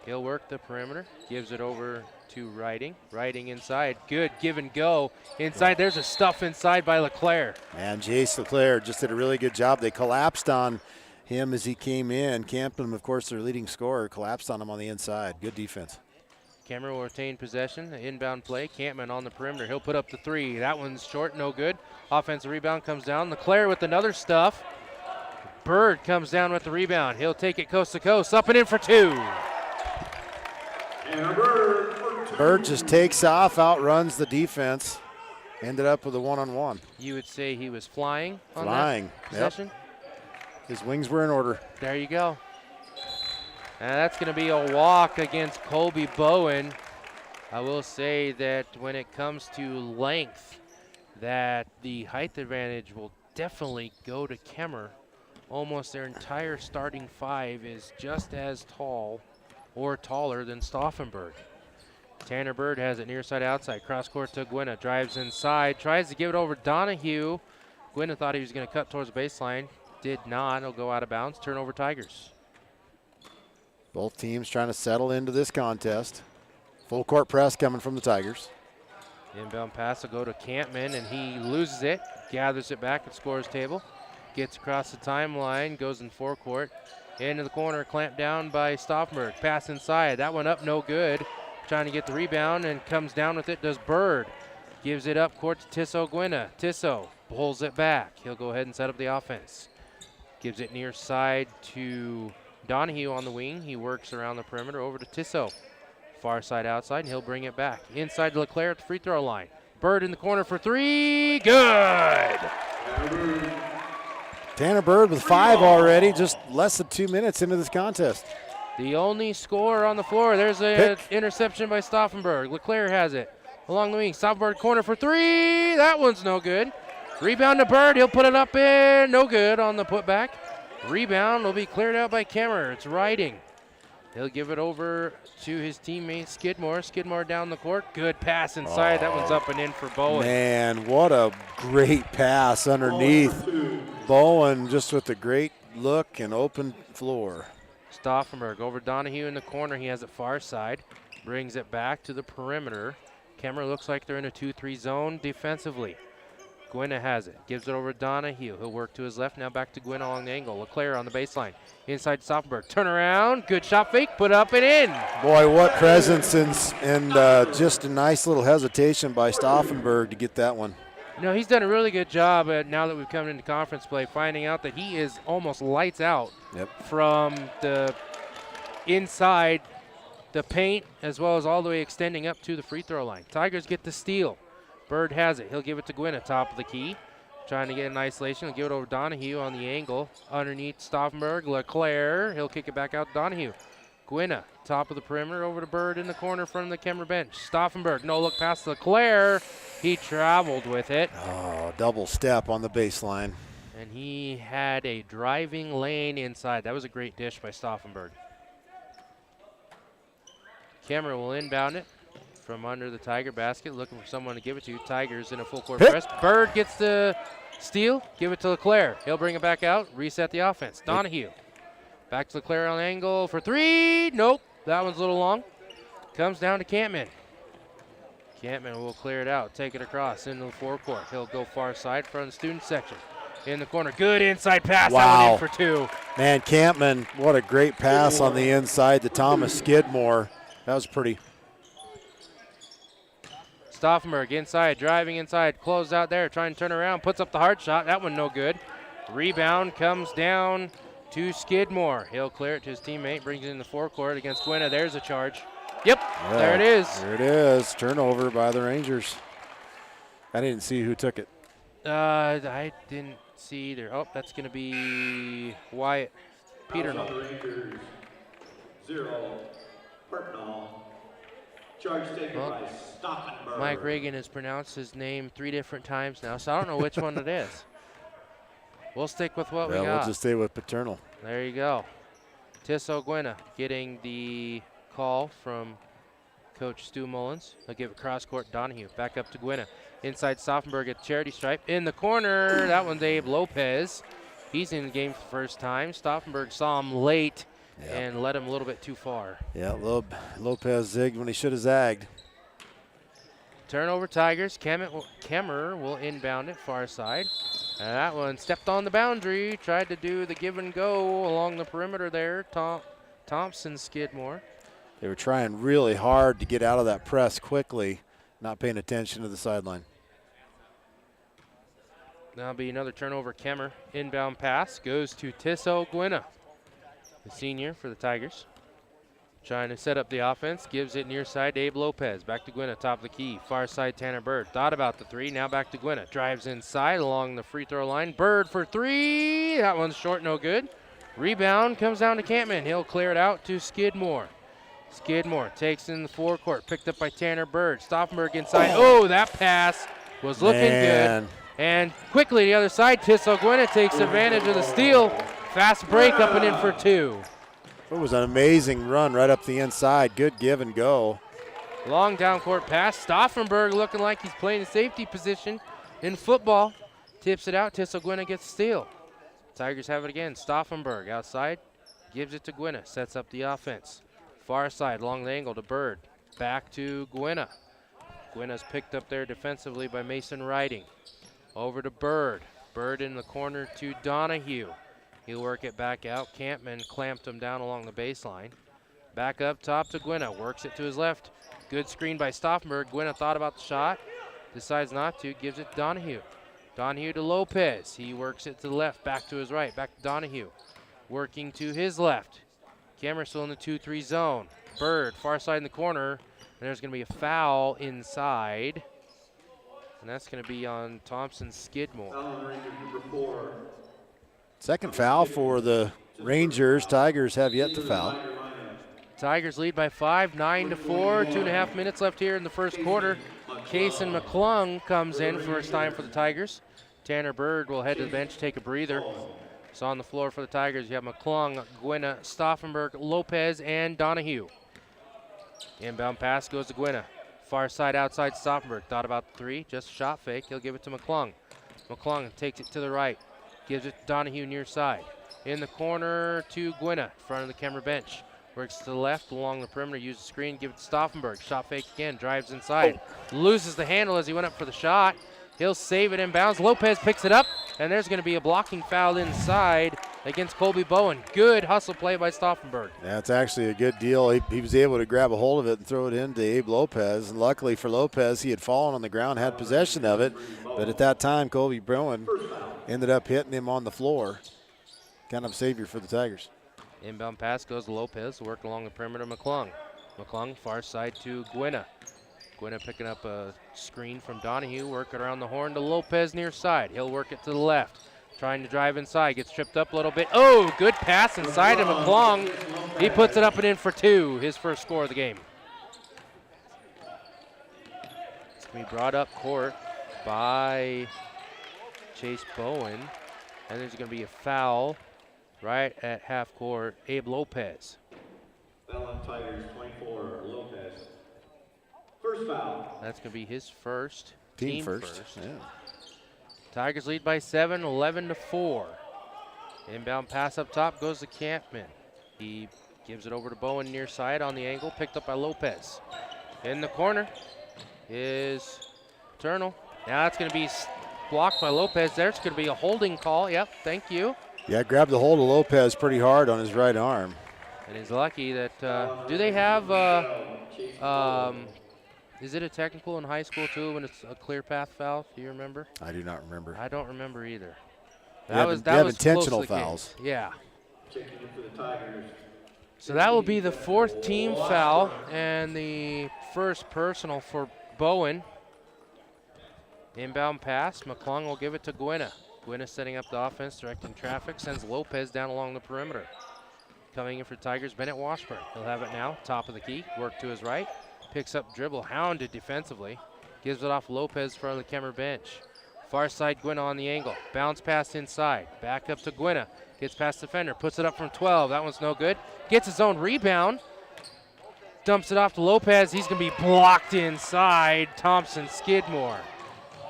He'll work the perimeter, gives it over to Riding. Riding inside. Good give and go inside. There's a stuff inside by LeClaire. And Jace LeClaire just did a really good job. They collapsed on him as he came in. Campbell, of course, their leading scorer, collapsed on him on the inside. Good defense. Kemmerer will retain possession. The inbound play. Campman on the perimeter. He'll put up the three. That one's short, no good. Offensive rebound comes down. LeClaire with another stuff. Bird comes down with the rebound. He'll take it coast to coast. Up and in for two. Bird just takes off, outruns the defense. Ended up with a one-on-one. You would say he was flying on Flying. that possession? Yep. His wings were in order. There you go. And that's going to be a walk against Colby Bowen. I will say that when it comes to length, that the height advantage will definitely go to Kemmerer. Almost their entire starting five is just as tall or taller than Stauffenberg. Tanner Bird has it near side outside. Cross court to Gwynna. Drives inside. Tries to give it over Donahue. Gwynna thought he was going to cut towards the baseline. Did not. He'll go out of bounds. Turnover Tigers. Both teams trying to settle into this contest. Full court press coming from the Tigers. Inbound pass will go to Campman, and he loses it. Gathers it back at scores table. Gets across the timeline. Goes in forecourt. Into the corner. Clamped down by Stauffenberg. Pass inside. That one up, no good. Trying to get the rebound and comes down with it does Bird. Gives it up court to Tisso Gwynna. Tisso pulls it back. He'll go ahead and set up the offense. Gives it near side to Donahue on the wing. He works around the perimeter over to Tisso. Far side outside, and he'll bring it back. Inside to LeClaire at the free throw line. Bird in the corner for three. Good! Tanner Bird with 5 already, just less than 2 minutes into this contest. The only scorer on the floor. There's an interception by Stauffenberg. LeClaire has it along the wing. Stauffenberg corner for three. That one's no good. Rebound to Bird. He'll put it up in. No good on the putback. Rebound will be cleared out by Kemmerer. It's Riding. He'll give it over to his teammate Skidmore. Skidmore down the court. Good pass inside. That one's up and in for Bowen. Man, what a great pass underneath. Bowen just with a great look and open floor. Stauffenberg over Donahue in the corner. He has it far side. Brings it back to the perimeter. Kemmerer looks like they're in a 2-3 zone defensively. Gwynna has it. Gives it over to Donahue. He'll work to his left. Now back to Gwynna along the angle. LeClaire on the baseline. Inside Stauffenberg. Turn around. Good shot fake. Put up and in. Boy, what presence and just a nice little hesitation by Stauffenberg to get that one. You know, he's done a really good job now that we've come into conference play, finding out that he is almost lights out from the inside the paint as well as all the way extending up to the free throw line. Tigers get the steal. Bird has it. He'll give it to Gwynna, top of the key. Trying to get an isolation. He'll give it over to Donahue on the angle. Underneath Stauffenberg. LeClaire. He'll kick it back out to Donahue. Gwynna, top of the perimeter, over to Bird in the corner from the Kemmerer bench. Stauffenberg, no look past LeClaire. He traveled with it. Oh, double step on the baseline. And he had a driving lane inside. That was a great dish by Stauffenberg. Kemmerer will inbound it from under the Tiger basket, looking for someone to give it to. Tigers in a full court press. Bird gets the steal, give it to LeClaire. He'll bring it back out, reset the offense. Donahue. Back to LeClaire on the angle for three. Nope, that one's a little long. Comes down to Campman. Campman will clear it out, take it across into the forecourt. He'll go far side front of the student section. In the corner, good inside pass. Wow. That one in for two. Man, Campman, what a great pass on the inside to Thomas Skidmore. That was pretty. Stauffenberg inside, driving inside, closed out there, trying to turn around, puts up the hard shot. That one no good. Rebound comes down to Skidmore. He'll clear it to his teammate, brings it in the forecourt against Gwynna. There's a charge. Yep, Yeah, there it is. There it is. Turnover by the Rangers. I didn't see who took it. I didn't see either. Oh, that's going to be Wyatt Peternoll. Rangers, 0, Pertnall. Charge taken by Stauffenberg. Mike Reagan has pronounced his name 3 different times now, so I don't know which one it is. We'll stick with what we got. We'll just stay with Paternal. There you go. Tisso Gwynna getting the call from Coach Stu Mullins. He'll give it cross court Donahue. Back up to Gwynna. Inside Stauffenberg at the charity stripe. In the corner, that one's Abe Lopez. He's in the game for the first time. Stauffenberg saw him late and led him a little bit too far. Yeah, Lopez zigged when he should have zagged. Turnover Tigers. Kemmerer will inbound it far side. And that one stepped on the boundary. Tried to do the give and go along the perimeter there. Thompson Skidmore. They were trying really hard to get out of that press quickly, not paying attention to the sideline. That'll be another turnover. Kemmerer, inbound pass, goes to Tisso Gwinna, the senior for the Tigers. Trying to set up the offense, gives it near side to Abe Lopez. Back to Gwinna, top of the key. Far side, Tanner Bird. Thought about the three, now back to Gwinna. Drives inside along the free throw line. Bird for three. That one's short, no good. Rebound comes down to Campman. He'll clear it out to Skidmore. Skidmore takes in the forecourt, picked up by Tanner Bird. Stauffenberg inside. Oh, that pass was looking good. And quickly the other side, Tisso Gwinna takes advantage of the steal. Fast break up and in for two. It was an amazing run right up the inside. Good give and go. Long down court pass. Stauffenberg looking like he's playing a safety position in football. Tips it out. Tisso Gwinna gets the steal. Tigers have it again. Stauffenberg outside. Gives it to Gwinna. Sets up the offense. Far side along the angle to Bird. Back to Gwinna. Gwinna's picked up there defensively by Mason Riding. Over to Bird. Bird in the corner to Donahue. He'll work it back out. Campman clamped him down along the baseline. Back up top to Gwinna. Works it to his left. Good screen by Stauffenberg. Gwinna thought about the shot. Decides not to. Gives it to Donahue. Donahue to Lopez. He works it to the left. Back to his right. Back to Donahue. Working to his left. Kemmerer still in the 2-3 zone. Bird far side in the corner. And there's going to be a foul inside. And that's going to be on Thompson Skidmore. Second foul for the Rangers. Tigers have yet to foul. Tigers lead by 5, 9-4. 2.5 minutes left here in the first quarter. Kason McClung comes in first time for the Tigers. Tanner Bird will head to the bench, take a breather. So on the floor for the Tigers, you have McClung, Gwinna, Stauffenberg, Lopez, and Donahue. Inbound pass goes to Gwinna. Far side outside Stauffenberg. Thought about the three, just a shot fake. He'll give it to McClung. McClung takes it to the right. Gives it to Donahue near side. In the corner to Gwinna, front of the Kemmerer bench. Works to the left along the perimeter, uses the screen, give it to Stauffenberg. Shot fake again, drives inside. Loses the handle as he went up for the shot. He'll save it inbounds. Lopez picks it up, and there's going to be a blocking foul inside against Colby Bowen. Good hustle play by Stauffenberg. That's actually a good deal. He was able to grab a hold of it and throw it into Abe Lopez. And luckily for Lopez, he had fallen on the ground, had possession of it. But at that time, Colby Bowen ended up hitting him on the floor. Kind of a savior for the Tigers. Inbound pass goes to Lopez, work along the perimeter, McClung. McClung far side to Gwinna. Gwinna picking up a screen from Donahue, working around the horn to Lopez near side. He'll work it to the left. Trying to drive inside, gets tripped up a little bit. Oh, good pass inside to McClung. He puts it up and in for two, his first score of the game. It's going to be brought up court by Chase Bowen. And there's going to be a foul right at half court. Abe Lopez. Foul on Tigers, 24, Lopez. First foul. That's going to be his first. Team first. Yeah. Tigers lead by 7, 11-4. Inbound pass up top goes to Campman. He gives it over to Bowen near side on the angle, picked up by Lopez. In the corner is Turnell. Now that's going to be blocked by Lopez. There's going to be a holding call. Yep, thank you. Yeah, grabbed the hold of Lopez pretty hard on his right arm. And he's lucky that, do they have, is it a technical in high school too when it's a clear path foul? Do you remember? I do not remember. I don't remember either. They have intentional fouls. Yeah. So that will be the fourth team foul and the first personal for Bowen. Inbound pass. McClung will give it to Gwinna. Gwinna setting up the offense, directing traffic, sends Lopez down along the perimeter. Coming in for Tigers, Bennett Washburn. He'll have it now, top of the key, work to his right. Picks up dribble, hounded defensively. Gives it off Lopez from the Kemmerer bench. Far side, Gwinna on the angle. Bounce pass inside. Back up to Gwinna. Gets past defender, puts it up from 12. That one's no good. Gets his own rebound. Dumps it off to Lopez. He's going to be blocked inside. Thompson Skidmore.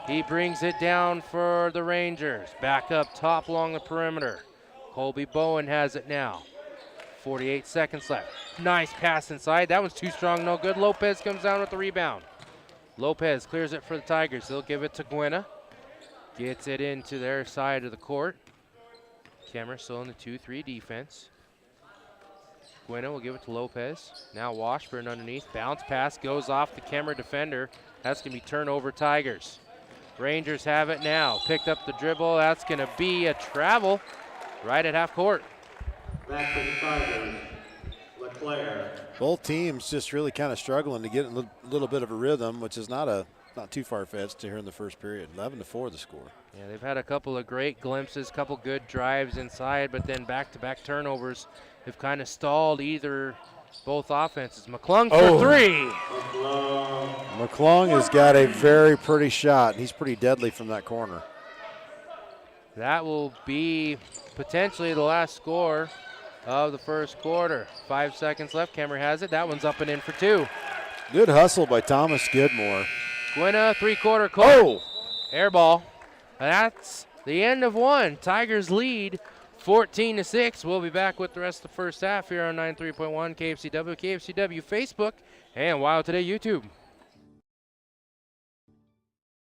He brings it down for the Rangers. Back up top along the perimeter. Colby Bowen has it now. 48 seconds left. Nice pass inside. That one's too strong, no good. Lopez comes down with the rebound. Lopez clears it for the Tigers. They'll give it to Gwinna. Gets it into their side of the court. Kemmerer still in the 2-3 defense. Gwynna will give it to Lopez. Now Washburn underneath. Bounce pass goes off the Kemmerer defender. That's going to be turnover Tigers. Rangers have it now. Picked up the dribble. That's going to be a travel right at half court. Back to the Tigers, LeClaire. Both teams just really kind of struggling to get a little bit of a rhythm, which is not too far-fetched to here in the first period. 11-4 the score. Yeah, they've had a couple of great glimpses, couple good drives inside, but then back-to-back turnovers have kind of stalled both offenses. McClung for three. McClung has got a very pretty shot, and he's pretty deadly from that corner. That will be potentially the last score of the first quarter. 5 seconds left. Kemmerer has it. That one's up and in for two. Good hustle by Thomas Skidmore. Gwynna, three-quarter court. Air ball. That's the end of one. Tigers lead 14-6. We'll be back with the rest of the first half here on 93.1 KFCW, KFCW Facebook, and Wild Today YouTube.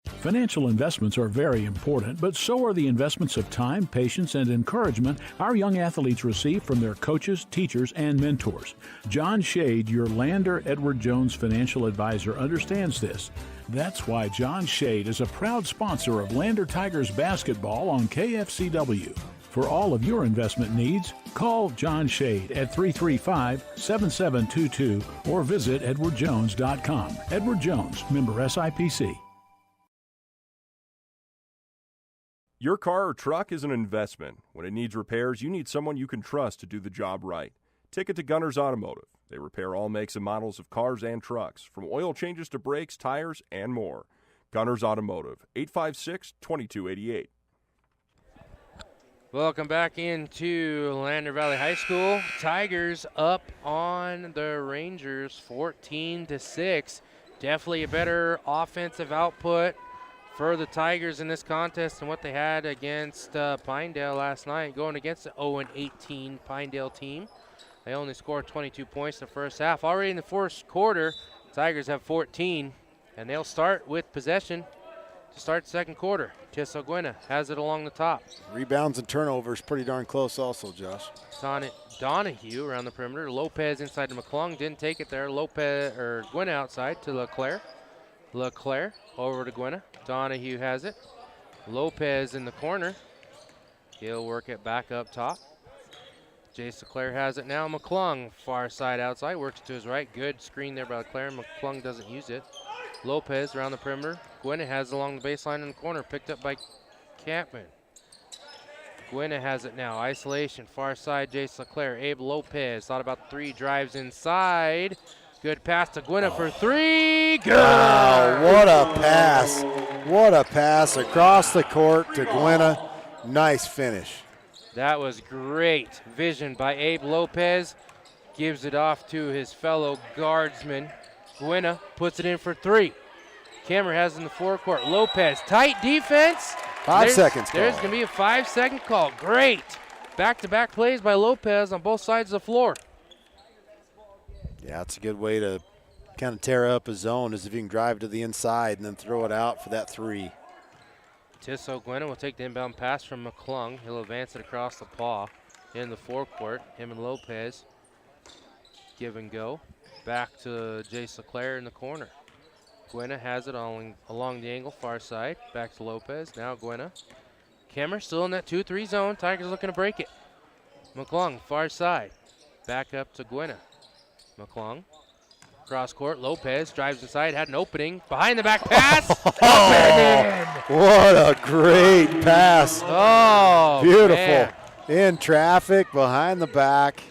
Financial investments are very important, but so are the investments of time, patience, and encouragement our young athletes receive from their coaches, teachers, and mentors. John Shade, your Lander Edward Jones financial advisor, understands this. That's why John Shade is a proud sponsor of Lander Tigers basketball on KFCW. For all of your investment needs, call John Shade at 335-7722 or visit edwardjones.com. Edward Jones, member SIPC. Your car or truck is an investment. When it needs repairs, you need someone you can trust to do the job right. Take it to Gunners Automotive. They repair all makes and models of cars and trucks, from oil changes to brakes, tires, and more. Gunners Automotive, 856-2288. Welcome back into Lander Valley High School. Tigers up on the Rangers 14-6. Definitely a better offensive output for the Tigers in this contest than what they had against Pinedale last night, going against the 0-18 Pinedale team. They only scored 22 points in the first half. Already in the first quarter, Tigers have 14, and they'll start with possession to start the second quarter. Tissot Gwynna has it along the top. Rebounds and turnovers pretty darn close also, Josh. Donahue around the perimeter. Lopez inside to McClung, didn't take it there. Gwynna outside to LeClaire. LeClaire over to Gwynna. Donahue has it. Lopez in the corner. He'll work it back up top. Jace LeClaire has it now. McClung, far side outside, works to his right. Good screen there by LeClaire. McClung doesn't use it. Lopez around the perimeter. Gwynna has it along the baseline in the corner, picked up by Campman. Gwynna has it now. Isolation, far side, Jace LeClaire. Abe Lopez thought about three, drives inside. Good pass to Gwynna for three. Good. Wow, what a pass. What a pass across the court to Gwynna. Nice finish. That was great vision by Abe Lopez. Gives it off to his fellow guardsman. Gwynna puts it in for three. Kemmerer has it in the forecourt. Lopez, tight defense. 5 seconds call. There's going to be a 5-second call. Great. Back-to-back plays by Lopez on both sides of the floor. Yeah, it's a good way to kind of tear up a zone, is if you can drive to the inside and then throw it out for that three. Tissot Gwynna will take the inbound pass from McClung. He'll advance it across the paw in the forecourt. Him and Lopez give and go. Back to Jace LeClaire in the corner. Gwynna has it along the angle, far side. Back to Lopez. Now Gwynna. Kemmerer still in that 2-3 zone. Tigers looking to break it. McClung, far side. Back up to Gwynna. McClung. Cross court. Lopez drives inside. Had an opening. Behind the back pass. What a great pass. Oh, beautiful. Man. In traffic, behind the back.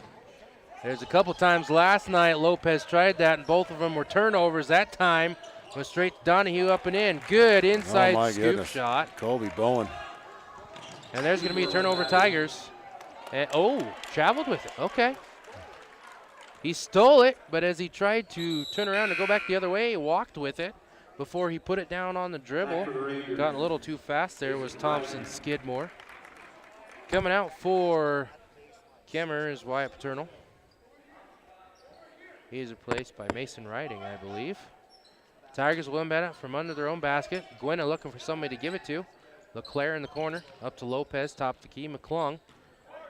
There's a couple times last night Lopez tried that, and both of them were turnovers. That time went straight to Donahue, up and in. Good inside scoop shot. Colby Bowen. And there's going to be a turnover, Tigers. And, traveled with it. Okay. He stole it, but as he tried to turn around and go back the other way, he walked with it before he put it down on the dribble. Got a little too fast there was Thompson Skidmore. Coming out for Kemmerer is Wyatt Paternal. He is replaced by Mason Riding, I believe. Tigers will inbound it from under their own basket. Gwynna looking for somebody to give it to. LeClaire in the corner, up to Lopez, top of the key. McClung,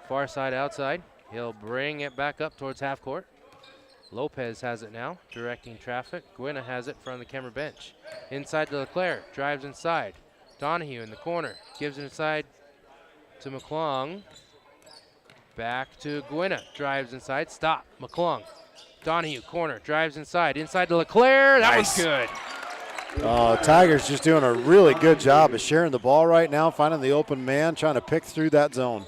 far side outside. He'll bring it back up towards half court. Lopez has it now, directing traffic. Gwynna has it in front of the Kemmerer bench. Inside to Leclerc, drives inside. Donahue in the corner, gives it inside to McClung. Back to Gwynna, drives inside, stop, McClung. Donahue, corner, drives inside to Leclerc, that Nice. one's good. Oh, Tigers just doing a really good job of sharing the ball right now, finding the open man, trying to pick through that zone.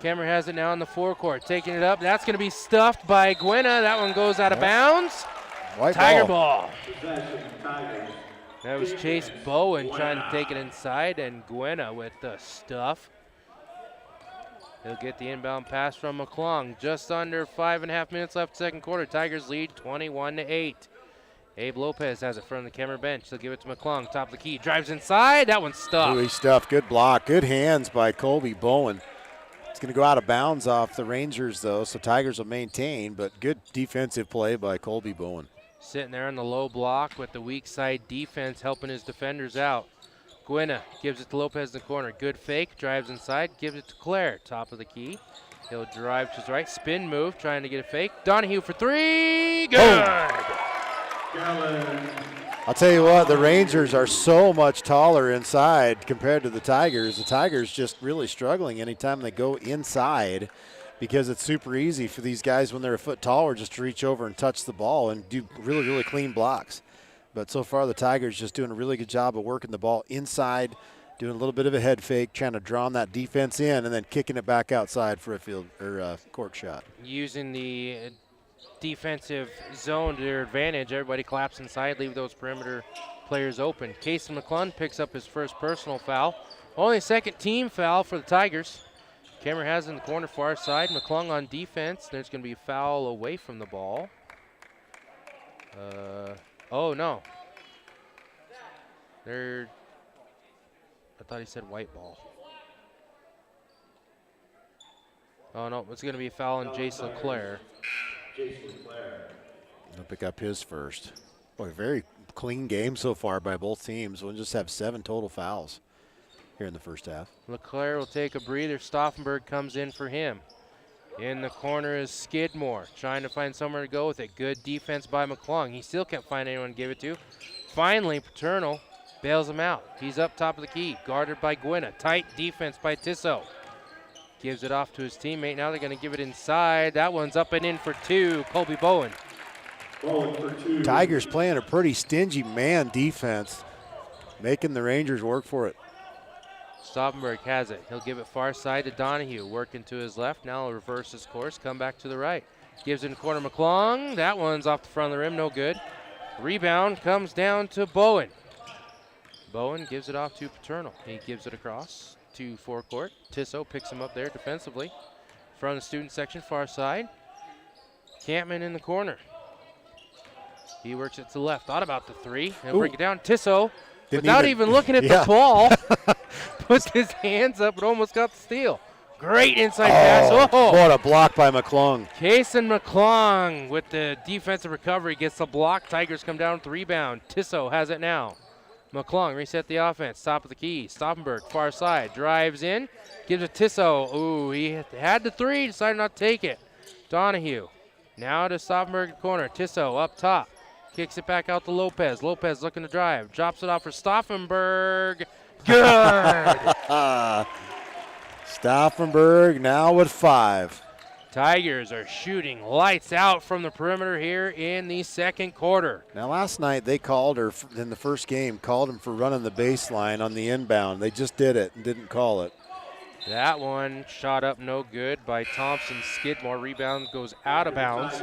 Kemmerer has it now in the forecourt, taking it up. That's going to be stuffed by Gwynna. That one goes out of bounds. White Tiger ball. ball. That was Chase Bowen trying to take it inside, and Gwynna with the stuff. He'll get the inbound pass from McClung. Just under 5.5 minutes left second quarter. Tigers lead 21-8. Abe Lopez has it from the Kemmerer bench. They'll give it to McClung. Top of the key. Drives inside. That one's stuffed. Ooh, stuff. Good block. Good hands by Colby Bowen. It's going to go out of bounds off the Rangers, though, so Tigers will maintain, but good defensive play by Colby Bowen. Sitting there on the low block with the weak side defense helping his defenders out. Gwynna gives it to Lopez in the corner. Good fake. Drives inside. Gives it to Claire. Top of the key. He'll drive to his right. Spin move. Trying to get a fake. Donahue for three. Good. I'll tell you what, the Rangers are so much taller inside compared to the Tigers. The Tigers just really struggling anytime they go inside because it's super easy for these guys when they're a foot taller just to reach over and touch the ball and do really, really clean blocks. But so far the Tigers just doing a really good job of working the ball inside, doing a little bit of a head fake, trying to draw that defense in and then kicking it back outside for a field or court shot. Using the defensive zone to their advantage. Everybody claps inside, leave those perimeter players open. Casey McClung picks up his first personal foul. Only second team foul for the Tigers. Kemmerer has it in the corner far side. McClung on defense. There's going to be a foul away from the ball. Oh, no. I thought he said white ball. Oh, no, it's going to be a foul on Jace Leclerc. He'll pick up his first. Boy, very clean game so far by both teams. We'll just have 7 total fouls here in the first half. Leclerc will take a breather. Stauffenberg comes in for him. In the corner is Skidmore, trying to find somewhere to go with it. Good defense by McClung. He still can't find anyone to give it to. Finally, Paterno bails him out. He's up top of the key, guarded by Gwynna. Tight defense by Tissot. Gives it off to his teammate. Now they're going to give it inside. That one's up and in for 2. Colby Bowen. Tigers playing a pretty stingy man defense, making the Rangers work for it. Stauffenberg has it. He'll give it far side to Donahue. Working to his left. Now he'll reverse his course. Come back to the right. Gives it in the corner. McClung. That one's off the front of the rim. No good. Rebound comes down to Bowen. Bowen gives it off to Paterno. He gives it across to forecourt. Tissot picks him up there defensively. From the student section, far side. Campman in the corner. He works it to the left. Thought about the three. He'll bring it down. Tissot, without even looking at the ball, puts his hands up and almost got the steal. Great inside pass. Oh, what a block by McClung. Kason McClung with the defensive recovery gets the block. Tigers come down with the rebound. Tissot has it now. McClung reset the offense. Top of the key. Stauffenberg, far side. Drives in. Gives it Tissot. Ooh, he had the three. Decided not to take it. Donahue. Now to Stauffenberg corner. Tissot up top. Kicks it back out to Lopez. Lopez looking to drive. Drops it off for Stauffenberg. Good. Stauffenberg now with 5. Tigers are shooting lights out from the perimeter here in the second quarter. Now last night they called her in the first game, called him for running the baseline on the inbound. They just did it and didn't call it. That one shot up no good by Thompson. Skidmore. Rebound goes out of bounds.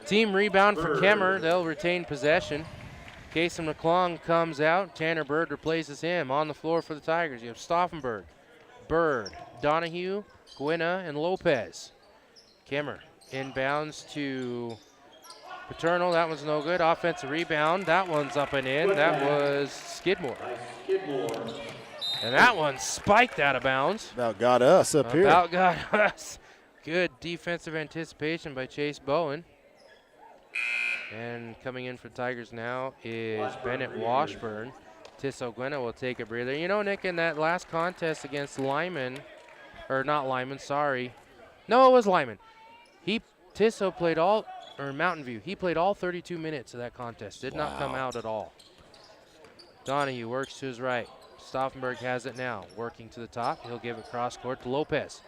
Team rebound for Kemmerer. They'll retain possession. Kason McClung comes out. Tanner Bird replaces him. On the floor for the Tigers, you have Stauffenberg, Bird, Donahue, Gwynna, and Lopez. Kemmerer inbounds to Paterno. That one's no good. Offensive rebound. That one's up and in. That was Skidmore. And that one spiked out of bounds. About got us up here. About got us. Good defensive anticipation by Chase Bowen. And coming in for Tigers now is Bennett Washburn. Tissot Gwynna will take a breather. You know, Nick, in that last contest against Lyman, or not Lyman, sorry, No, it was Lyman. Tisso played Mountain View. He played all 32 minutes of that contest. Did not come out at all. Donahue works to his right. Stauffenberg has it now. Working to the top. He'll give it cross court to Lopez.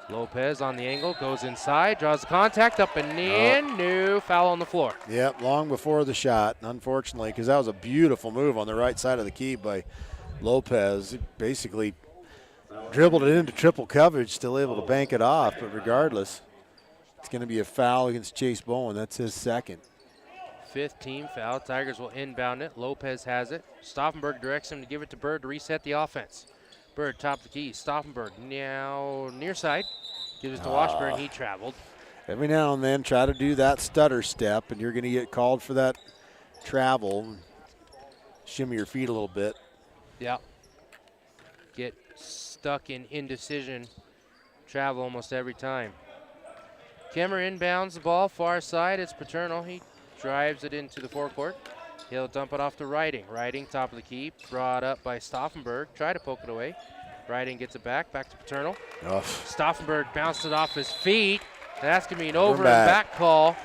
Lopez on the angle, goes inside, draws the contact, up and in. No foul on the floor. Yep, long before the shot, unfortunately, because that was a beautiful move on the right side of the key by Lopez. He basically dribbled it into triple coverage, still able to bank it off, but regardless, it's going to be a foul against Chase Bowen. That's his second. 5th team foul. Tigers will inbound it. Lopez has it. Stauffenberg directs him to give it to Bird to reset the offense. Bird, top of the key. Stauffenberg now near side. Gives it to Washburn. He traveled. Every now and then, try to do that stutter step, and you're going to get called for that travel. Shimmy your feet a little bit. Yeah. Get stuck in indecision. Travel almost every time. Kemmerer inbounds the ball. Far side. It's Paternal. He drives it into the forecourt. He'll dump it off to Riding. Riding, top of the key, brought up by Stauffenberg. Try to poke it away. Riding gets it back to Paternal. Oh. Stauffenberg bounced it off his feet. That's going to be an over and back call.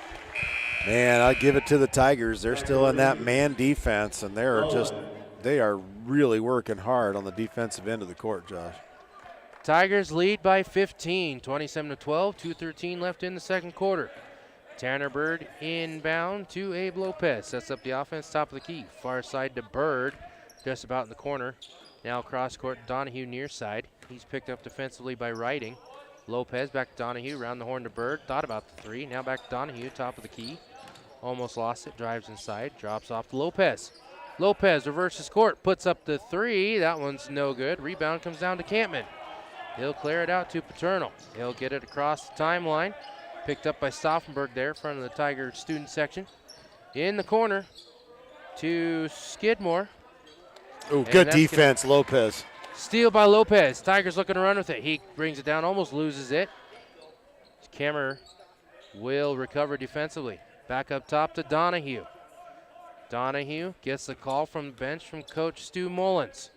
Man, I give it to the Tigers. They're still in that man defense, and they are really working hard on the defensive end of the court, Josh. Tigers lead by 15, 27-12, 2:13 left in the second quarter. Tanner Bird inbound to Abe Lopez. Sets up the offense, top of the key. Far side to Bird, just about in the corner. Now cross court, Donahue near side. He's picked up defensively by Riding. Lopez back to Donahue, round the horn to Bird. Thought about the three. Now back to Donahue, top of the key. Almost lost it, drives inside, drops off to Lopez. Lopez reverses court, puts up the three. That one's no good. Rebound comes down to Campman. He'll clear it out to Paternal. He'll get it across the timeline. Picked up by Stauffenberg there in front of the Tiger student section. In the corner to Skidmore. Oh, good defense, Lopez. Steal by Lopez. Tigers looking to run with it. He brings it down, almost loses it. Kemmerer will recover defensively. Back up top to Donahue. Donahue gets the call from the bench from Coach Stu Mullins.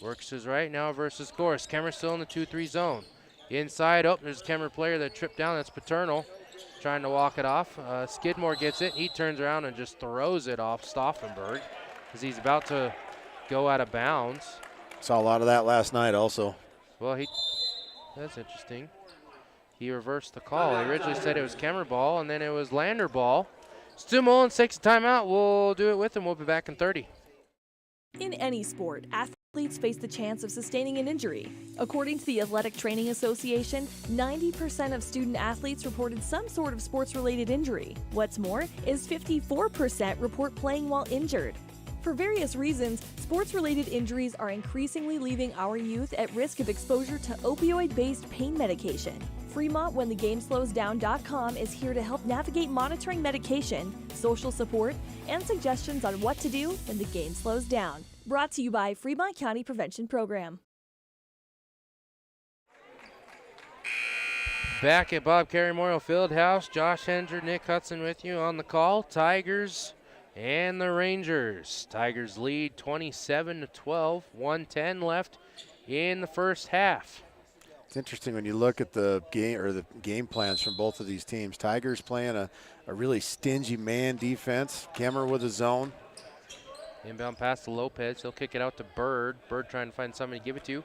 Works his right now versus course. Kemmerer still in the 2-3 zone. Inside, there's a Kemmerer player that tripped down. That's Paternal, trying to walk it off. Skidmore gets it. He turns around and just throws it off Stauffenberg as he's about to go out of bounds. Saw a lot of that last night also. Well, that's interesting. He reversed the call. He originally said it was Kemmerer ball, and then it was Lander ball. Stu Mullins takes a timeout. We'll do it with him. We'll be back in 30. In any sport, athletes face the chance of sustaining an injury. According to the Athletic Training Association, 90% of student athletes reported some sort of sports-related injury. What's more, is 54% report playing while injured. For various reasons, sports-related injuries are increasingly leaving our youth at risk of exposure to opioid-based pain medication. Fremont WhenTheGameSlowsDown.com is here to help navigate monitoring medication, social support, and suggestions on what to do when the game slows down. Brought to you by Fremont County Prevention Program. Back at Bob Carey Memorial Fieldhouse, Josh Hendry, Nick Hudson with you on the call. Tigers and the Rangers. Tigers lead 27-12, 1:10 left in the first half. It's interesting when you look at the game plans from both of these teams. Tigers playing a really stingy man defense. Kemmerer with a zone. Inbound pass to Lopez. He'll kick it out to Bird. Bird trying to find somebody to give it to.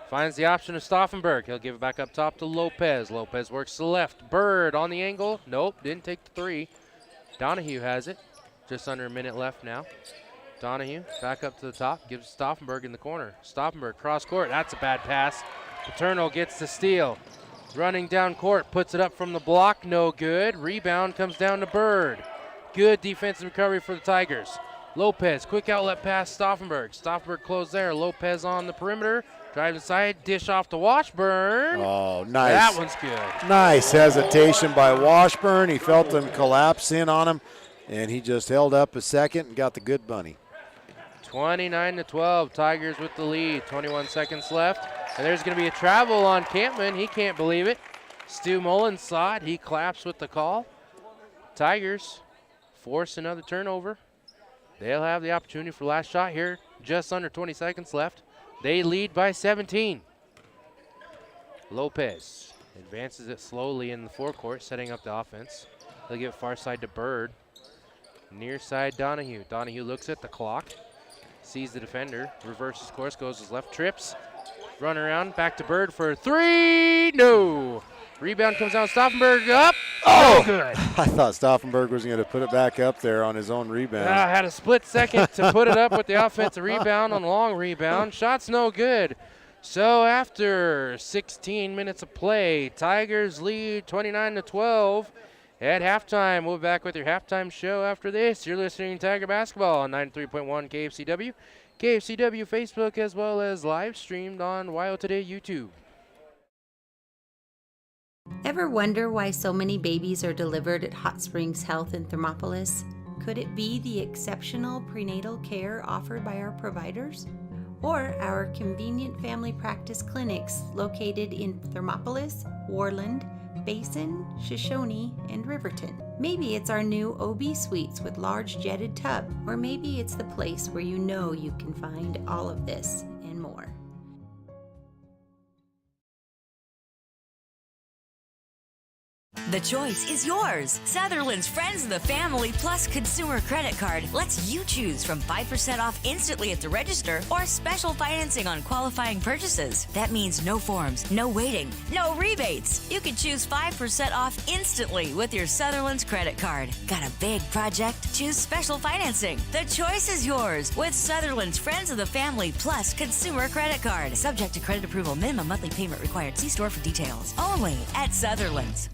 Finds the option of Stauffenberg. He'll give it back up top to Lopez. Lopez works to the left. Bird on the angle. Nope, didn't take the three. Donahue has it. Just under a minute left now. Donahue back up to the top. Gives Stauffenberg in the corner. Stauffenberg cross court. That's a bad pass. Paternal gets the steal. Running down court. Puts it up from the block. No good. Rebound comes down to Bird. Good defensive recovery for the Tigers. Lopez, quick outlet pass, Stauffenberg. Stauffenberg closed there. Lopez on the perimeter. Drives inside, dish off to Washburn. Oh, nice. That one's good. Nice hesitation by Washburn. He felt them collapse in on him, and he just held up a second and got the good bunny. 29-12, Tigers with the lead. 21 seconds left. And there's going to be a travel on Campman. He can't believe it. Stu Mullins saw it. He claps with the call. Tigers force another turnover. They'll have the opportunity for last shot here. Just under 20 seconds left. They lead by 17. Lopez Advances it slowly in the forecourt, setting up the offense. They'll give far side to Bird. Near side, Donahue. Donahue looks at the clock, sees the defender, reverses course, goes his left, trips, run around, back to Bird for three. No. Rebound comes out, Stauffenberg up. Oh, good. I thought Stauffenberg was going to put it back up there on his own rebound. Had a split second to put it up with the offensive rebound on the long rebound. Shot's no good. So after 16 minutes of play, Tigers lead 29-12 at halftime. We'll be back with your halftime show after this. You're listening to Tiger Basketball on 93.1 KFCW, KFCW Facebook, as well as live streamed on WYO Today YouTube. Ever wonder why so many babies are delivered at Hot Springs Health in Thermopolis? Could it be the exceptional prenatal care offered by our providers? Or our convenient family practice clinics located in Thermopolis, Warland, Basin, Shoshone, and Riverton? Maybe it's our new OB suites with large jetted tub, or maybe it's the place where you know you can find all of this and more. The choice is yours. Sutherland's Friends of the Family Plus Consumer Credit Card lets you choose from 5% off instantly at the register or special financing on qualifying purchases. That means no forms, no waiting, no rebates. You can choose 5% off instantly with your Sutherland's credit card. Got a big project? Choose special financing. The choice is yours with Sutherland's Friends of the Family Plus Consumer Credit Card. Subject to credit approval. Minimum monthly payment required. See store for details. Only at Sutherland's.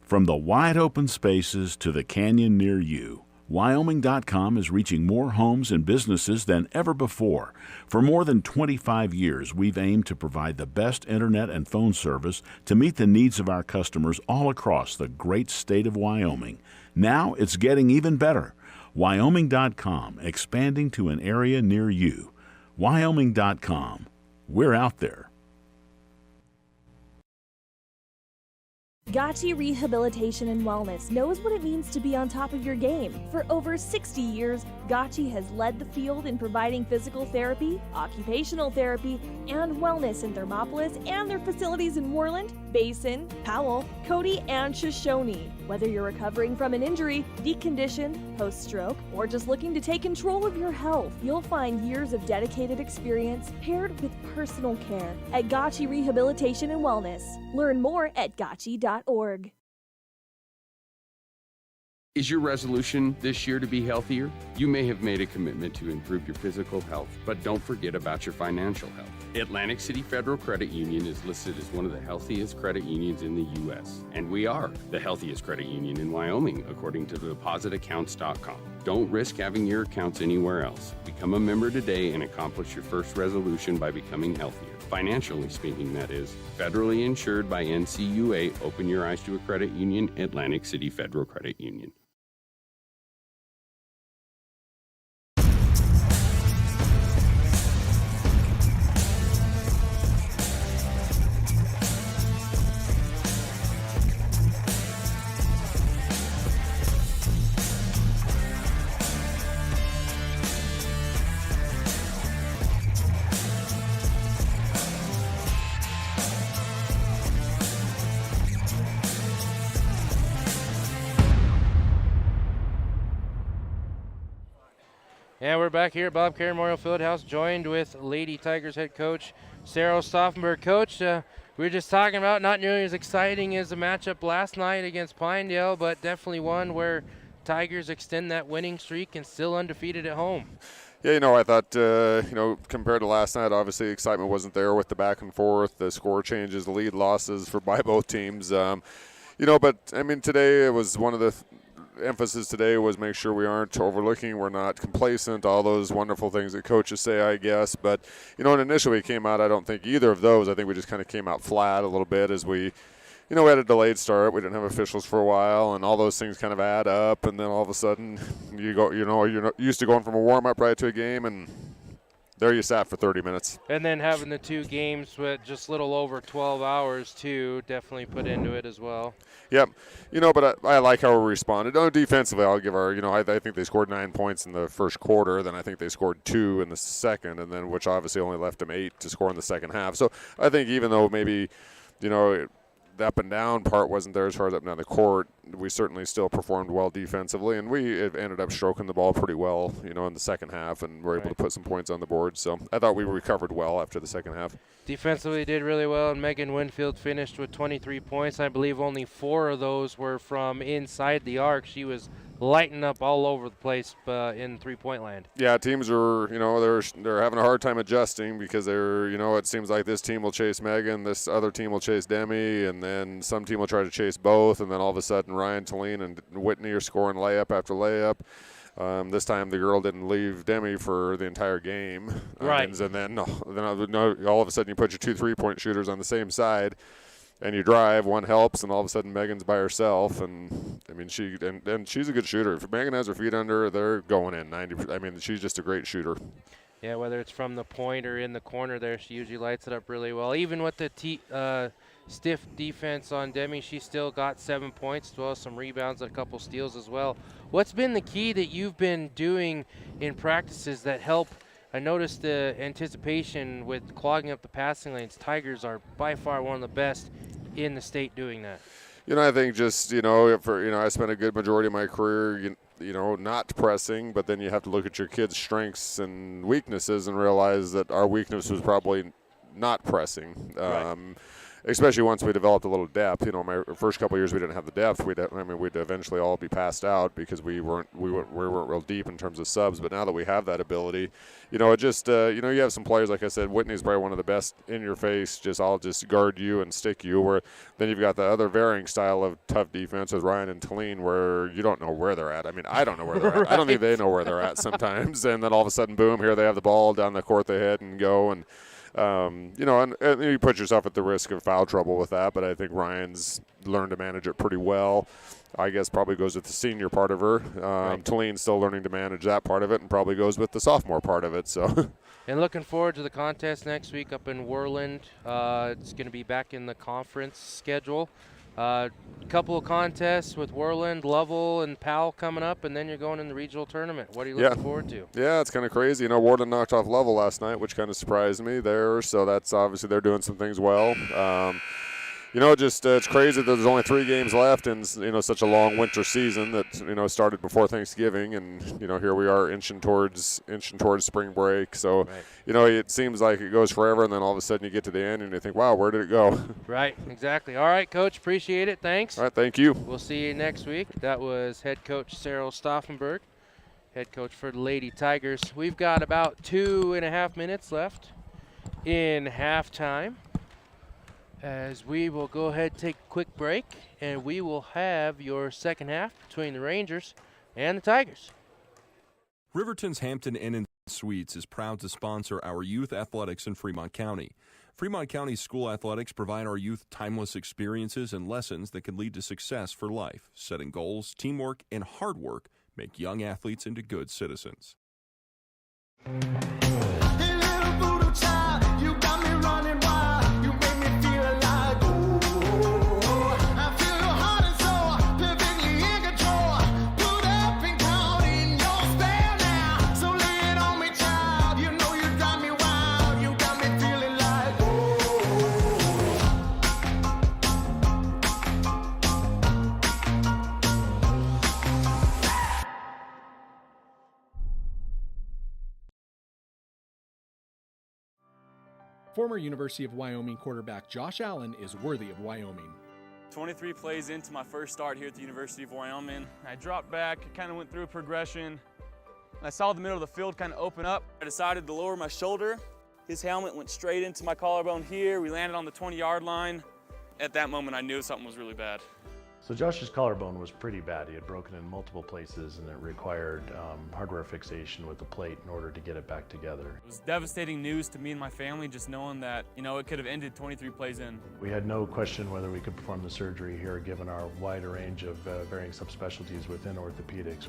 From the wide open spaces to the canyon near you, Wyoming.com is reaching more homes and businesses than ever before. For more than 25 years, we've aimed to provide the best internet and phone service to meet the needs of our customers all across the great state of Wyoming. Now it's getting even better. Wyoming.com, expanding to an area near you. Wyoming.com. We're out there. Gotchi Rehabilitation and Wellness knows what it means to be on top of your game. For over 60 years, Gotchi has led the field in providing physical therapy, occupational therapy, and wellness in Thermopolis and their facilities in Warland, Basin, Powell, Cody, and Shoshone. Whether you're recovering from an injury, deconditioned, post-stroke, or just looking to take control of your health, you'll find years of dedicated experience paired with personal care at Gotchi Rehabilitation and Wellness. Learn more at gotchi.org. Is your resolution this year to be healthier? You may have made a commitment to improve your physical health, but don't forget about your financial health. Atlantic City Federal Credit Union is listed as one of the healthiest credit unions in the U.S., and we are the healthiest credit union in Wyoming, according to depositaccounts.com. Don't risk having your accounts anywhere else. Become a member today and accomplish your first resolution by becoming healthier. Financially speaking, that is. Federally insured by NCUA. Open your eyes to a credit union. Atlantic City Federal Credit Union. And we're back here at Bob Kerr Memorial Fieldhouse, joined with Lady Tigers head coach Sarah Stauffenberg. Coach, we were just talking about not nearly as exciting as the matchup last night against Pinedale, but definitely one where Tigers extend that winning streak and still undefeated at home. Yeah, I thought, compared to last night, obviously excitement wasn't there with the back and forth, the score changes, the lead losses by both teams. But, today it was one of the emphasis today was make sure we aren't overlooking, we're not complacent, all those wonderful things that coaches say, I guess. But, when initially we came out, I don't think either of those. I think we just kind of came out flat a little bit as we we had a delayed start. We didn't have officials for a while, and all those things kind of add up. And then all of a sudden you're not used to going from a warm-up right to a game, and there you sat for 30 minutes. And then having the two games with just a little over 12 hours, too, definitely put into it as well. Yep. But I like how we responded. Defensively, I'll give our, I think they scored 9 points in the first quarter. Then I think they scored 2 in the second, and then which obviously only left them 8 to score in the second half. So I think even though maybe the up and down part wasn't there as far as up and down the court. We certainly still performed well defensively, and we ended up stroking the ball pretty well, in the second half, and were able to put some points on the board. So I thought we recovered well after the second half. Defensively did really well, and Megan Winfield finished with 23 points. I believe only 4 of those were from inside the arc. She was lighting up all over the place in three-point land. Yeah, teams are, they're having a hard time adjusting because it seems like this team will chase Megan, this other team will chase Demi, and then some team will try to chase both, and then all of a sudden Ryan, Talene, and Whitney are scoring layup after layup. This time the girl didn't leave Demi for the entire game. Right. And then all of a sudden you put your 2 3-point shooters on the same side, and you drive, one helps, and all of a sudden Megan's by herself. And I mean, she's a good shooter. If Megan has her feet under her, they're going in 90%. I mean, she's just a great shooter. Yeah, whether it's from the point or in the corner there, she usually lights it up really well. Even with the stiff defense on Demi, she still got 7 points, as well as some rebounds and a couple steals as well. What's been the key that you've been doing in practices that help? I noticed the anticipation with clogging up the passing lanes. Tigers are by far one of the best in the state doing that. I think just, I spent a good majority of my career, not pressing, but then you have to look at your kids' strengths and weaknesses and realize that our weakness was probably not pressing. Right. Especially once we developed a little depth. My first couple of years we didn't have the depth. We'd eventually all be passed out because we weren't real deep in terms of subs. But now that we have that ability, you have some players, like I said, Whitney's probably one of the best in your face. I'll just guard you and stick you. Where then you've got the other varying style of tough defense with Ryan and Talene, where you don't know where they're at. I mean, I don't know where they're at. I don't think they know where they're at sometimes. And then all of a sudden, boom, here they have the ball down the court, they hit and go and. And you put yourself at the risk of foul trouble with that, but I think Ryan's learned to manage it pretty well. I guess probably goes with the senior part of her. Talene's still learning to manage that part of it and probably goes with the sophomore part of it. So. And looking forward to the contest next week up in Worland. It's going to be back in the conference schedule. Couple of contests with Worland, Lovell, and Powell coming up, and then you're going in the regional tournament. What are you looking forward to? Yeah, it's kind of crazy. Worland knocked off Lovell last night, which kind of surprised me there. So that's obviously they're doing some things well. It's crazy that there's only 3 games left in such a long winter season that started before Thanksgiving, and here we are inching towards spring break. So it seems like it goes forever, and then all of a sudden you get to the end and you think, wow, where did it go? Right, exactly. All right, Coach, appreciate it. Thanks. All right, thank you. We'll see you next week. That was head coach Cyril Stauffenberg, head coach for the Lady Tigers. We've got about 2.5 minutes left in halftime, as we will go ahead and take a quick break, and we will have your second half between the Rangers and the Tigers. Riverton's Hampton Inn & Suites is proud to sponsor our youth athletics in Fremont County. Fremont County school athletics provide our youth timeless experiences and lessons that can lead to success for life. Setting goals, teamwork, and hard work make young athletes into good citizens. Former University of Wyoming quarterback Josh Allen is worthy of Wyoming. 23 plays into my first start here at the University of Wyoming. I dropped back, kind of went through a progression. I saw the middle of the field kind of open up. I decided to lower my shoulder. His helmet went straight into my collarbone here. We landed on the 20-yard line. At that moment, I knew something was really bad. So Josh's collarbone was pretty bad. He had broken in multiple places, and it required hardware fixation with the plate in order to get it back together. It was devastating news to me and my family, just knowing that, it could have ended 23 plays in. We had no question whether we could perform the surgery here, given our wide range of varying subspecialties within orthopedics.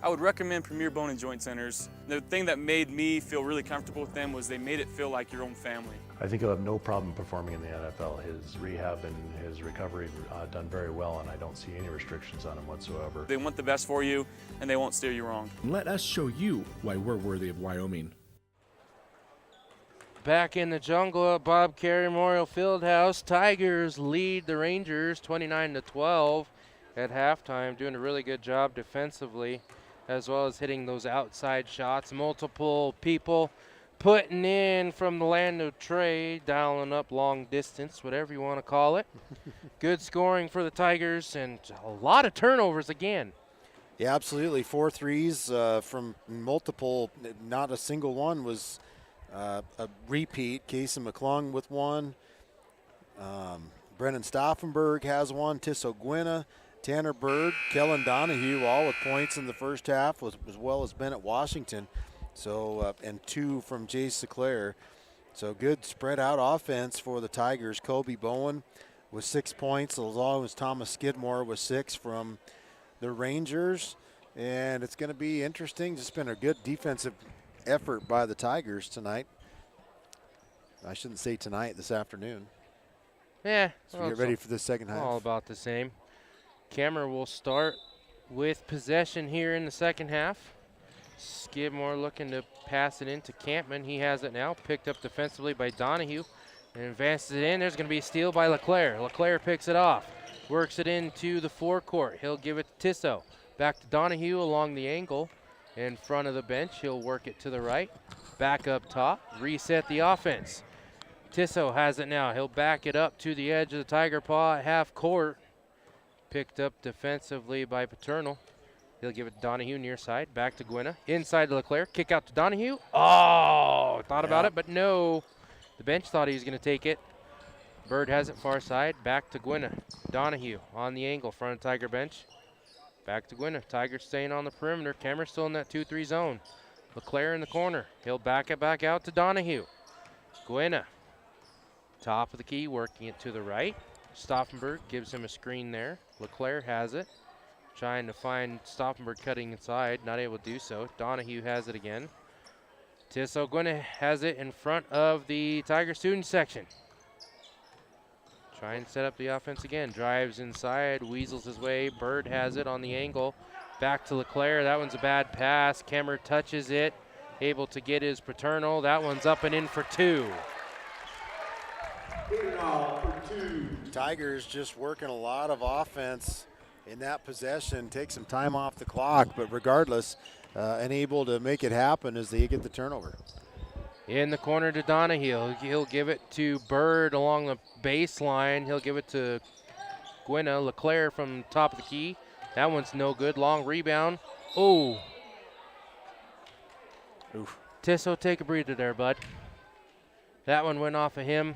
I would recommend Premier Bone and Joint Centers. The thing that made me feel really comfortable with them was they made it feel like your own family. I think he'll have no problem performing in the NFL. His rehab and his recovery done very well, and I don't see any restrictions on him whatsoever. They want the best for you, and they won't steer you wrong. Let us show you why we're worthy of Wyoming. Back in the jungle at Bob Carey Memorial Fieldhouse. Tigers lead the Rangers 29-12 at halftime, doing a really good job defensively, as well as hitting those outside shots. Multiple people putting in from the land of Trey, dialing up long distance, whatever you want to call it. Good scoring for the Tigers and a lot of turnovers again. Yeah, absolutely. 4 threes from multiple, not a single one was a repeat. Casey McClung with one. Brennan Stauffenberg has one. Tisso Gwynna, Tanner Bird, Kellen Donahue, all with points in the first half, as well as Bennett Washington. So, and 2 from Jace Leclerc. So good spread out offense for the Tigers. Kobe Bowen with 6 points, as long as Thomas Skidmore with 6 from the Rangers. And it's going to be interesting. It's been a good defensive effort by the Tigers tonight. I shouldn't say tonight, this afternoon. Yeah. So get ready for the second half. All about the same. Kemmerer will start with possession here in the second half. Skidmore looking to pass it into Campman. He has it now, picked up defensively by Donahue and advances it in. There's going to be a steal by Leclerc. Leclerc picks it off, works it into the forecourt. He'll give it to Tisso. Back to Donahue along the angle in front of the bench. He'll work it to the right, back up top, reset the offense. Tisso has it now. He'll back it up to the edge of the Tiger paw at half court. Picked up defensively by Paternal. He'll give it to Donahue near side. Back to Gwynna. Inside to Leclerc. Kick out to Donahue. Oh, thought about it, but no. The bench thought he was going to take it. Bird has it far side. Back to Gwynna. Donahue on the angle, front of Tiger bench. Back to Gwynna. Tigers staying on the perimeter. Kemmerer still in that 2-3 zone. Leclerc in the corner. He'll back it back out to Donahue. Gwynna. Top of the key, working it to the right. Stauffenberg gives him a screen there. Leclerc has it. Trying to find Stauffenberg cutting inside. Not able to do so. Donahue has it again. Tisso Gwynna has it in front of the Tiger student section. Trying to set up the offense again. Drives inside, weasels his way. Bird has it on the angle. Back to Leclerc. That one's a bad pass. Kemmerer touches it. Able to get his Paternal. That one's up and in for 2. Tigers just working a lot of offense in that possession. Take some time off the clock, but regardless, unable to make it happen as they get the turnover. In the corner to Donahue. He'll give it to Bird along the baseline. He'll give it to Gwynna. Leclerc from top of the key. That one's no good. Long rebound. Oh. Oof. Tisso, take a breather there, bud. That one went off of him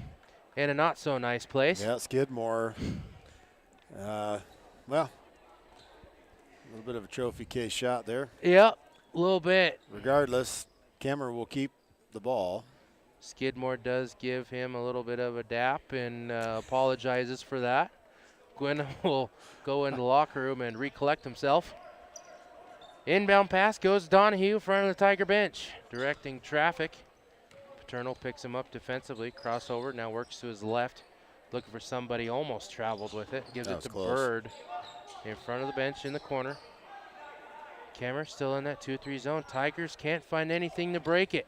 in a not so nice place. Yeah, Skidmore. Well, a little bit of a trophy case shot there. Yep, a little bit. Regardless, Kemmerer will keep the ball. Skidmore does give him a little bit of a dap and apologizes for that. Gwynna will go into the locker room and recollect himself. Inbound pass goes to Donahue in front of the Tiger bench, directing traffic. Paternal picks him up defensively, crossover, now works to his left, looking for somebody, almost traveled with it. Gives it to Bird in front of the bench in the corner. Kemmerer still in that 2-3 zone. Tigers can't find anything to break it.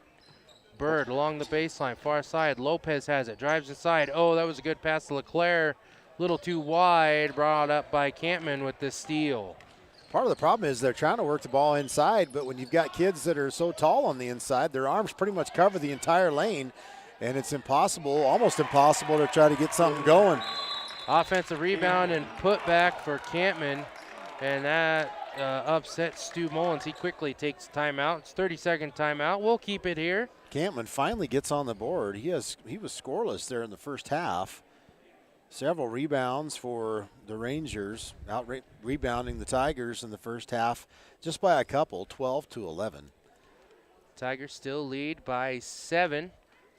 Bird along the baseline, far side. Lopez has it, drives inside. Oh, that was a good pass to Leclerc. Little too wide, brought up by Campman with the steal. Part of the problem is they're trying to work the ball inside, but when you've got kids that are so tall on the inside, their arms pretty much cover the entire lane, and it's impossible, almost impossible to try to get something going. Offensive rebound and put back for Campman, and that upsets Stu Mullins. He quickly takes timeout. It's 30-second timeout. We'll keep it here. Campman finally gets on the board. He was scoreless there in the first half. Several rebounds for the Rangers, rebounding the Tigers in the first half just by a couple, 12-11. Tigers still lead by 7.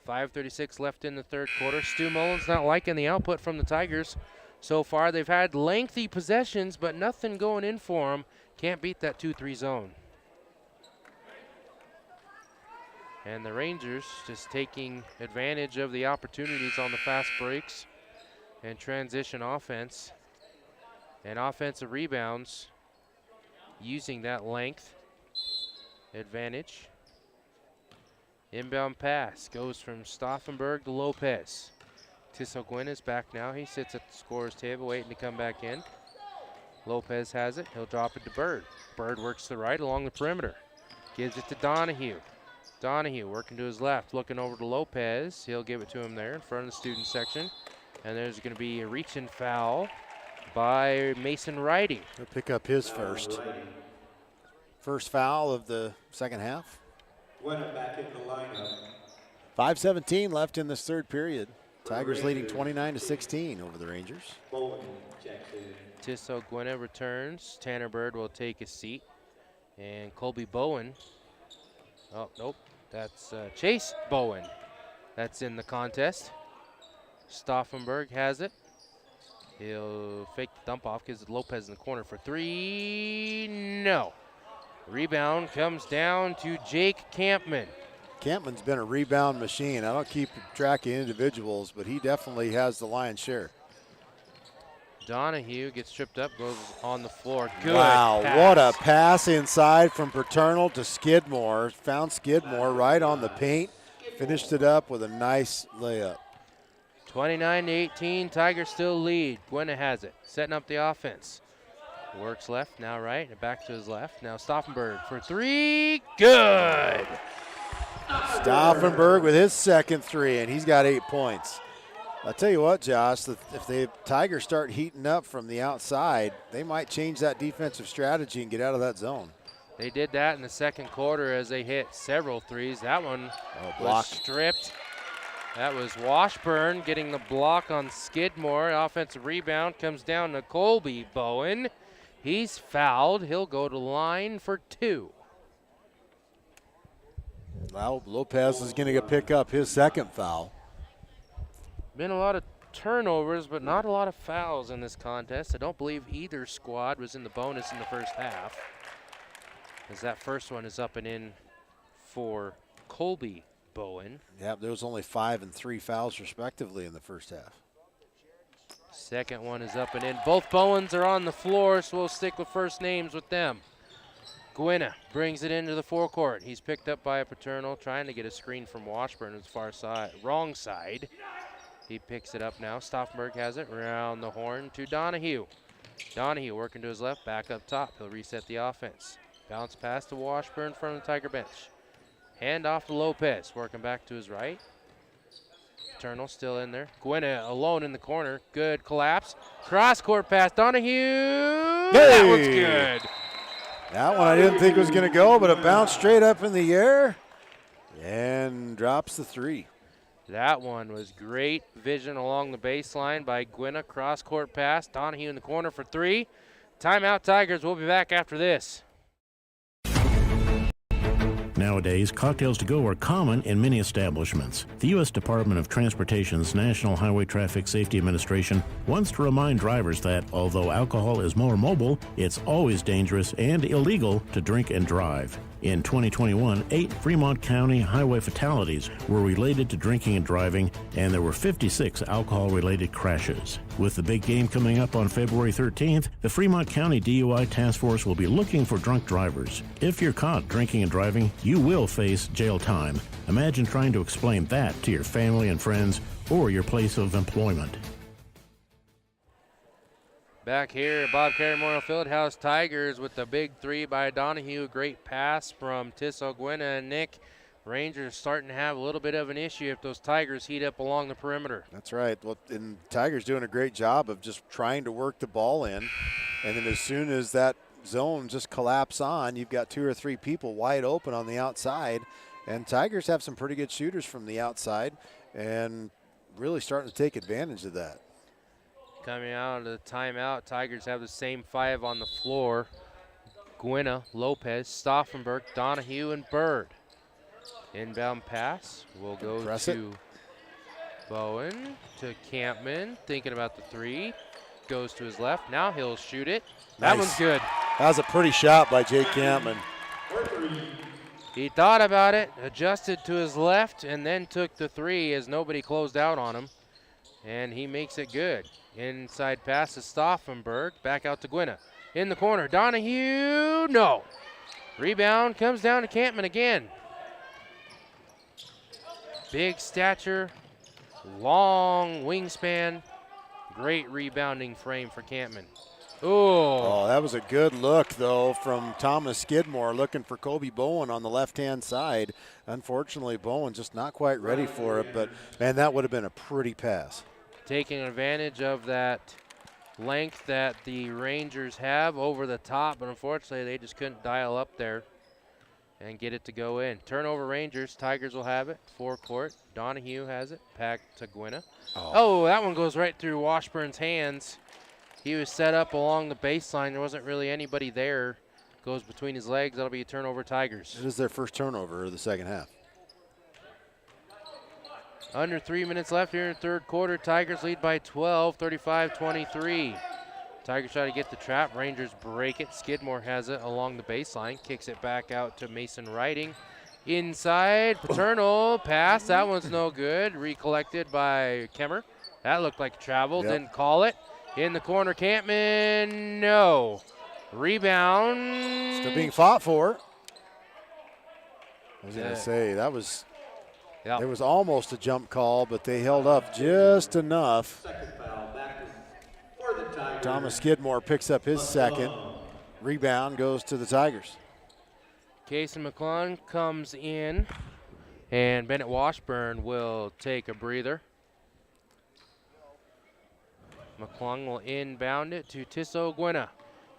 5:36 left in the third quarter. Stu Mullins not liking the output from the Tigers so far. They've had lengthy possessions, but nothing going in for them. Can't beat that 2-3 zone. And the Rangers just taking advantage of the opportunities on the fast breaks and transition offense and offensive rebounds, using that length advantage. Inbound pass goes from Stauffenberg to Lopez. Tisogwin is back now. He sits at the scorer's table waiting to come back in. Lopez has it. He'll drop it to Bird. Bird works to the right along the perimeter. Gives it to Donahue. Donahue working to his left, looking over to Lopez. He'll give it to him there in front of the student section. And there's going to be a reach-in foul by Mason Riding. He'll pick up his first. First foul of the second half. Back in the lineup. 5:17 left in this third period. Tigers leading 29-16 over the Rangers. Tisso Gwynna returns. Tanner Bird will take his seat. And Colby Bowen. Oh, nope. That's Chase Bowen. That's in the contest. Stauffenberg has it. He'll fake the dump off, gives it Lopez in the corner for three. No. Rebound comes down to Jake Campman. Campman's been a rebound machine. I don't keep track of individuals, but he definitely has the lion's share. Donahue gets tripped up, goes on the floor. Good wow, pass. What a pass inside from Paternal to Skidmore. Found Skidmore right on the paint. Finished it up with a nice layup. 29-18, Tigers still lead. Gwynna has it, setting up the offense. Works left, now right, and back to his left. Now Stauffenberg for three, good! Stauffenberg with his second three, and he's got 8 points. I'll tell you what, Josh, if the Tigers start heating up from the outside, they might change that defensive strategy and get out of that zone. They did that in the second quarter as they hit several threes. That one was stripped. That was Washburn getting the block on Skidmore. Offensive rebound comes down to Colby Bowen. He's fouled. He'll go to line for two. Well, Lopez is going to pick up his second foul. Been a lot of turnovers, but not a lot of fouls in this contest. I don't believe either squad was in the bonus in the first half, as that first one is up and in for Colby Bowen. Yeah, there was only 5 and 3 fouls respectively in the first half. Second one is up and in. Both Bowens are on the floor, so we'll stick with first names with them. Gwynna brings it into the forecourt. He's picked up by a Paternal, trying to get a screen from Washburn his far side, wrong side. He picks it up now. Stauffenberg has it around the horn to Donahue. Donahue working to his left, back up top. He'll reset the offense. Bounce pass to Washburn from the Tiger bench. Hand off to Lopez, working back to his right. Paternal still in there. Gwynna alone in the corner. Good collapse. Cross-court pass. Donahue. Hey! That one's good. That one I didn't think was going to go, but it bounced straight up in the air and drops the three. That one was great vision along the baseline by Gwynna. Cross-court pass. Donahue in the corner for three. Timeout, Tigers. We'll be back after this. Nowadays, cocktails to go are common in many establishments. The U.S. Department of Transportation's National Highway Traffic Safety Administration wants to remind drivers that, although alcohol is more mobile, it's always dangerous and illegal to drink and drive. In 2021, 8 Fremont County highway fatalities were related to drinking and driving, and there were 56 alcohol-related crashes. With the big game coming up on February 13th, the Fremont County DUI Task Force will be looking for drunk drivers. If you're caught drinking and driving, you will face jail time. Imagine trying to explain that to your family and friends or your place of employment. Back here at Bob Carey Memorial Fieldhouse, Tigers with the big three by Donahue. Great pass from Tisso Gwynna and Nick. Rangers starting to have a little bit of an issue if those Tigers heat up along the perimeter. That's right. Well, and Tigers doing a great job of just trying to work the ball in. And then as soon as that zone just collapse on, you've got 2 or 3 people wide open on the outside. And Tigers have some pretty good shooters from the outside and really starting to take advantage of that. Coming out of the timeout, Tigers have the same 5 on the floor. Gwynna, Lopez, Stauffenberg, Donahue, and Bird. Inbound pass will go to Bowen, to Campman, thinking about the three. Goes to his left. Now he'll shoot it. That one's good. That was a pretty shot by Jake Campman. He thought about it, adjusted to his left, and then took the three as nobody closed out on him. And he makes it good. Inside pass to Stauffenberg. Back out to Gwynna. In the corner. Donahue. No. Rebound comes down to Campman again. Big stature, long wingspan, great rebounding frame for Campman. Oh, that was a good look, though, from Thomas Skidmore looking for Kobe Bowen on the left-hand side. Unfortunately, Bowen just not quite ready for it, but, man, that would have been a pretty pass. Taking advantage of that length that the Rangers have over the top, but unfortunately they just couldn't dial up there and get it to go in. Turnover Rangers, Tigers will have it, forecourt. Donahue has it, back to Gwynna. Oh, that one goes right through Washburn's hands. He was set up along the baseline. There wasn't really anybody there. Goes between his legs. That'll be a turnover, Tigers. It is their first turnover of the second half. Under 3 minutes left here in the third quarter. Tigers lead by 12, 35-23. Tigers try to get the trap. Rangers break it. Skidmore has it along the baseline. Kicks it back out to Mason Writing. Inside, Paternal pass. That one's no good. Recollected by Kemmerer. That looked like travel. Yep. Didn't call it. In the corner, Campman, no. Rebound. Still being fought for. I was going to say, that was, it was almost a jump call, but they held up just enough. Thomas Skidmore picks up his second. Rebound goes to the Tigers. Casey McClung comes in, and Bennett Washburn will take a breather. McClung will inbound it to Tisso Gwynna.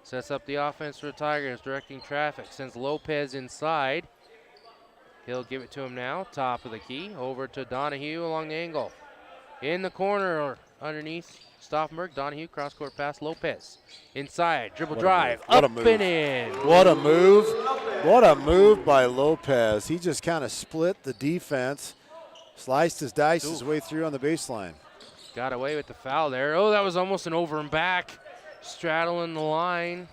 Sets up the offense for the Tigers, directing traffic. Sends Lopez inside. He'll give it to him now, top of the key. Over to Donahue along the angle. In the corner, underneath Stauffenberg. Donahue, cross-court pass, Lopez. Inside, dribble drive, up and in. What a move. What a move by Lopez. He just kind of split the defense, sliced his dice his way through on the baseline. Got away with the foul there. Oh, that was almost an over and back. Straddling the line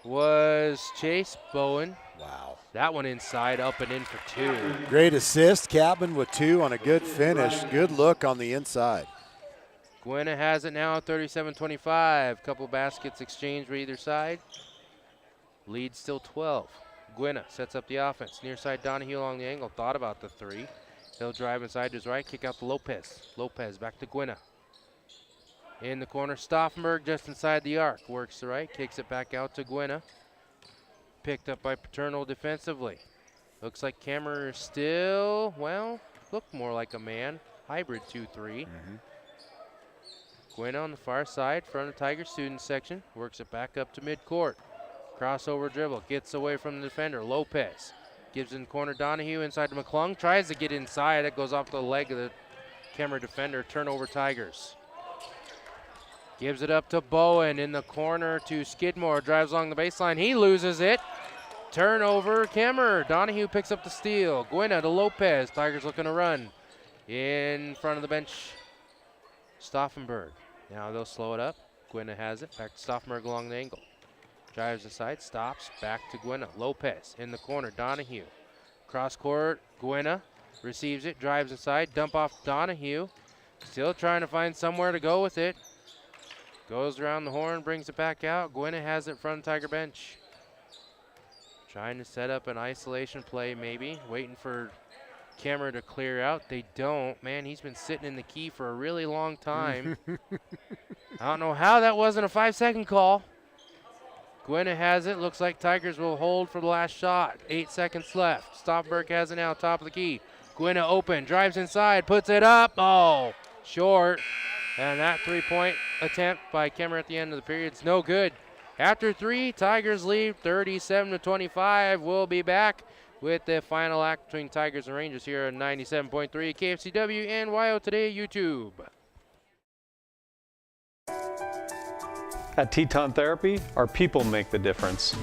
was Chase Bowen. Wow. That one inside, up and in for two. Great assist. Cabin with two on a good finish. Good look on the inside. Gwynna has it now, 37-25. Couple baskets exchanged for either side. Lead still 12. Gwynna sets up the offense. Near side, Donahue along the angle. Thought about the three. He'll drive inside to his right, kick out to Lopez. Lopez back to Gwynna. In the corner, Stauffenberg just inside the arc. Works the right, kicks it back out to Gwynna. Picked up by Paternal defensively. Looks like Kemmerer still, well, looked more like a man. Hybrid 2-3. Gwynna on the far side, front of Tiger student section. Works it back up to midcourt. Crossover dribble, gets away from the defender. Lopez. Gives in corner Donahue inside to McClung. Tries to get inside. It goes off the leg of the Kemmerer defender. Turnover Tigers. Gives it up to Bowen in the corner to Skidmore. Drives along the baseline. He loses it. Turnover Kemmerer. Donahue picks up the steal. Gwynna to Lopez. Tigers looking to run. In front of the bench, Stauffenberg. Now they'll slow it up. Gwynna has it. Back to Stauffenberg along the angle. Drives aside, stops, back to Gwynna. Lopez in the corner, Donahue. Cross court, Gwynna receives it, drives inside, dump off Donahue. Still trying to find somewhere to go with it. Goes around the horn, brings it back out. Gwynna has it front of Tiger bench. Trying to set up an isolation play maybe, waiting for Kemmerer to clear out. They don't. Man, he's been sitting in the key for a really long time. I don't know how that wasn't a 5-second call. Gwynna has it. Looks like Tigers will hold for the last shot. 8 seconds left. Stauffenberg has it now, top of the key. Gwynna open, drives inside, puts it up. Oh, short. And that three-point attempt by Kemmerer at the end of the period is no good. After three, Tigers lead 37-25. We'll be back with the final act between Tigers and Rangers here on 97.3 KFCW and YO Today YouTube. At Teton Therapy, our people make the difference.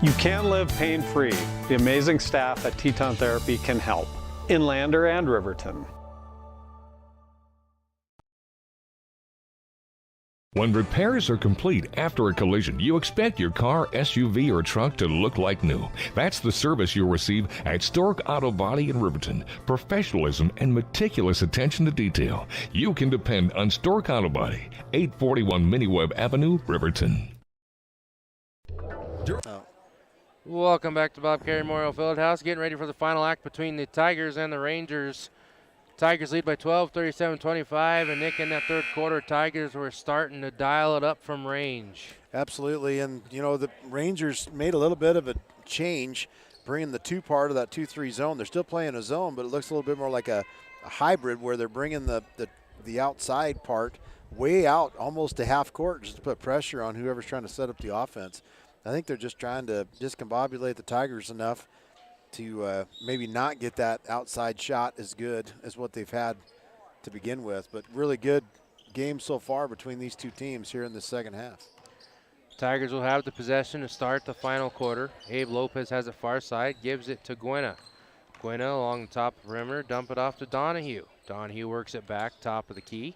You can live pain-free. The amazing staff at Teton Therapy can help in Lander and Riverton. When repairs are complete after a collision, you expect your car, SUV, or truck to look like new. That's the service you'll receive at Stork Auto Body in Riverton. Professionalism and meticulous attention to detail. You can depend on Stork Auto Body, 841 Miniweb Avenue, Riverton. Welcome back to Bob Carey Memorial Fieldhouse. Getting ready for the final act between the Tigers and the Rangers. Tigers lead by 12, 37-25, and Nick, in that third quarter, Tigers were starting to dial it up from range. Absolutely, and you know the Rangers made a little bit of a change, bringing the two part of that 2-3 zone. They're still playing a zone, but it looks a little bit more like a hybrid where they're bringing the outside part way out, almost to half court, just to put pressure on whoever's trying to set up the offense. I think they're just trying to discombobulate the Tigers enough to maybe not get that outside shot as good as what they've had to begin with. But really good game so far between these two teams here in the second half. Tigers will have the possession to start the final quarter. Abe Lopez has it far side, gives it to Gwynna. Gwynna along the top perimeter, dump it off to Donahue. Donahue works it back, top of the key.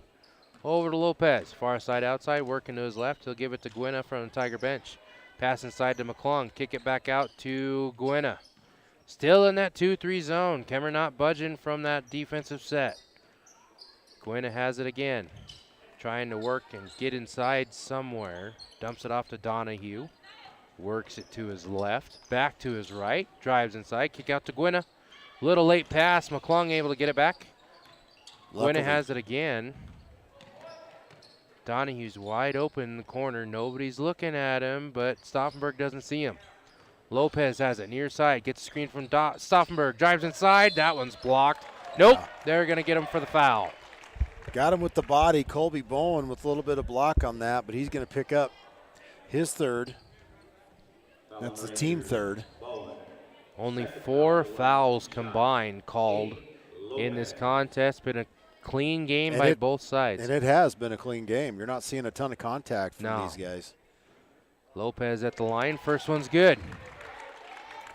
Over to Lopez, far side outside, working to his left. He'll give it to Gwynna from the Tiger bench. Pass inside to McClung, kick it back out to Gwynna. Still in that 2-3 zone. Kemmerer not budging from that defensive set. Gwynna has it again. Trying to work and get inside somewhere. Dumps it off to Donahue. Works it to his left. Back to his right. Drives inside. Kick out to Gwynna. Little late pass. McClung able to get it back. Gwynna has it again. Donahue's wide open in the corner. Nobody's looking at him, but Stauffenberg doesn't see him. Lopez has it near side, gets a screen from Stauffenberg, drives inside, that one's blocked. Nope, they're gonna get him for the foul. Got him with the body, Colby Bowen with a little bit of block on that, but he's gonna pick up his third. That's the team third. Only 4 fouls combined called in this contest. Been a clean game by both sides. And it has been a clean game. You're not seeing a ton of contact from these guys. Lopez at the line, first one's good.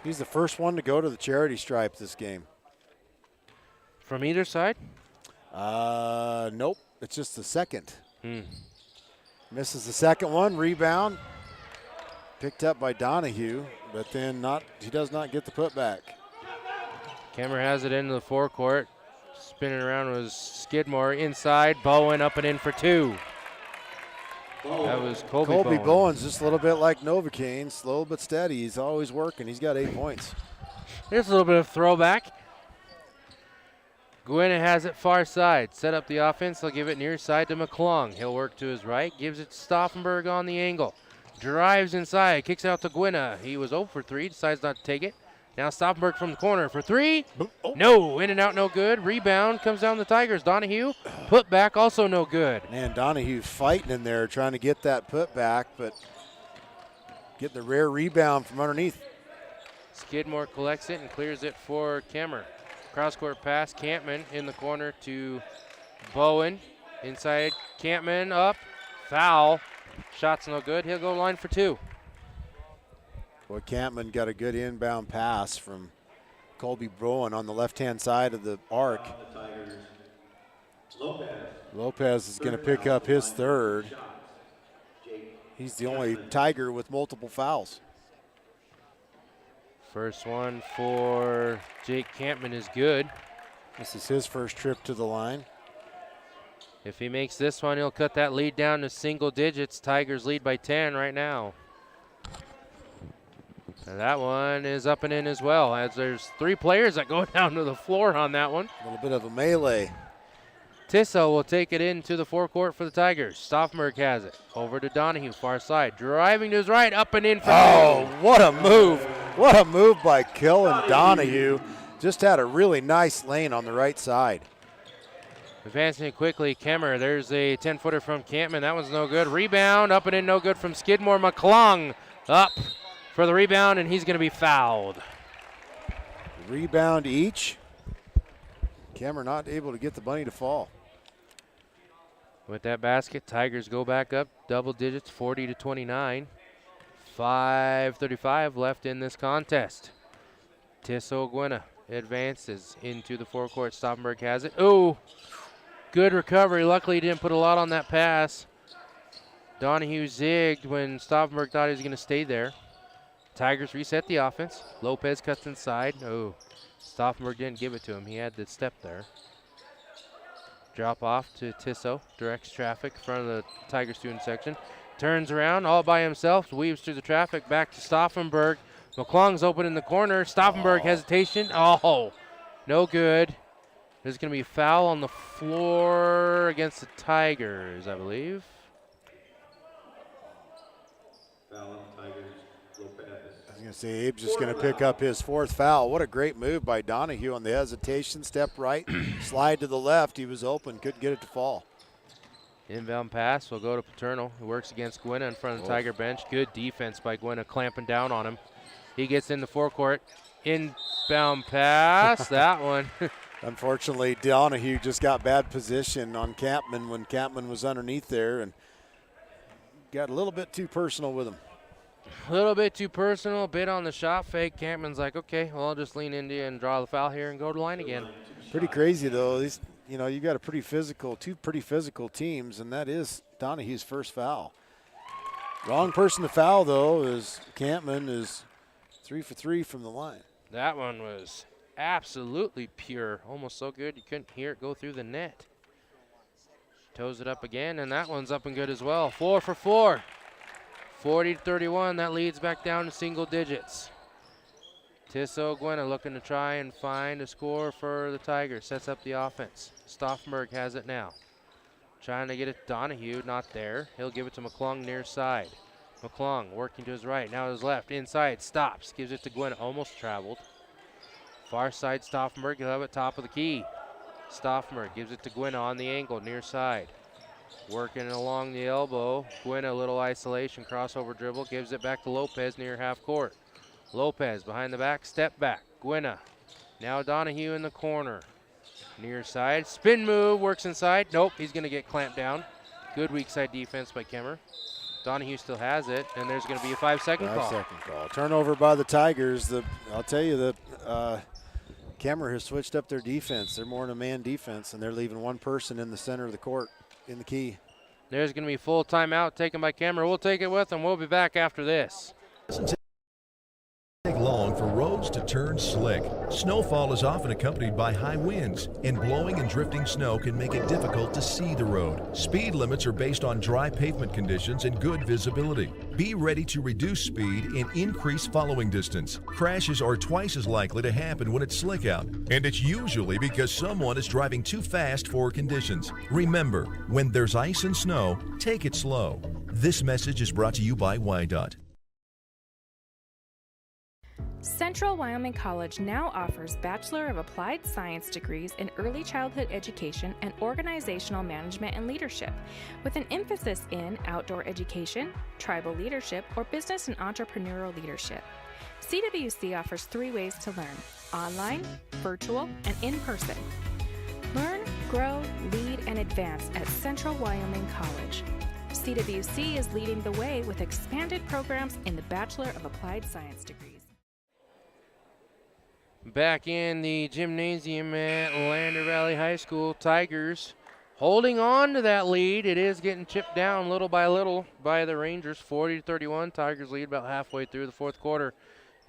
He's the first one to go to the charity stripe this game. From either side? Nope. It's just the second. Misses the second one. Rebound. Picked up by Donahue, but then he does not get the putback. Kemmerer has it into the forecourt. Spinning around was Skidmore inside. Bowen up and in for 2. That was Colby Bowen's just a little bit like Novocaine, slow but steady. He's always working. He's got 8 points. Here's a little bit of throwback. Gwynna has it far side. Set up the offense. He'll give it near side to McClung. He'll work to his right. Gives it to Stauffenberg on the angle. Drives inside. Kicks out to Gwynna. He was 0 for 3. Decides not to take it. Now Stauffenberg from the corner for 3. No, in and out, no good. Rebound comes down the Tigers. Donahue, put back, also no good. Man, Donahue fighting in there, trying to get that put back, but getting the rare rebound from underneath. Skidmore collects it and clears it for Kemmerer. Cross-court pass, Campman in the corner to Bowen. Inside, Campman up, foul. Shot's no good. He'll go line for 2. Boy, Campman got a good inbound pass from Colby Bowen on the left-hand side of the arc. Lopez is going to pick up his third. He's the only Tiger with multiple fouls. First one for Jake Campman is good. This is his first trip to the line. If he makes this one, he'll cut that lead down to single digits. Tigers lead by 10 right now. And that one is up and in as well, as there's 3 players that go down to the floor on that one. A little bit of a melee. Tissot will take it into the forecourt for the Tigers. Stauffenberg has it. Over to Donahue, far side. Driving to his right, up and in for 2. Oh, what a move. What a move by Kellen Donahue. Just had a really nice lane on the right side. Advancing it quickly, Kemmerer. There's a 10-footer from Campman. That one's no good. Rebound, up and in, no good from Skidmore. McClung up for the rebound, and he's going to be fouled. Rebound each. Kemmerer not able to get the bunny to fall. With that basket, Tigers go back up double digits, 40-29. 5:35 left in this contest. Tissot Gwynna advances into the forecourt. Stauffenberg has it. Oh, good recovery. Luckily, he didn't put a lot on that pass. Donahue zigged when Stauffenberg thought he was going to stay there. Tigers reset the offense. Lopez cuts inside. Oh, Stauffenberg didn't give it to him. He had the step there. Drop off to Tissot. Directs traffic in front of the Tiger student section. Turns around all by himself. Weaves through the traffic. Back to Stauffenberg. McClung's open in the corner. Stauffenberg hesitation. Oh, no good. There's going to be a foul on the floor against the Tigers, I believe. Foul on Tigers, Lopez. I was going to say, Abe's just going to pick up his 4th foul. What a great move by Donahue on the hesitation. Step right, slide to the left. He was open, couldn't get it to fall. Inbound pass will go to Paterno. He works against Gwynna in front of the Tiger bench. Good defense by Gwynna, clamping down on him. He gets in the forecourt. Inbound pass, that one. Unfortunately, Donahue just got bad position on Campman when Campman was underneath there and got a little bit too personal with him. A little bit too personal, bit on the shot fake. Campman's like, okay, well, I'll just lean into you and draw the foul here and go to the line again. Pretty crazy, though. These, you know, you got a pretty physical, 2 pretty physical teams, and that is Donahue's first foul. Wrong person to foul, though, is Campman is 3 for 3 from the line. That one was absolutely pure. Almost so good you couldn't hear it go through the net. Toes it up again, and that one's up and good as well. 4 for 4. 40-31, that leads back down to single digits. Tissot Gwynna looking to try and find a score for the Tigers. Sets up the offense. Stauffenberg has it now. Trying to get it to Donahue, not there. He'll give it to McClung near side. McClung working to his right, now his left, inside, stops, gives it to Gwynna, almost traveled. Far side Stauffenberg, he'll have it top of the key. Stauffenberg gives it to Gwynna on the angle, near side. Working along the elbow, Gwynna a little isolation, crossover dribble, gives it back to Lopez near half court. Lopez behind the back, step back, Gwynna. Now Donahue in the corner. Near side, spin move, works inside. Nope, he's gonna get clamped down. Good weak side defense by Kemmerer. Donahue still has it, and there's going to be a 5-second call. 5-second call. Turnover by the Tigers. I'll tell you that Kemmerer has switched up their defense. They're more in a man defense, and they're leaving one person in the center of the court in the key. There's going to be full timeout taken by Kemmerer. We'll take it with them. We'll be back after this. Take long for roads to turn slick. Snowfall is often accompanied by high winds, and blowing and drifting snow can make it difficult to see the road. Speed limits are based on dry pavement conditions and good visibility. Be ready to reduce speed and increase following distance. Crashes are twice as likely to happen when it's slick out, and it's usually because someone is driving too fast for conditions. Remember, when there's ice and snow, take it slow. This message is brought to you by WYDOT. Central Wyoming College now offers Bachelor of Applied Science degrees in Early Childhood Education and Organizational Management and Leadership, with an emphasis in outdoor education, tribal leadership, or business and entrepreneurial leadership. CWC offers 3 ways to learn: online, virtual, and in person. Learn, grow, lead, and advance at Central Wyoming College. CWC is leading the way with expanded programs in the Bachelor of Applied Science degrees. Back in the gymnasium at Lander Valley High School, Tigers holding on to that lead. It is getting chipped down little by little by the Rangers, 40-31. Tigers lead about halfway through the 4th quarter.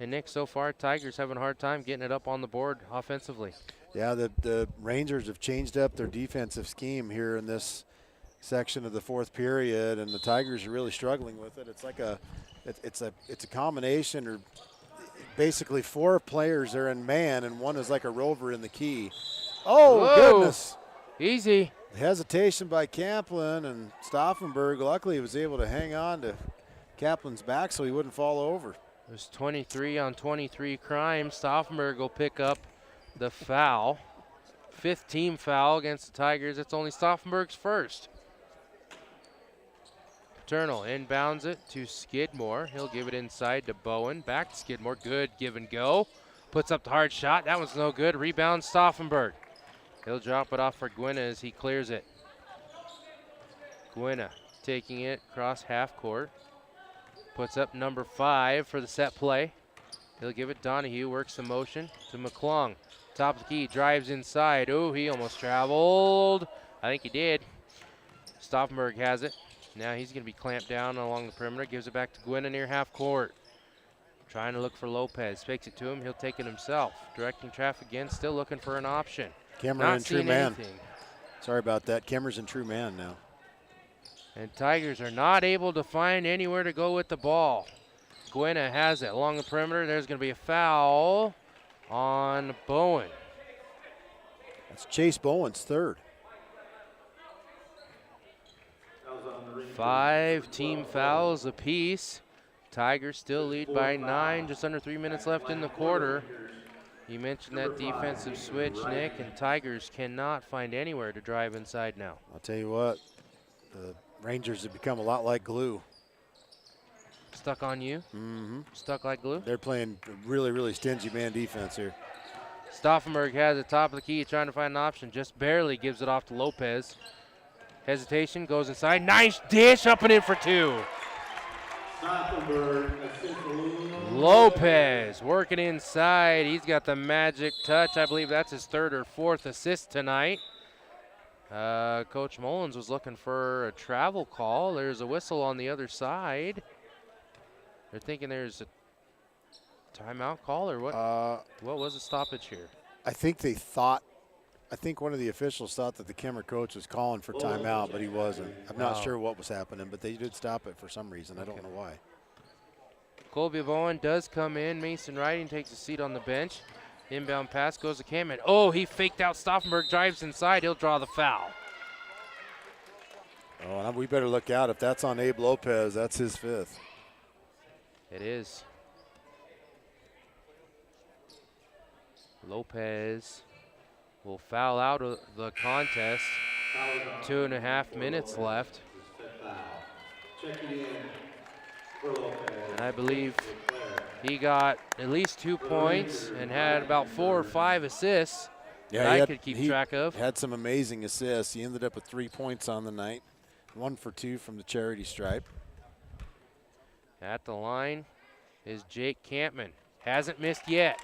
And Nick, so far, Tigers having a hard time getting it up on the board offensively. Yeah, the Rangers have changed up their defensive scheme here in this section of the 4th period, and the Tigers are really struggling with it. It's like it's a combination, or basically 4 players are in man and one is like a rover in the key. Oh, whoa, goodness. Easy. Hesitation by Kaplan, and Stauffenberg luckily was able to hang on to Kaplan's back so he wouldn't fall over. There's 23 on 23 crime. Stauffenberg will pick up the foul. 5th team foul against the Tigers. It's only Stauffenberg's first. Paterno inbounds it to Skidmore. He'll give it inside to Bowen. Back to Skidmore. Good give and go. Puts up the hard shot. That one's no good. Rebound Stauffenberg. He'll drop it off for Gwynna as he clears it. Gwynna taking it across half court. Puts up number 5 for the set play. He'll give it Donahue. Works the motion to McClung. Top of the key. Drives inside. Oh, he almost traveled. I think he did. Stauffenberg has it. Now he's going to be clamped down along the perimeter. Gives it back to Gwynna near half court. Trying to look for Lopez. Fakes it to him. He'll take it himself. Directing traffic again. Still looking for an option. Kemmerer in true man. Sorry about that. Kemmerer's in true man now. And Tigers are not able to find anywhere to go with the ball. Gwynna has it along the perimeter. There's going to be a foul on Bowen. That's Chase Bowen's third. 5 team fouls apiece. Tigers still lead by 9, just under 3 minutes left in the quarter. You mentioned that defensive switch, Nick, and Tigers cannot find anywhere to drive inside now. I'll tell you what, the Rangers have become a lot like glue. Stuck on you? Mm-hmm. Stuck like glue? They're playing really, really stingy man defense here. Stauffenberg has it top of the key, trying to find an option. Just barely gives it off to Lopez. Hesitation, goes inside. Nice dish, up and in for 2. Lopez working inside. He's got the magic touch. I believe that's his 3rd or 4th assist tonight. Coach Mullins was looking for a travel call. There's a whistle on the other side. They're thinking there's a timeout call or what? What was the stoppage here? I think one of the officials thought that the Kemmerer coach was calling for timeout, but he wasn't. I'm not sure what was happening, but they did stop it for some reason. I don't know why. Colby Bowen does come in. Mason Riding takes a seat on the bench. Inbound pass goes to Cameron. Oh, he faked out Stauffenberg, drives inside. He'll draw the foul. Oh, and we better look out. If that's on Abe Lopez, that's his 5th. It is. Lopez will foul out of the contest. 2.5 minutes left. And I believe he got at least 2 points and had about 4 or 5 assists that I could keep track of. Had some amazing assists. He ended up with 3 points on the night. 1 for 2 from the charity stripe. At the line is Jake Campman. Hasn't missed yet.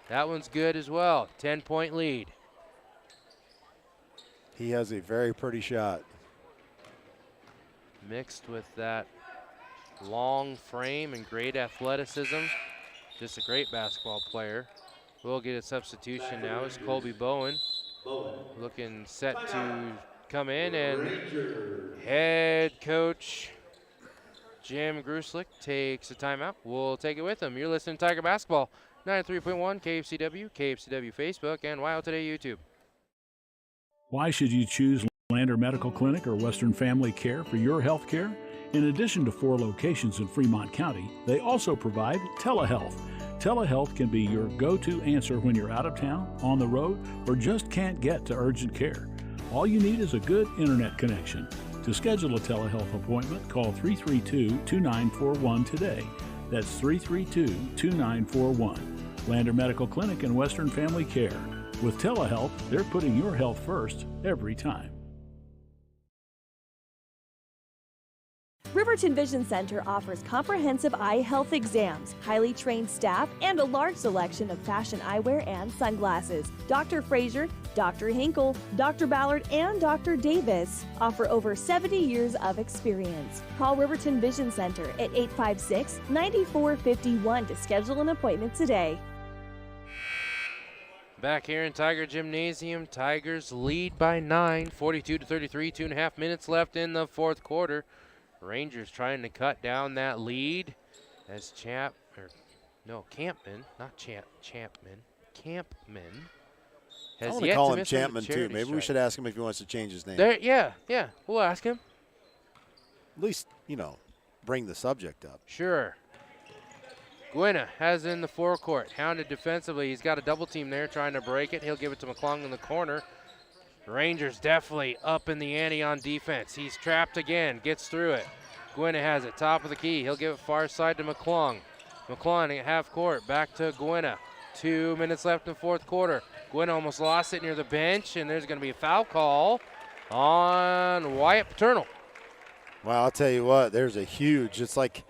That one's good as well. 10-point lead. He has a very pretty shot. Mixed with that long frame and great athleticism. Just a great basketball player. We'll get a substitution now. It's Colby Bowen looking set to come in, and head coach Jim Gruslick takes a timeout. We'll take it with him. You're listening to Tiger Basketball, 93.1 KFCW, KFCW Facebook, and Wow Today YouTube. Why should you choose Lander Medical Clinic or Western Family Care for your health care? In addition to 4 locations in Fremont County, they also provide telehealth. Telehealth can be your go-to answer when you're out of town, on the road, or just can't get to urgent care. All you need is a good internet connection. To schedule a telehealth appointment, call 332-2941 today. That's 332-2941. Lander Medical Clinic and Western Family Care. With telehealth, they're putting your health first every time. Riverton Vision Center offers comprehensive eye health exams, highly trained staff, and a large selection of fashion eyewear and sunglasses. Dr. Frazier, Dr. Hinkle, Dr. Ballard, and Dr. Davis offer over 70 years of experience. Call Riverton Vision Center at 856-9451 to schedule an appointment today. Back here in Tiger Gymnasium, Tigers lead by 9, 42-33, 2.5 minutes left in the 4th quarter. Rangers trying to cut down that lead as Campman I want to call him Champman too. Maybe we should ask him if he wants to change his name. Yeah, we'll ask him. At least, bring the subject up. Sure. Gwynna has it in the forecourt, hounded defensively. He's got a double team there trying to break it. He'll give it to McClung in the corner. Rangers definitely up in the ante on defense. He's trapped again, gets through it. Gwynna has it, top of the key. He'll give it far side to McClung. McClung at half court, back to Gwynna. 2 minutes left in the 4th quarter. Gwynna almost lost it near the bench, and there's going to be a foul call on Wyatt Paternal. Well, I'll tell you what, it's like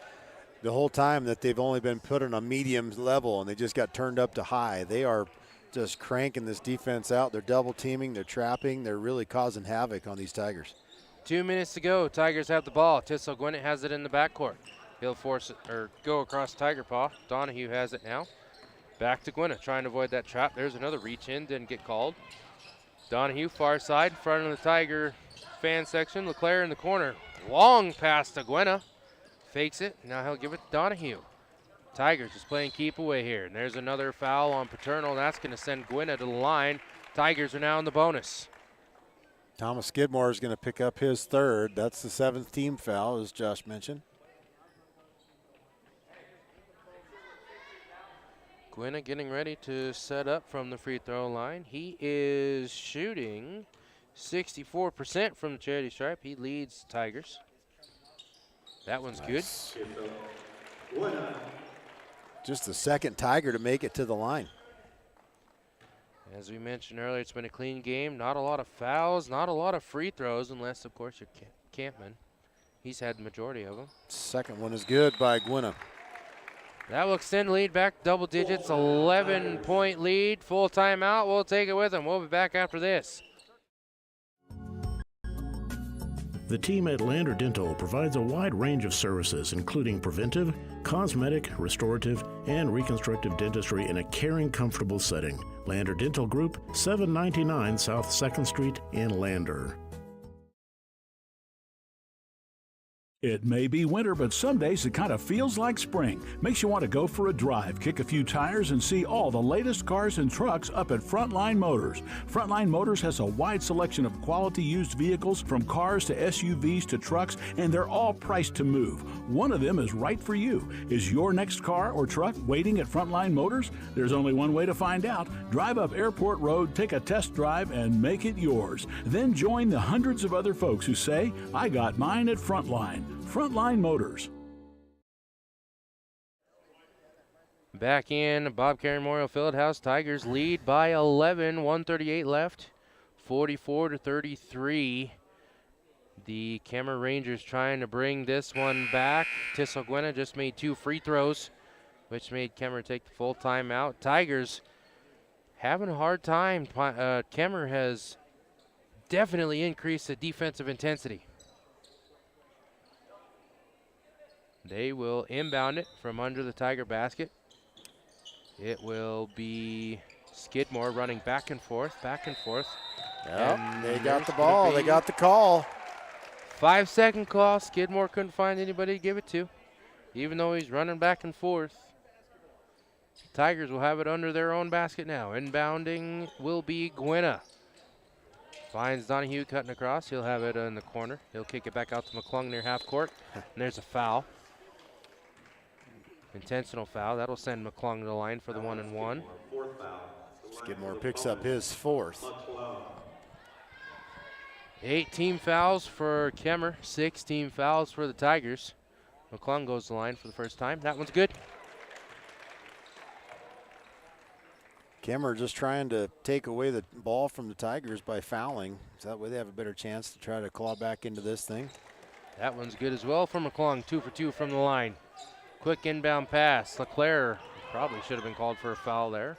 the whole time that they've only been put on a medium level, and they just got turned up to high. They are just cranking this defense out. They're double teaming, they're trapping, they're really causing havoc on these Tigers. 2 minutes to go. Tigers have the ball. Tissel Gwinnett has it in the backcourt. He'll force it or go across Tiger Paw. Donahue has it now. Back to Gwinnett, trying to avoid that trap. There's another reach in, didn't get called. Donahue, far side, in front of the Tiger fan section. LeClaire in the corner. Long pass to Gwinnett. Fakes it. Now he'll give it to Donahue. Tigers just playing keep away here. And there's another foul on Paternal. That's going to send Gwinnett to the line. Tigers are now in the bonus. Thomas Skidmore is going to pick up his third. That's the 7th team foul, as Josh mentioned. Gwinnett getting ready to set up from the free throw line. He is shooting 64% from the charity stripe. He leads Tigers. That one's nice. Good. Just the second Tiger to make it to the line. As we mentioned earlier, it's been a clean game. Not a lot of fouls, not a lot of free throws, unless, of course, you're Campman. He's had the majority of them. Second one is good by Gwinnett. That will extend lead back double digits, 11-point lead. Full timeout. We'll take it with him. We'll be back after this. The team at Lander Dental provides a wide range of services, including preventive, cosmetic, restorative, and reconstructive dentistry in a caring, comfortable setting. Lander Dental Group, 799 South 2nd Street in Lander. It may be winter, but some days it kind of feels like spring. Makes you want to go for a drive, kick a few tires, and see all the latest cars and trucks up at Frontline Motors. Frontline Motors has a wide selection of quality used vehicles, from cars to SUVs to trucks, and they're all priced to move. One of them is right for you. Is your next car or truck waiting at Frontline Motors? There's only one way to find out. Drive up Airport Road, take a test drive, and make it yours. Then join the hundreds of other folks who say, I got mine at Frontline. Frontline Motors. Back in Bob Carey Memorial Fieldhouse, Tigers lead by 11, 1:38 left, 44-33. The Kemmerer Rangers trying to bring this one back. Tissel Gwinnett just made 2 free throws, which made Kemmerer take the full timeout. Tigers having a hard time. Kemmerer has definitely increased the defensive intensity. They will inbound it from under the Tiger basket. It will be Skidmore running back and forth, back and forth. Yep, they got the ball. They got the call. 5-second call. Skidmore couldn't find anybody to give it to, even though he's running back and forth. Tigers will have it under their own basket now. Inbounding will be Gwinnett. Finds Donahue cutting across. He'll have it in the corner. He'll kick it back out to McClung near half court. And there's a foul. Intentional foul. That'll send McClung to the line for the 1-and-1. Skidmore picks up his 4th. 8 team fouls for Kemmerer, 6 team fouls for the Tigers. McClung goes to the line for the first time. That one's good. Kemmerer just trying to take away the ball from the Tigers by fouling. So that way they have a better chance to try to claw back into this thing. That one's good as well for McClung. 2 for 2 from the line. Quick inbound pass. LeClaire probably should have been called for a foul there.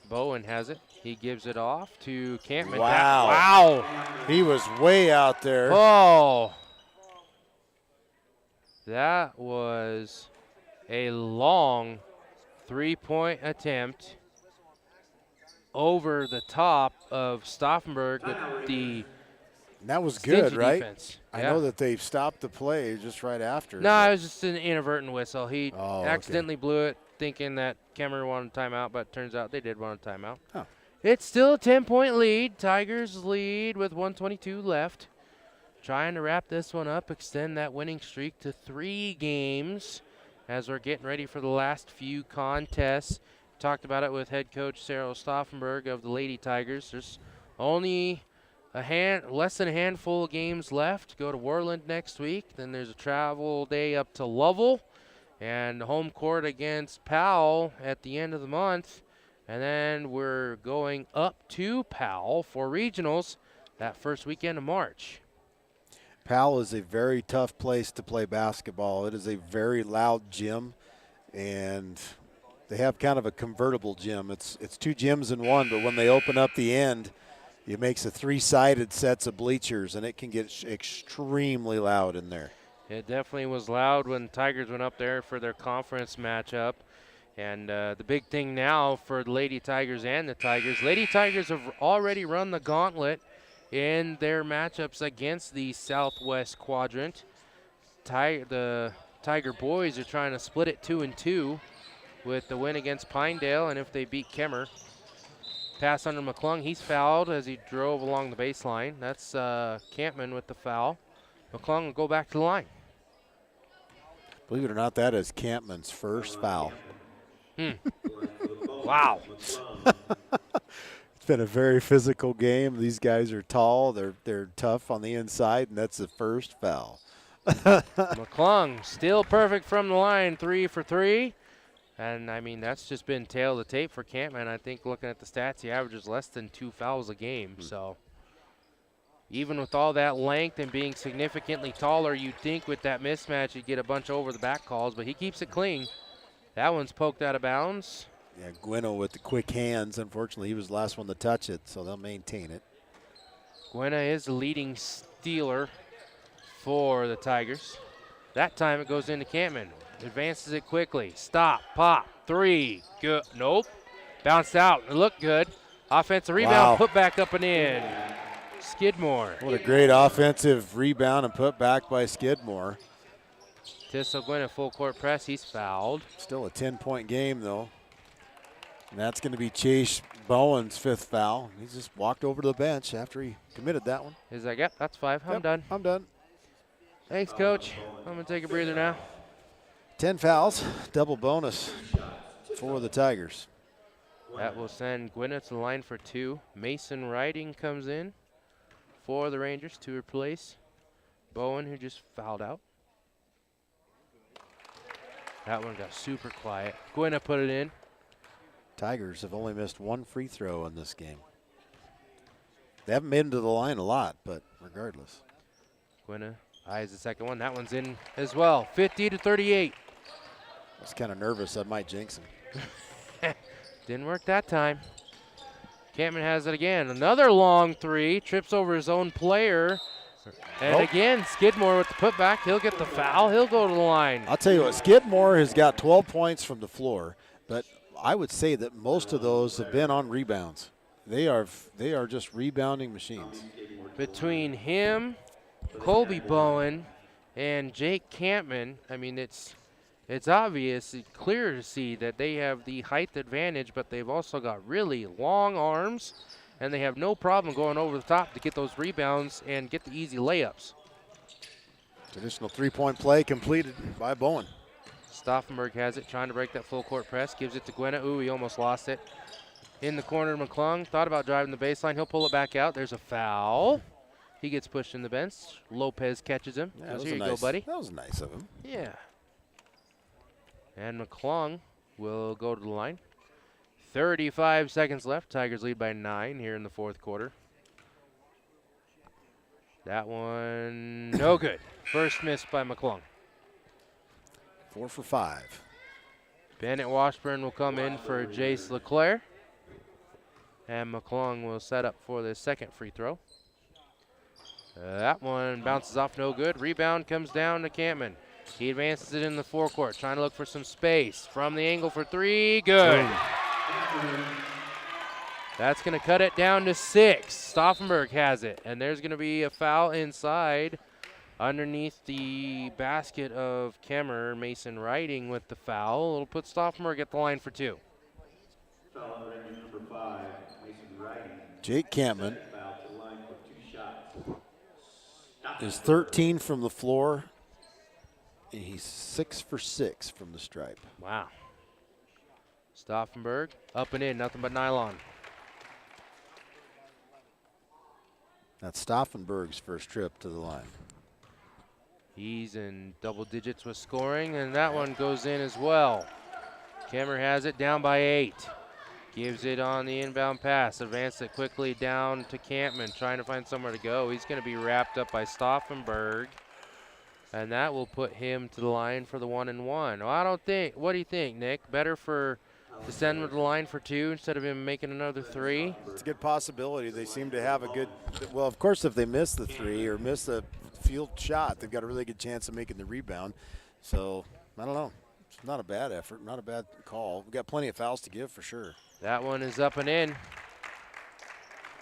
Bowen has it. He gives it off to Campman. Wow. Wow. He was way out there. Oh. That was a long 3-point attempt over the top of Stauffenberg with the that was good, right? Defense. I know that they stopped the play just right after. No, it was just an inadvertent whistle. He okay. accidentally blew it, thinking that Kemmerer wanted a timeout, but it turns out they did want a timeout. Huh. It's still a 10-point lead. Tigers lead with 1:22 left. Trying to wrap this one up, extend that winning streak to 3 games as we're getting ready for the last few contests. Talked about it with head coach Sarah Stauffenberg of the Lady Tigers. There's only less than a handful of games left. Go to Worland next week. Then there's a travel day up to Lovell and home court against Powell at the end of the month. And then we're going up to Powell for regionals that first weekend of March. Powell is a very tough place to play basketball. It is a very loud gym, and they have kind of a convertible gym. It's 2 gyms in one, but when they open up the end, It makes a 3-sided sets of bleachers, and it can get extremely loud in there. It definitely was loud when Tigers went up there for their conference matchup. And the big thing now for the Lady Tigers and the Tigers, Lady Tigers have already run the gauntlet in their matchups against the Southwest Quadrant. The Tiger boys are trying to split it 2-2 with the win against Pinedale, and if they beat Kemmerer. Pass under McClung. He's fouled as he drove along the baseline. That's Campman with the foul. McClung will go back to the line. Believe it or not, that is Campman's first foul. Wow. It's been a very physical game. These guys are tall. They're tough on the inside, and that's the first foul. McClung still perfect from the line, 3 for 3. And, I mean, that's just been tail of the tape for Campman. I think looking at the stats, he averages less than 2 fouls a game. So even with all that length and being significantly taller, you'd think with that mismatch you'd get a bunch of over-the-back calls, but he keeps it clean. That one's poked out of bounds. Yeah, Gwynna with the quick hands. Unfortunately, he was the last one to touch it, so they'll maintain it. Gwynna is the leading stealer for the Tigers. That time it goes into Campman. Advances it quickly. Stop, pop, 3. Good. Nope. Bounced out. It looked good. Offensive rebound, put back up and in. Skidmore. What a great offensive rebound and put back by Skidmore. Tissel Gwynna full court press. He's fouled. Still a 10-point game, though. And that's going to be Chase Bowen's 5th foul. He just walked over to the bench after he committed that one. He's like, yep, that's 5. I'm done. I'm done. Thanks, Coach. I'm going to take a breather now. 10 fouls, double bonus for the Tigers. That will send Gwynna to the line for 2. Mason Riding comes in for the Rangers to replace Bowen, who just fouled out. That one got super quiet. Gwynna put it in. Tigers have only missed 1 free throw in this game. They haven't made them to the line a lot, but regardless. Gwynna eyes the second one. That one's in as well. 50-38. I was kind of nervous. I might jinx him. Didn't work that time. Campman has it again. Another long 3. Trips over his own player. And again, Skidmore with the putback. He'll get the foul. He'll go to the line. I'll tell you what, Skidmore has got 12 points from the floor, but I would say that most of those have been on rebounds. They are just rebounding machines. Between him, Colby Bowen, and Jake Campman, I mean, it's obvious, it's clear to see that they have the height advantage, but they've also got really long arms, and they have no problem going over the top to get those rebounds and get the easy layups. Traditional 3-point play completed by Bowen. Stauffenberg has it, trying to break that full court press, gives it to Gwynna. Ooh, he almost lost it. In the corner, McClung thought about driving the baseline. He'll pull it back out. There's a foul. He gets pushed in the bench. Lopez catches him. Yeah, Here you go, buddy. That was nice of him. Yeah. And McClung will go to the line. 35 seconds left. Tigers lead by 9 here in the 4th quarter. That one, no good. First miss by McClung. 4 for 5. Bennett Washburn will come in for Jace LeClaire. And McClung will set up for the second free throw. That one bounces off, no good. Rebound comes down to Campman. He advances it in the forecourt, trying to look for some space. From the angle for 3, good. That's going to cut it down to 6. Stauffenberg has it, and there's going to be a foul inside underneath the basket of Kemmerer. Mason Riding with the foul. It'll put Stauffenberg at the line for 2. Jake Campman is 13 from the floor, and he's 6 for 6 from the stripe. Wow. Stauffenberg up and in, nothing but nylon. That's Stauffenberg's first trip to the line. He's in double digits with scoring, and that one goes in as well. Kemmerer has it down by 8. Gives it on the inbound pass. Advance it quickly down to Campman, trying to find somewhere to go. He's going to be wrapped up by Stauffenberg, and that will put him to the line for the 1-and-1. Well, I don't think. What do you think, Nick? Better for to send him to the line for 2 instead of him making another 3. It's a good possibility. They seem to have a good, well, of course, if they miss the 3 or miss the field shot, they've got a really good chance of making the rebound. So, I don't know. It's not a bad effort, not a bad call. We've got plenty of fouls to give for sure. That one is up and in.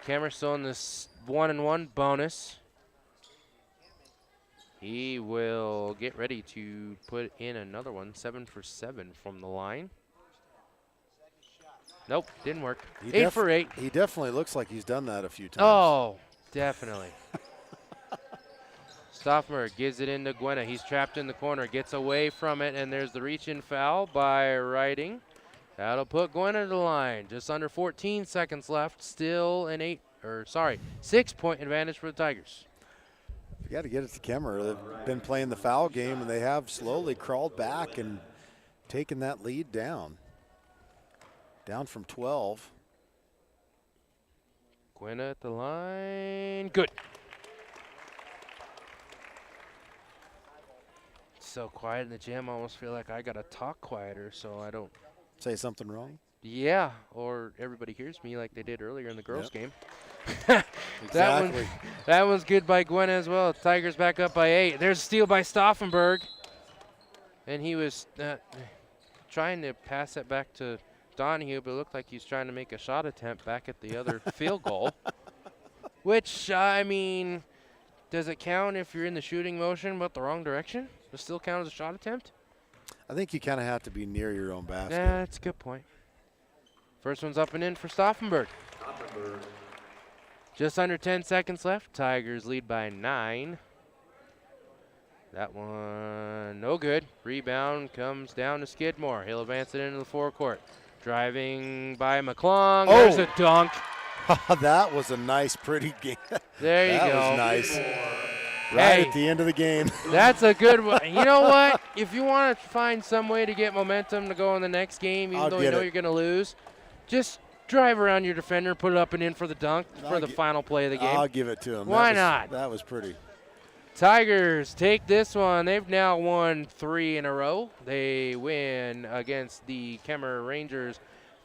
Kemmerer still in this 1-and-1 bonus. He will get ready to put in another one, 7 for 7 from the line. Nope, didn't work. 8 for 8. He definitely looks like he's done that a few times. Oh, definitely. Stauffenberg gives it into Gwena. He's trapped in the corner, gets away from it, and there's the reach-in foul by Riding. That'll put Gwena to the line. Just under 14 seconds left. Still an 6-point advantage for the Tigers. You got to get it to Kemmerer. They've been playing the foul game, and they have slowly crawled back and taken that lead down. Down from 12. Gwena at the line. Good. So quiet in the gym. I almost feel like I got to talk quieter so I don't say something wrong. Yeah, or everybody hears me like they did earlier in the girls' game. Exactly. That one's good by Gwena as well. Tigers back up by 8. There's a steal by Stauffenberg. And he was trying to pass it back to Donahue, but it looked like he's trying to make a shot attempt back at the other field goal. Which, I mean, does it count if you're in the shooting motion but the wrong direction? Does it still count as a shot attempt? I think you kind of have to be near your own basket. Yeah, that's a good point. First one's up and in for Stauffenberg. Just under 10 seconds left. Tigers lead by 9. That one no good. Rebound comes down to Skidmore. He'll advance it into the forecourt. Driving by McClung. Oh. There's a dunk. That was a nice, pretty game. There you go. That was nice. Right Hey, at the end of the game. That's a good one. You know what? If you want to find some way to get momentum to go in the next game, even though you know you're going to lose, just drive around your defender, put it up and in for the dunk for the final play of the game. I'll give it to him. Why not? That was pretty. Tigers take this one. They've now won 3 in a row. They win against the Kemmerer Rangers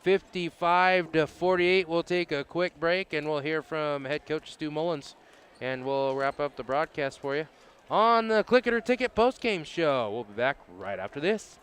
55-48. We'll take a quick break, and we'll hear from head coach Stu Mullins, and we'll wrap up the broadcast for you on the Click It or Ticket postgame show. We'll be back right after this.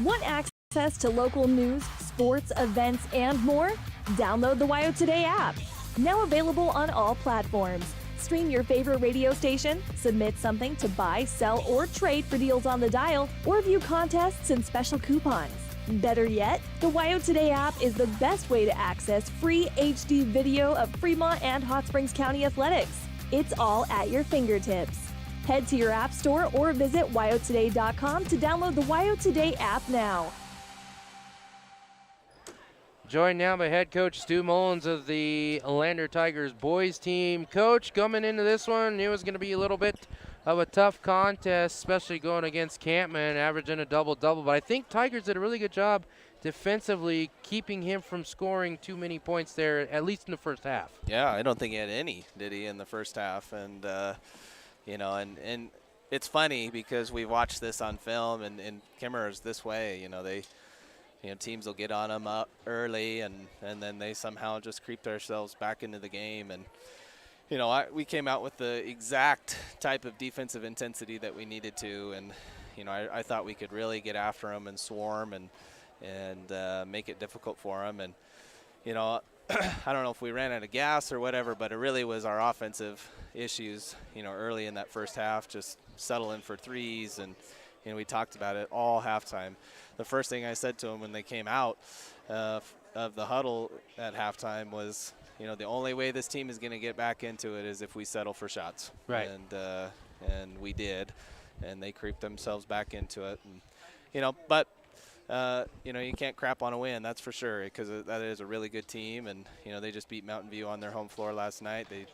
Want access to local news, sports, events, and more? Download the WYO Today app. Now available on all platforms. Stream your favorite radio station, submit something to buy, sell, or trade for deals on the dial, or view contests and special coupons. Better yet, the WYO Today app is the best way to access free HD video of Fremont and Hot Springs County athletics. It's all at your fingertips. Head to your app store or visit wyotoday.com to download the WYO Today app now. Joined now by head coach Stu Mullins of the Lander Tigers boys team. Coach, coming into this one, it was going to be a little bit of a tough contest, especially going against Campman, averaging a double-double. But I think Tigers did a really good job defensively keeping him from scoring too many points there, at least in the first half. Yeah, I don't think he had any, did he, in the first half? And, you know, and it's funny because we watched this on film, and Kemmerer's this way. You know, teams will get on them up early, and then they somehow just creep themselves back into the game. And, you know, we came out with the exact type of defensive intensity that we needed to. And, you know, I thought we could really get after them and swarm and make it difficult for them. And, you know, I don't know if we ran out of gas or whatever, but it really was our offensive issues, you know, early in that first half, just settling for threes. And, you know, we talked about it all halftime. The first thing I said to them when they came out of the huddle at halftime was, you know, the only way this team is going to get back into it is if we settle for shots. Right. And we did, and they creeped themselves back into it. And, you know, but, you know, you can't crap on a win, that's for sure, because that is a really good team. And, you know, they just beat Mountain View on their home floor last night. They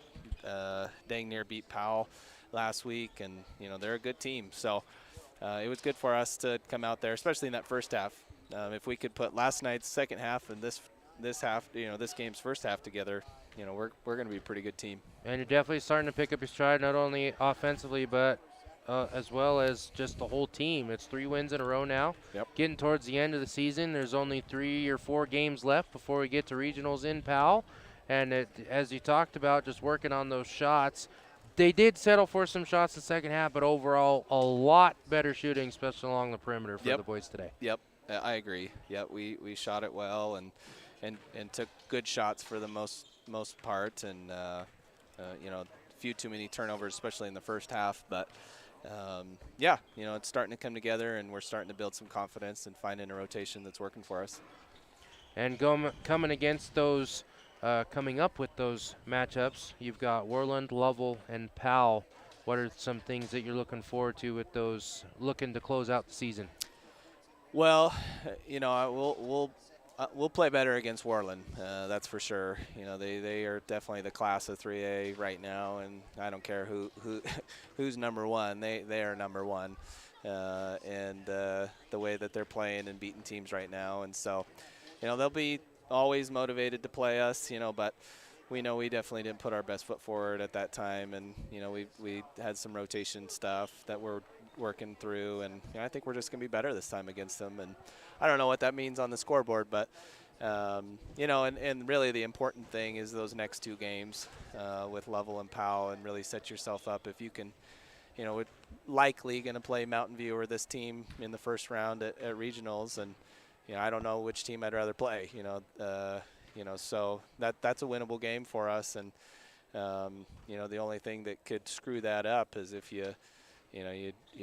dang near beat Powell last week, and, you know, they're a good team. So it was good for us to come out there, especially in that first half. If we could put last night's second half and this half, you know, this game's first half together, you know, we're going to be a pretty good team. And you're definitely starting to pick up your stride, not only offensively but as well as just the whole team. It's 3 wins in a row now. Yep. Getting towards the end of the season, there's only 3 or 4 games left before we get to regionals in Powell. And as you talked about, just working on those shots. They did settle for some shots in the second half, but overall, a lot better shooting, especially along the perimeter for the boys today. Yep, I agree. Yep, we shot it well and took good shots for the most part, and you know, a few too many turnovers, especially in the first half. But yeah, you know, it's starting to come together, and we're starting to build some confidence and finding a rotation that's working for us. And coming against those. Coming up with those matchups, you've got Worland, Lovell, and Powell. What are some things that you're looking forward to with those, looking to close out the season? Well, you know, we'll play better against Worland, that's for sure. You know, they are definitely the class of 3A right now, and I don't care who's number one. They are number one, and the way that they're playing and beating teams right now, and so, you know, they'll be always motivated to play us, you know, but we know we definitely didn't put our best foot forward at that time, and you know, we had some rotation stuff that we're working through, and you know, I think we're just gonna be better this time against them. And I don't know what that means on the scoreboard, but you know, and really the important thing is those next 2 games with Lovell and Powell, and really set yourself up. If you can, you know, we're likely gonna play Mountain View or this team in the first round at regionals, and you know, I don't know which team I'd rather play, you know, so that's a winnable game for us. And, you know, the only thing that could screw that up is if you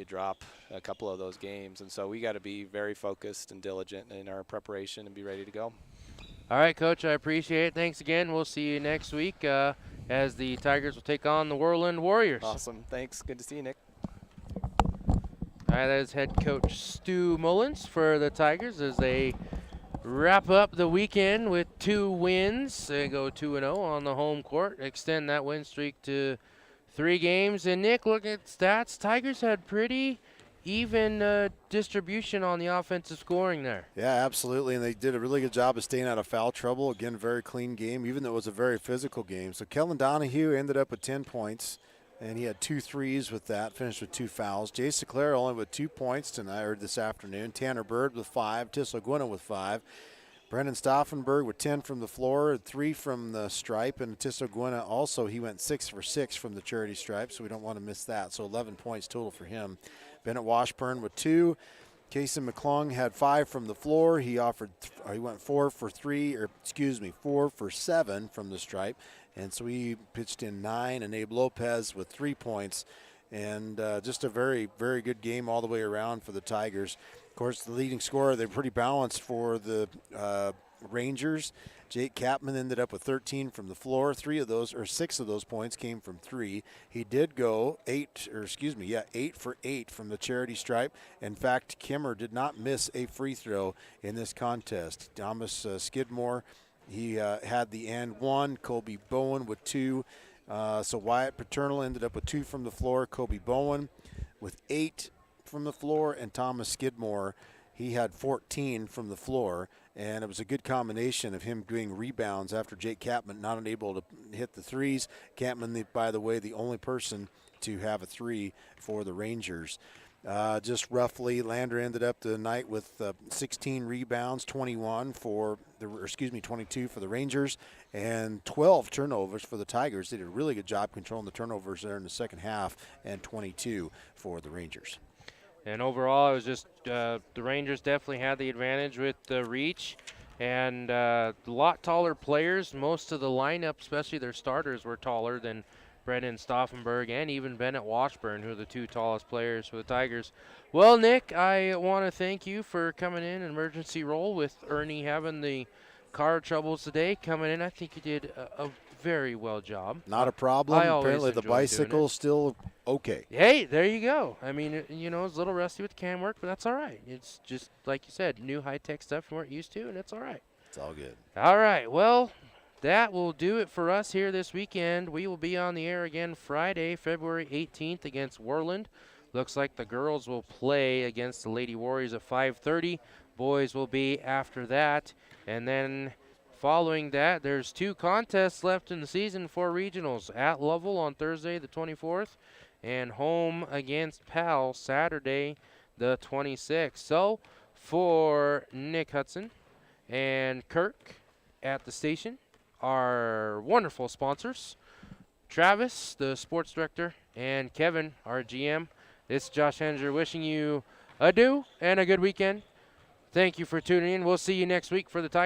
drop a couple of those games. And so we got to be very focused and diligent in our preparation and be ready to go. All right, Coach, I appreciate it. Thanks again. We'll see you next week as the Tigers will take on the Worland Warriors. Awesome. Thanks. Good to see you, Nick. All right, that is head coach Stu Mullins for the Tigers as they wrap up the weekend with 2 wins. They go 2-0 on the home court, extend that win streak to 3 games. And Nick, look at stats. Tigers had pretty even distribution on the offensive scoring there. Yeah, absolutely, and they did a really good job of staying out of foul trouble. Again, very clean game, even though it was a very physical game. So Kellen Donahue ended up with 10 points. And he had 2 threes with that, finished with 2 fouls. Jay Seclair only with 2 points tonight or this afternoon. Tanner Bird with 5, Tissel Gwynna with 5. Brendan Stauffenberg with 10 from the floor, 3 from the stripe. And Tissel Gwynna also, he went 6 for 6 from the charity stripe, so we don't want to miss that. So 11 points total for him. Bennett Washburn with 2. Casey McClung had 5 from the floor. He went 4 for 7 from the stripe. And so he pitched in 9, and Abe Lopez with 3 points. And just a very, very good game all the way around for the Tigers. Of course, the leading scorer, they're pretty balanced for the Rangers. Jake Kapman ended up with 13 from the floor. 6 of those points came from 3. He did go 8 for 8 from the charity stripe. In fact, Kemmerer did not miss a free throw in this contest. Thomas Skidmore, he had the and 1. Kobe Bowen with 2. So Wyatt Paternal ended up with 2 from the floor. Kobe Bowen with 8 from the floor, and Thomas Skidmore, he had 14 from the floor. And it was a good combination of him doing rebounds after Jake Kapman not unable to hit the threes. Kapman, by the way, the only person to have a 3 for the Rangers. Just roughly, Lander ended up the night with 16 rebounds, 22 for the Rangers, and 12 turnovers for the Tigers. They did a really good job controlling the turnovers there in the second half, and 22 for the Rangers. And overall, it was just the Rangers definitely had the advantage with the reach and a lot taller players. Most of the lineup, especially their starters, were taller than Brendan Stauffenberg and even Bennett Washburn, who are the 2 tallest players for the Tigers. Well, Nick, I want to thank you for coming in an emergency role with Ernie having the car troubles today. Coming in, I think you did a very well job. Not a problem. Apparently the bicycle's still okay. Hey, there you go. I mean, you know, it's a little rusty with the cam work, but that's all right. It's just, like you said, new high-tech stuff you weren't used to, and it's all right. It's all good. All right, well, that will do it for us here this weekend. We will be on the air again Friday, February 18th against Worland. Looks like the girls will play against the Lady Warriors at 5:30. Boys will be after that. And then following that, there's 2 contests left in the season for regionals. At Lovell on Thursday the 24th and home against Pal Saturday the 26th. So for Nick Hudson and Kirk at the station, our wonderful sponsors, Travis, the sports director, and Kevin, our GM, this is Josh Henninger wishing you adieu and a good weekend. Thank you for tuning in. We'll see you next week for the Tigers.